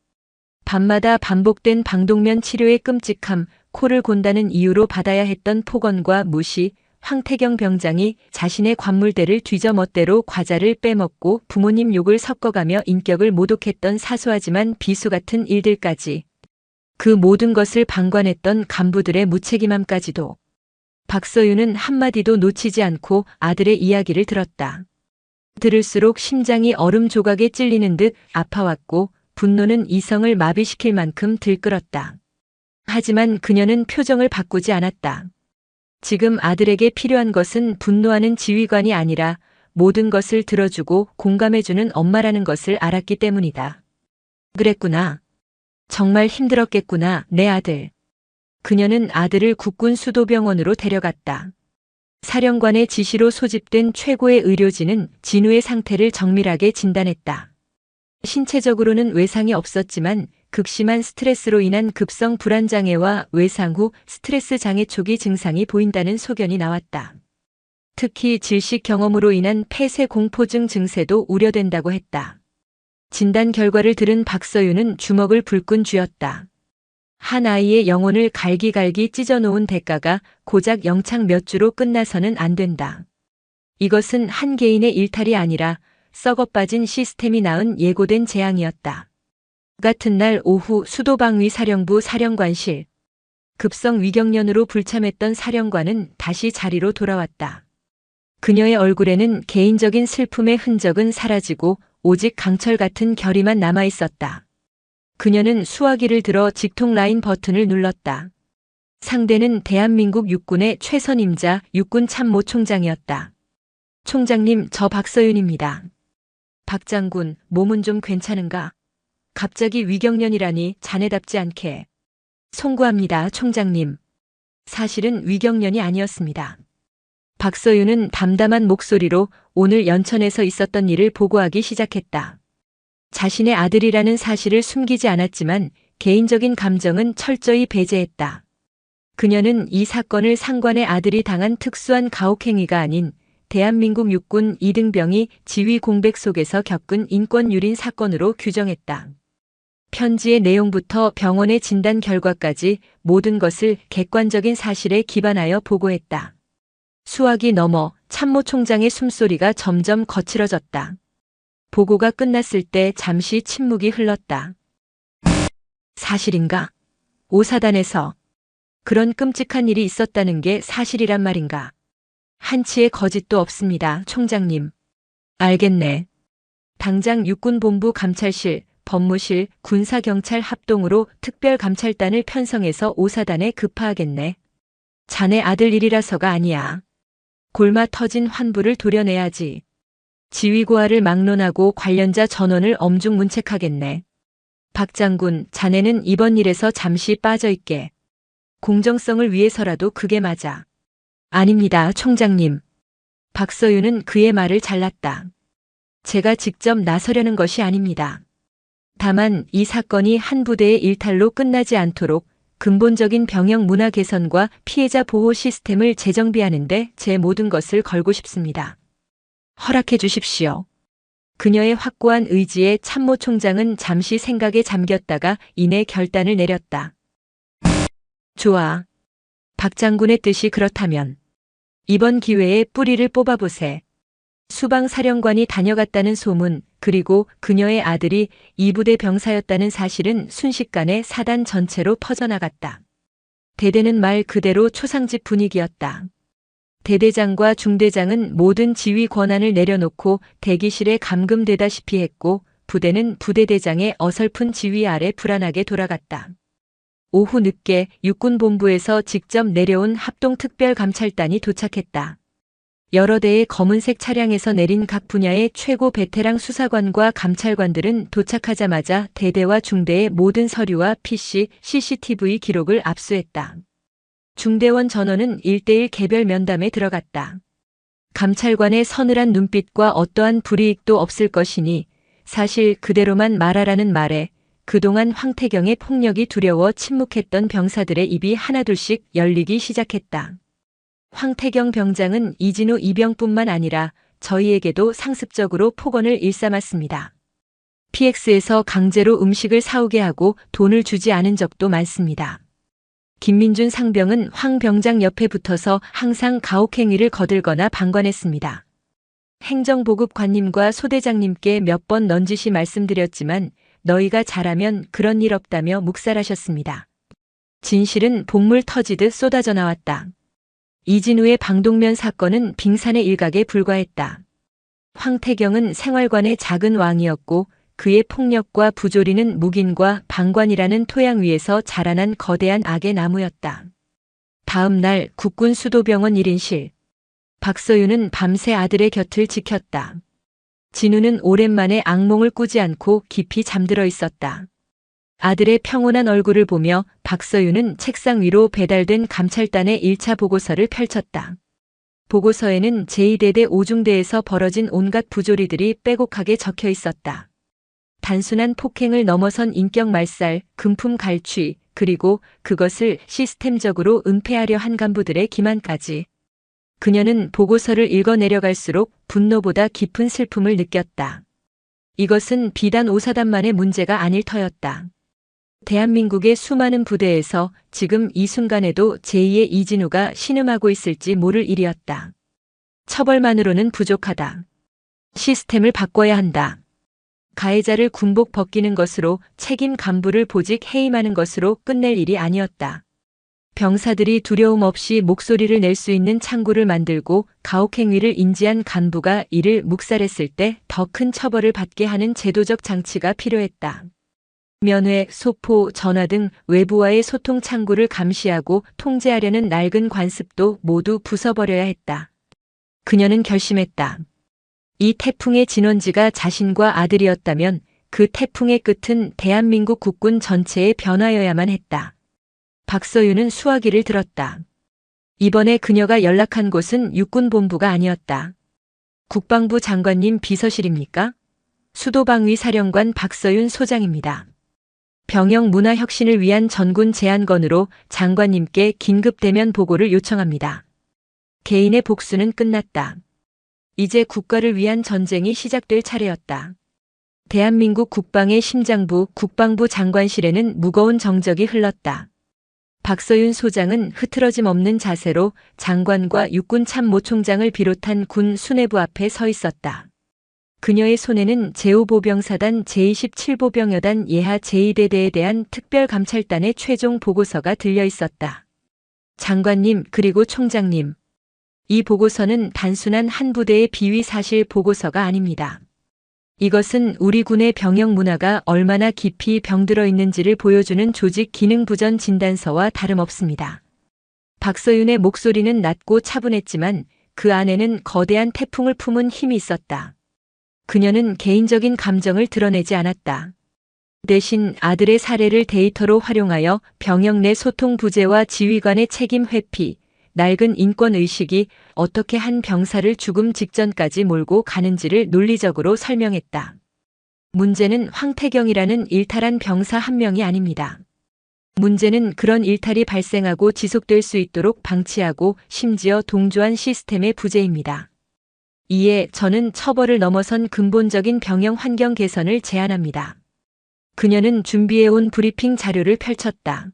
밤마다 반복된 방독면 치료의 끔찍함, 코를 곤다는 이유로 받아야 했던 폭언과 무시, 황태경 병장이 자신의 관물대를 뒤져 멋대로 과자를 빼먹고 부모님 욕을 섞어가며 인격을 모독했던 사소하지만 비수 같은 일들까지. 그 모든 것을 방관했던 간부들의 무책임함까지도. 박서윤은 한마디도 놓치지 않고 아들의 이야기를 들었다. 들을수록 심장이 얼음 조각에 찔리는 듯 아파왔고 분노는 이성을 마비시킬 만큼 들끓었다. 하지만 그녀는 표정을 바꾸지 않았다. 지금 아들에게 필요한 것은 분노하는 지휘관이 아니라 모든 것을 들어주고 공감해주는 엄마라는 것을 알았기 때문이다. 그랬구나. 정말 힘들었겠구나, 내 아들. 그녀는 아들을 국군 수도병원으로 데려갔다. 사령관의 지시로 소집된 최고의 의료진은 진우의 상태를 정밀하게 진단했다. 신체적으로는 외상이 없었지만 극심한 스트레스로 인한 급성 불안장애와 외상 후 스트레스 장애 초기 증상이 보인다는 소견이 나왔다. 특히 질식 경험으로 인한 폐쇄 공포증 증세도 우려된다고 했다. 진단 결과를 들은 박서윤은 주먹을 불끈 쥐었다. 한 아이의 영혼을 갈기갈기 찢어놓은 대가가 고작 영창 몇 주로 끝나서는 안 된다. 이것은 한 개인의 일탈이 아니라 썩어빠진 시스템이 낳은 예고된 재앙이었다. 같은 날 오후 수도방위사령부 사령관실. 급성 위경련으로 불참했던 사령관은 다시 자리로 돌아왔다. 그녀의 얼굴에는 개인적인 슬픔의 흔적은 사라지고 오직 강철 같은 결의만 남아 있었다. 그녀는 수화기를 들어 직통 라인 버튼을 눌렀다. 상대는 대한민국 육군의 최선임자 육군 참모총장이었다. 총장님, 저 박서윤입니다. 박 장군, 몸은 좀 괜찮은가? 갑자기 위경련이라니 자네답지 않게. 송구합니다, 총장님. 사실은 위경련이 아니었습니다. 박서윤은 담담한 목소리로 오늘 연천에서 있었던 일을 보고하기 시작했다. 자신의 아들이라는 사실을 숨기지 않았지만 개인적인 감정은 철저히 배제했다. 그녀는 이 사건을 상관의 아들이 당한 특수한 가혹행위가 아닌 대한민국 육군 이등병이 지휘 공백 속에서 겪은 인권 유린 사건으로 규정했다. 편지의 내용부터 병원의 진단 결과까지 모든 것을 객관적인 사실에 기반하여 보고했다. 수화기 너머 참모총장의 숨소리가 점점 거칠어졌다. 보고가 끝났을 때 잠시 침묵이 흘렀다. 사실인가? 오사단에서 그런 끔찍한 일이 있었다는 게 사실이란 말인가? 한치의 거짓도 없습니다, 총장님. 알겠네. 당장 육군본부 감찰실, 법무실, 군사경찰 합동으로 특별감찰단을 편성해서 오사단에 급파하겠네. 자네 아들 일이라서가 아니야. 골마 터진 환부를 도려내야지. 지휘고하를 막론하고 관련자 전원을 엄중문책하겠네. 박 장군, 자네는 이번 일에서 잠시 빠져있게. 공정성을 위해서라도 그게 맞아. 아닙니다, 총장님. 박서윤은 그의 말을 잘랐다. 제가 직접 나서려는 것이 아닙니다. 다만 이 사건이 한 부대의 일탈로 끝나지 않도록 근본적인 병영 문화 개선과 피해자 보호 시스템을 재정비하는 데 제 모든 것을 걸고 싶습니다. 허락해 주십시오. 그녀의 확고한 의지에 참모총장은 잠시 생각에 잠겼다가 이내 결단을 내렸다. 좋아. 박 장군의 뜻이 그렇다면 이번 기회에 뿌리를 뽑아보세. 수방사령관이 다녀갔다는 소문, 그리고 그녀의 아들이 이 부대 병사였다는 사실은 순식간에 사단 전체로 퍼져나갔다. 대대는 말 그대로 초상집 분위기였다. 대대장과 중대장은 모든 지휘 권한을 내려놓고 대기실에 감금되다시피 했고 부대는 부대대장의 어설픈 지휘 아래 불안하게 돌아갔다. 오후 늦게 육군본부에서 직접 내려온 합동특별감찰단이 도착했다. 여러 대의 검은색 차량에서 내린 각 분야의 최고 베테랑 수사관과 감찰관들은 도착하자마자 대대와 중대의 모든 서류와 PC, CCTV 기록을 압수했다. 중대원 전원은 1:1 개별 면담에 들어갔다. 감찰관의 서늘한 눈빛과 어떠한 불이익도 없을 것이니 사실 그대로만 말하라는 말에 그동안 황태경의 폭력이 두려워 침묵했던 병사들의 입이 하나둘씩 열리기 시작했다. 황태경 병장은 이진우 이병뿐만 아니라 저희에게도 상습적으로 폭언을 일삼았습니다. PX에서 강제로 음식을 사오게 하고 돈을 주지 않은 적도 많습니다. 김민준 상병은 황 병장 옆에 붙어서 항상 가혹행위를 거들거나 방관했습니다. 행정보급관님과 소대장님께 몇 번 넌지시 말씀드렸지만 너희가 잘하면 그런 일 없다며 묵살하셨습니다. 진실은 복물 터지듯 쏟아져 나왔다. 이진우의 방독면 사건은 빙산의 일각에 불과했다. 황태경은 생활관의 작은 왕이었고 그의 폭력과 부조리는 묵인과 방관이라는 토양 위에서 자라난 거대한 악의 나무였다. 다음 날 국군 수도병원 1인실. 박서윤은 밤새 아들의 곁을 지켰다. 진우는 오랜만에 악몽을 꾸지 않고 깊이 잠들어 있었다. 아들의 평온한 얼굴을 보며 박서윤은 책상 위로 배달된 감찰단의 1차 보고서를 펼쳤다. 보고서에는 제2대대 오중대에서 벌어진 온갖 부조리들이 빼곡하게 적혀 있었다. 단순한 폭행을 넘어선 인격 말살, 금품 갈취, 그리고 그것을 시스템적으로 은폐하려 한 간부들의 기만까지. 그녀는 보고서를 읽어 내려갈수록 분노보다 깊은 슬픔을 느꼈다. 이것은 비단 오사단만의 문제가 아닐 터였다. 대한민국의 수많은 부대에서 지금 이 순간에도 제2의 이진우가 신음하고 있을지 모를 일이었다. 처벌만으로는 부족하다. 시스템을 바꿔야 한다. 가해자를 군복 벗기는 것으로 책임 간부를 보직 해임하는 것으로 끝낼 일이 아니었다. 병사들이 두려움 없이 목소리를 낼 수 있는 창구를 만들고 가혹행위를 인지한 간부가 이를 묵살했을 때 더 큰 처벌을 받게 하는 제도적 장치가 필요했다. 면회, 소포, 전화 등 외부와의 소통 창구를 감시하고 통제하려는 낡은 관습도 모두 부숴버려야 했다. 그녀는 결심했다. 이 태풍의 진원지가 자신과 아들이었다면 그 태풍의 끝은 대한민국 국군 전체의 변화여야만 했다. 박서윤은 수화기를 들었다. 이번에 그녀가 연락한 곳은 육군본부가 아니었다. 국방부 장관님 비서실입니까? 수도방위 사령관 박서윤 소장입니다. 병영 문화 혁신을 위한 전군 제안건으로 장관님께 긴급 대면 보고를 요청합니다. 개인의 복수는 끝났다. 이제 국가를 위한 전쟁이 시작될 차례였다. 대한민국 국방의 심장부 국방부 장관실에는 무거운 정적이 흘렀다. 박서윤 소장은 흐트러짐 없는 자세로 장관과 육군 참모총장을 비롯한 군 수뇌부 앞에 서 있었다. 그녀의 손에는 제5보병사단 제27보병여단 예하 제2대대에 대한 특별감찰단의 최종 보고서가 들려 있었다. 장관님 그리고 총장님, 이 보고서는 단순한 한 부대의 비위 사실 보고서가 아닙니다. 이것은 우리 군의 병영 문화가 얼마나 깊이 병들어 있는지를 보여주는 조직 기능 부전 진단서와 다름없습니다. 박서윤의 목소리는 낮고 차분했지만 그 안에는 거대한 태풍을 품은 힘이 있었다. 그녀는 개인적인 감정을 드러내지 않았다. 대신 아들의 사례를 데이터로 활용하여 병영 내 소통 부재와 지휘관의 책임 회피, 낡은 인권의식이 어떻게 한 병사를 죽음 직전까지 몰고 가는지를 논리적으로 설명했다. 문제는 황태경이라는 일탈한 병사 한 명이 아닙니다. 문제는 그런 일탈이 발생하고 지속될 수 있도록 방치하고 심지어 동조한 시스템의 부재입니다. 이에 저는 처벌을 넘어선 근본적인 병영 환경 개선을 제안합니다. 그녀는 준비해온 브리핑 자료를 펼쳤다.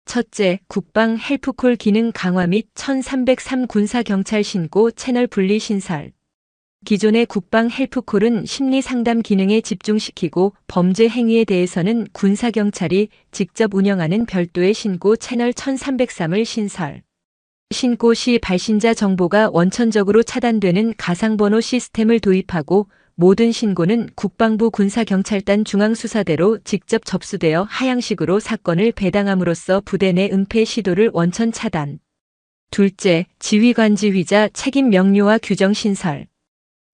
첫째, 국방 헬프콜 기능 강화 및 1303 군사경찰 신고 채널 분리 신설. 기존의 국방 헬프콜은 심리상담 기능에 집중시키고 범죄 행위에 대해서는 군사경찰이 직접 운영하는 별도의 신고 채널 1303을 신설. 신고 시 발신자 정보가 원천적으로 차단되는 가상번호 시스템을 도입하고 모든 신고는 국방부 군사경찰단 중앙수사대로 직접 접수되어 하향식으로 사건을 배당함으로써 부대 내 은폐 시도를 원천 차단. 둘째, 지휘관 지휘자 책임 명료화 규정 신설.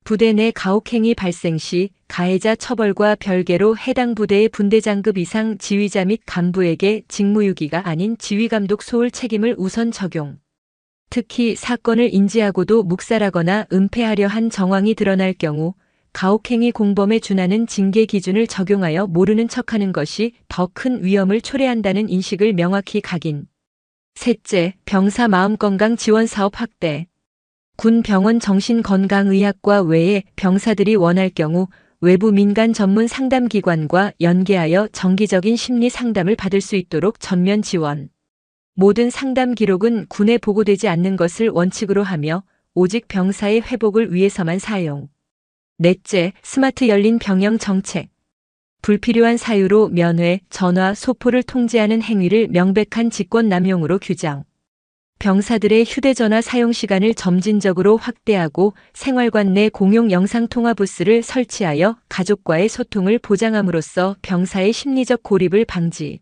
부대 내 가혹행위 발생 시 가해자 처벌과 별개로 해당 부대의 분대장급 이상 지휘자 및 간부에게 직무유기가 아닌 지휘감독 소홀 책임을 우선 적용. 특히 사건을 인지하고도 묵살하거나 은폐하려 한 정황이 드러날 경우 가혹행위 공범에 준하는 징계 기준을 적용하여 모르는 척하는 것이 더 큰 위험을 초래한다는 인식을 명확히 각인. 셋째, 병사 마음건강 지원 사업 확대. 군 병원 정신건강의학과 외에 병사들이 원할 경우 외부 민간 전문 상담기관과 연계하여 정기적인 심리 상담을 받을 수 있도록 전면 지원. 모든 상담 기록은 군에 보고되지 않는 것을 원칙으로 하며 오직 병사의 회복을 위해서만 사용. 넷째, 스마트 열린 병영 정책. 불필요한 사유로 면회, 전화, 소포를 통제하는 행위를 명백한 직권남용으로 규정. 병사들의 휴대전화 사용 시간을 점진적으로 확대하고 생활관 내 공용 영상통화 부스를 설치하여 가족과의 소통을 보장함으로써 병사의 심리적 고립을 방지.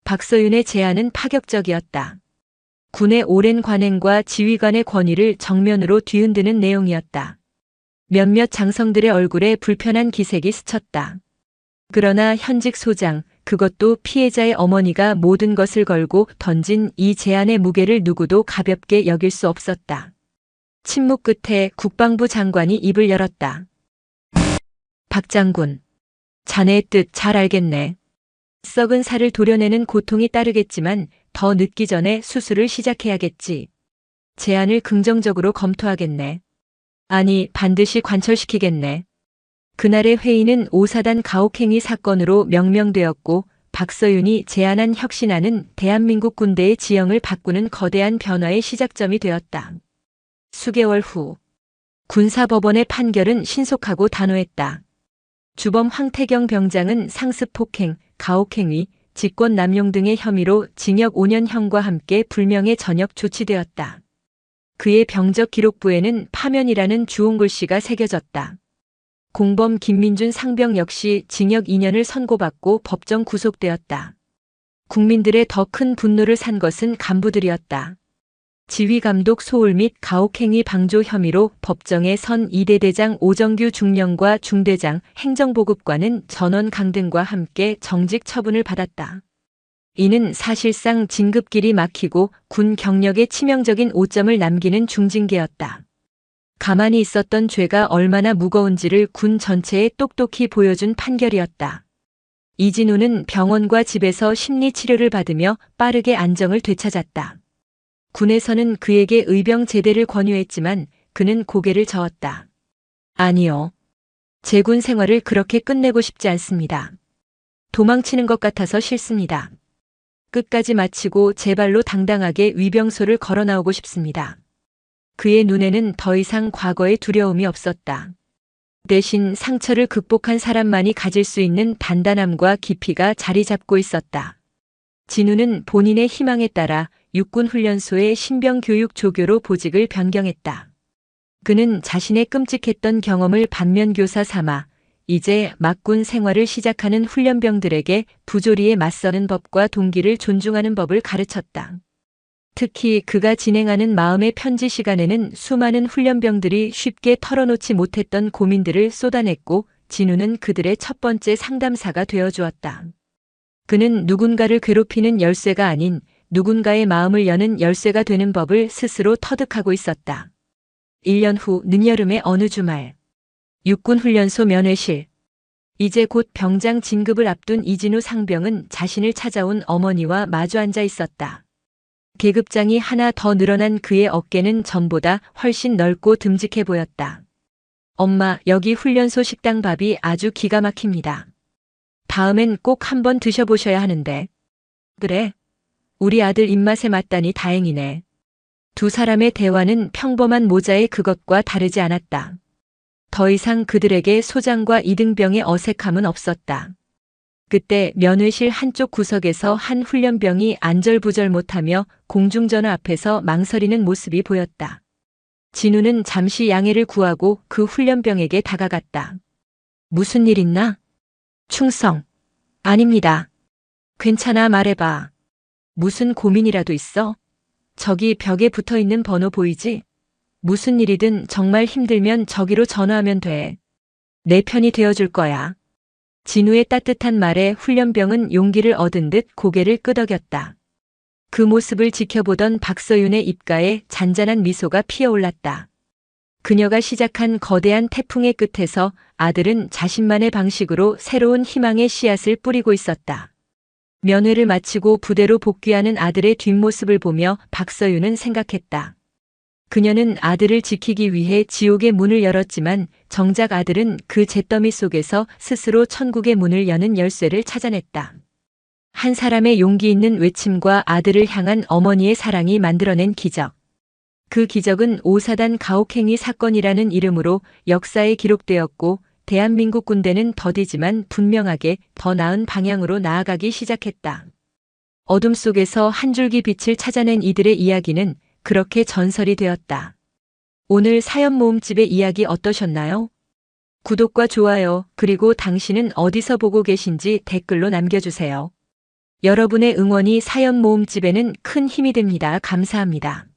박서윤의 제안은 파격적이었다. 군의 오랜 관행과 지휘관의 권위를 정면으로 뒤흔드는 내용이었다. 몇몇 장성들의 얼굴에 불편한 기색이 스쳤다. 그러나 현직 소장, 그것도 피해자의 어머니가 모든 것을 걸고 던진 이 제안의 무게를 누구도 가볍게 여길 수 없었다. 침묵 끝에 국방부 장관이 입을 열었다. 박 장군, 자네의 뜻 잘 알겠네. 썩은 살을 도려내는 고통이 따르겠지만 더 늦기 전에 수술을 시작해야겠지. 제안을 긍정적으로 검토하겠네. 아니, 반드시 관철시키겠네. 그날의 회의는 5사단 가혹행위 사건으로 명명되었고 박서윤이 제안한 혁신안은 대한민국 군대의 지형을 바꾸는 거대한 변화의 시작점이 되었다. 수개월 후 군사법원의 판결은 신속하고 단호했다. 주범 황태경 병장은 상습 폭행, 가혹행위, 직권남용 등의 혐의로 징역 5년형과 함께 불명예 전역 조치되었다. 그의 병적 기록부에는 파면이라는 주홍글씨가 새겨졌다. 공범 김민준 상병 역시 징역 2년을 선고받고 법정 구속되었다. 국민들의 더 큰 분노를 산 것은 간부들이었다. 지휘감독 소홀 및 가혹행위 방조 혐의로 법정에 선 2대 대장 오정규 중령과 중대장 행정보급관은 전원 강등과 함께 정직 처분을 받았다. 이는 사실상 진급길이 막히고 군 경력에 치명적인 오점을 남기는 중징계였다. 가만히 있었던 죄가 얼마나 무거운지를 군 전체에 똑똑히 보여준 판결이었다. 이진우는 병원과 집에서 심리치료를 받으며 빠르게 안정을 되찾았다. 군에서는 그에게 의병 제대를 권유했지만 그는 고개를 저었다. 아니요. 제 군 생활을 그렇게 끝내고 싶지 않습니다. 도망치는 것 같아서 싫습니다. 끝까지 마치고 제 발로 당당하게 위병소를 걸어 나오고 싶습니다. 그의 눈에는 더 이상 과거의 두려움이 없었다. 대신 상처를 극복한 사람만이 가질 수 있는 단단함과 깊이가 자리 잡고 있었다. 진우는 본인의 희망에 따라 육군훈련소의 신병교육 조교로 보직을 변경했다. 그는 자신의 끔찍했던 경험을 반면교사 삼아 이제 막군 생활을 시작하는 훈련병들에게 부조리에 맞서는 법과 동기를 존중하는 법을 가르쳤다. 특히 그가 진행하는 마음의 편지 시간에는 수많은 훈련병들이 쉽게 털어놓지 못했던 고민들을 쏟아냈고 진우는 그들의 첫 번째 상담사가 되어주었다. 그는 누군가를 괴롭히는 열쇠가 아닌 누군가의 마음을 여는 열쇠가 되는 법을 스스로 터득하고 있었다. 1년 후 늦여름의 어느 주말 육군훈련소 면회실. 이제 곧 병장 진급을 앞둔 이진우 상병은 자신을 찾아온 어머니와 마주 앉아 있었다. 계급장이 하나 더 늘어난 그의 어깨는 전보다 훨씬 넓고 듬직해 보였다. 엄마, 여기 훈련소 식당 밥이 아주 기가 막힙니다. 다음엔 꼭 한번 드셔보셔야 하는데. 그래? 우리 아들 입맛에 맞다니 다행이네. 두 사람의 대화는 평범한 모자의 그것과 다르지 않았다. 더 이상 그들에게 소장과 이등병의 어색함은 없었다. 그때 면회실 한쪽 구석에서 한 훈련병이 안절부절 못하며 공중전화 앞에서 망설이는 모습이 보였다. 진우는 잠시 양해를 구하고 그 훈련병에게 다가갔다. 무슨 일 있나? 충성. 아닙니다. 괜찮아, 말해봐. 무슨 고민이라도 있어? 저기 벽에 붙어있는 번호 보이지? 무슨 일이든 정말 힘들면 저기로 전화하면 돼. 내 편이 되어줄 거야. 진우의 따뜻한 말에 훈련병은 용기를 얻은 듯 고개를 끄덕였다. 그 모습을 지켜보던 박서윤의 입가에 잔잔한 미소가 피어올랐다. 그녀가 시작한 거대한 태풍의 끝에서 아들은 자신만의 방식으로 새로운 희망의 씨앗을 뿌리고 있었다. 면회를 마치고 부대로 복귀하는 아들의 뒷모습을 보며 박서윤은 생각했다. 그녀는 아들을 지키기 위해 지옥의 문을 열었지만 정작 아들은 그 잿더미 속에서 스스로 천국의 문을 여는 열쇠를 찾아냈다. 한 사람의 용기 있는 외침과 아들을 향한 어머니의 사랑이 만들어낸 기적. 그 기적은 5사단 가혹행위 사건이라는 이름으로 역사에 기록되었고 대한민국 군대는 더디지만 분명하게 더 나은 방향으로 나아가기 시작했다. 어둠 속에서 한 줄기 빛을 찾아낸 이들의 이야기는 그렇게 전설이 되었다. 오늘 사연 모음집의 이야기 어떠셨나요? 구독과 좋아요, 그리고 당신은 어디서 보고 계신지 댓글로 남겨주세요. 여러분의 응원이 사연 모음집에는 큰 힘이 됩니다. 감사합니다.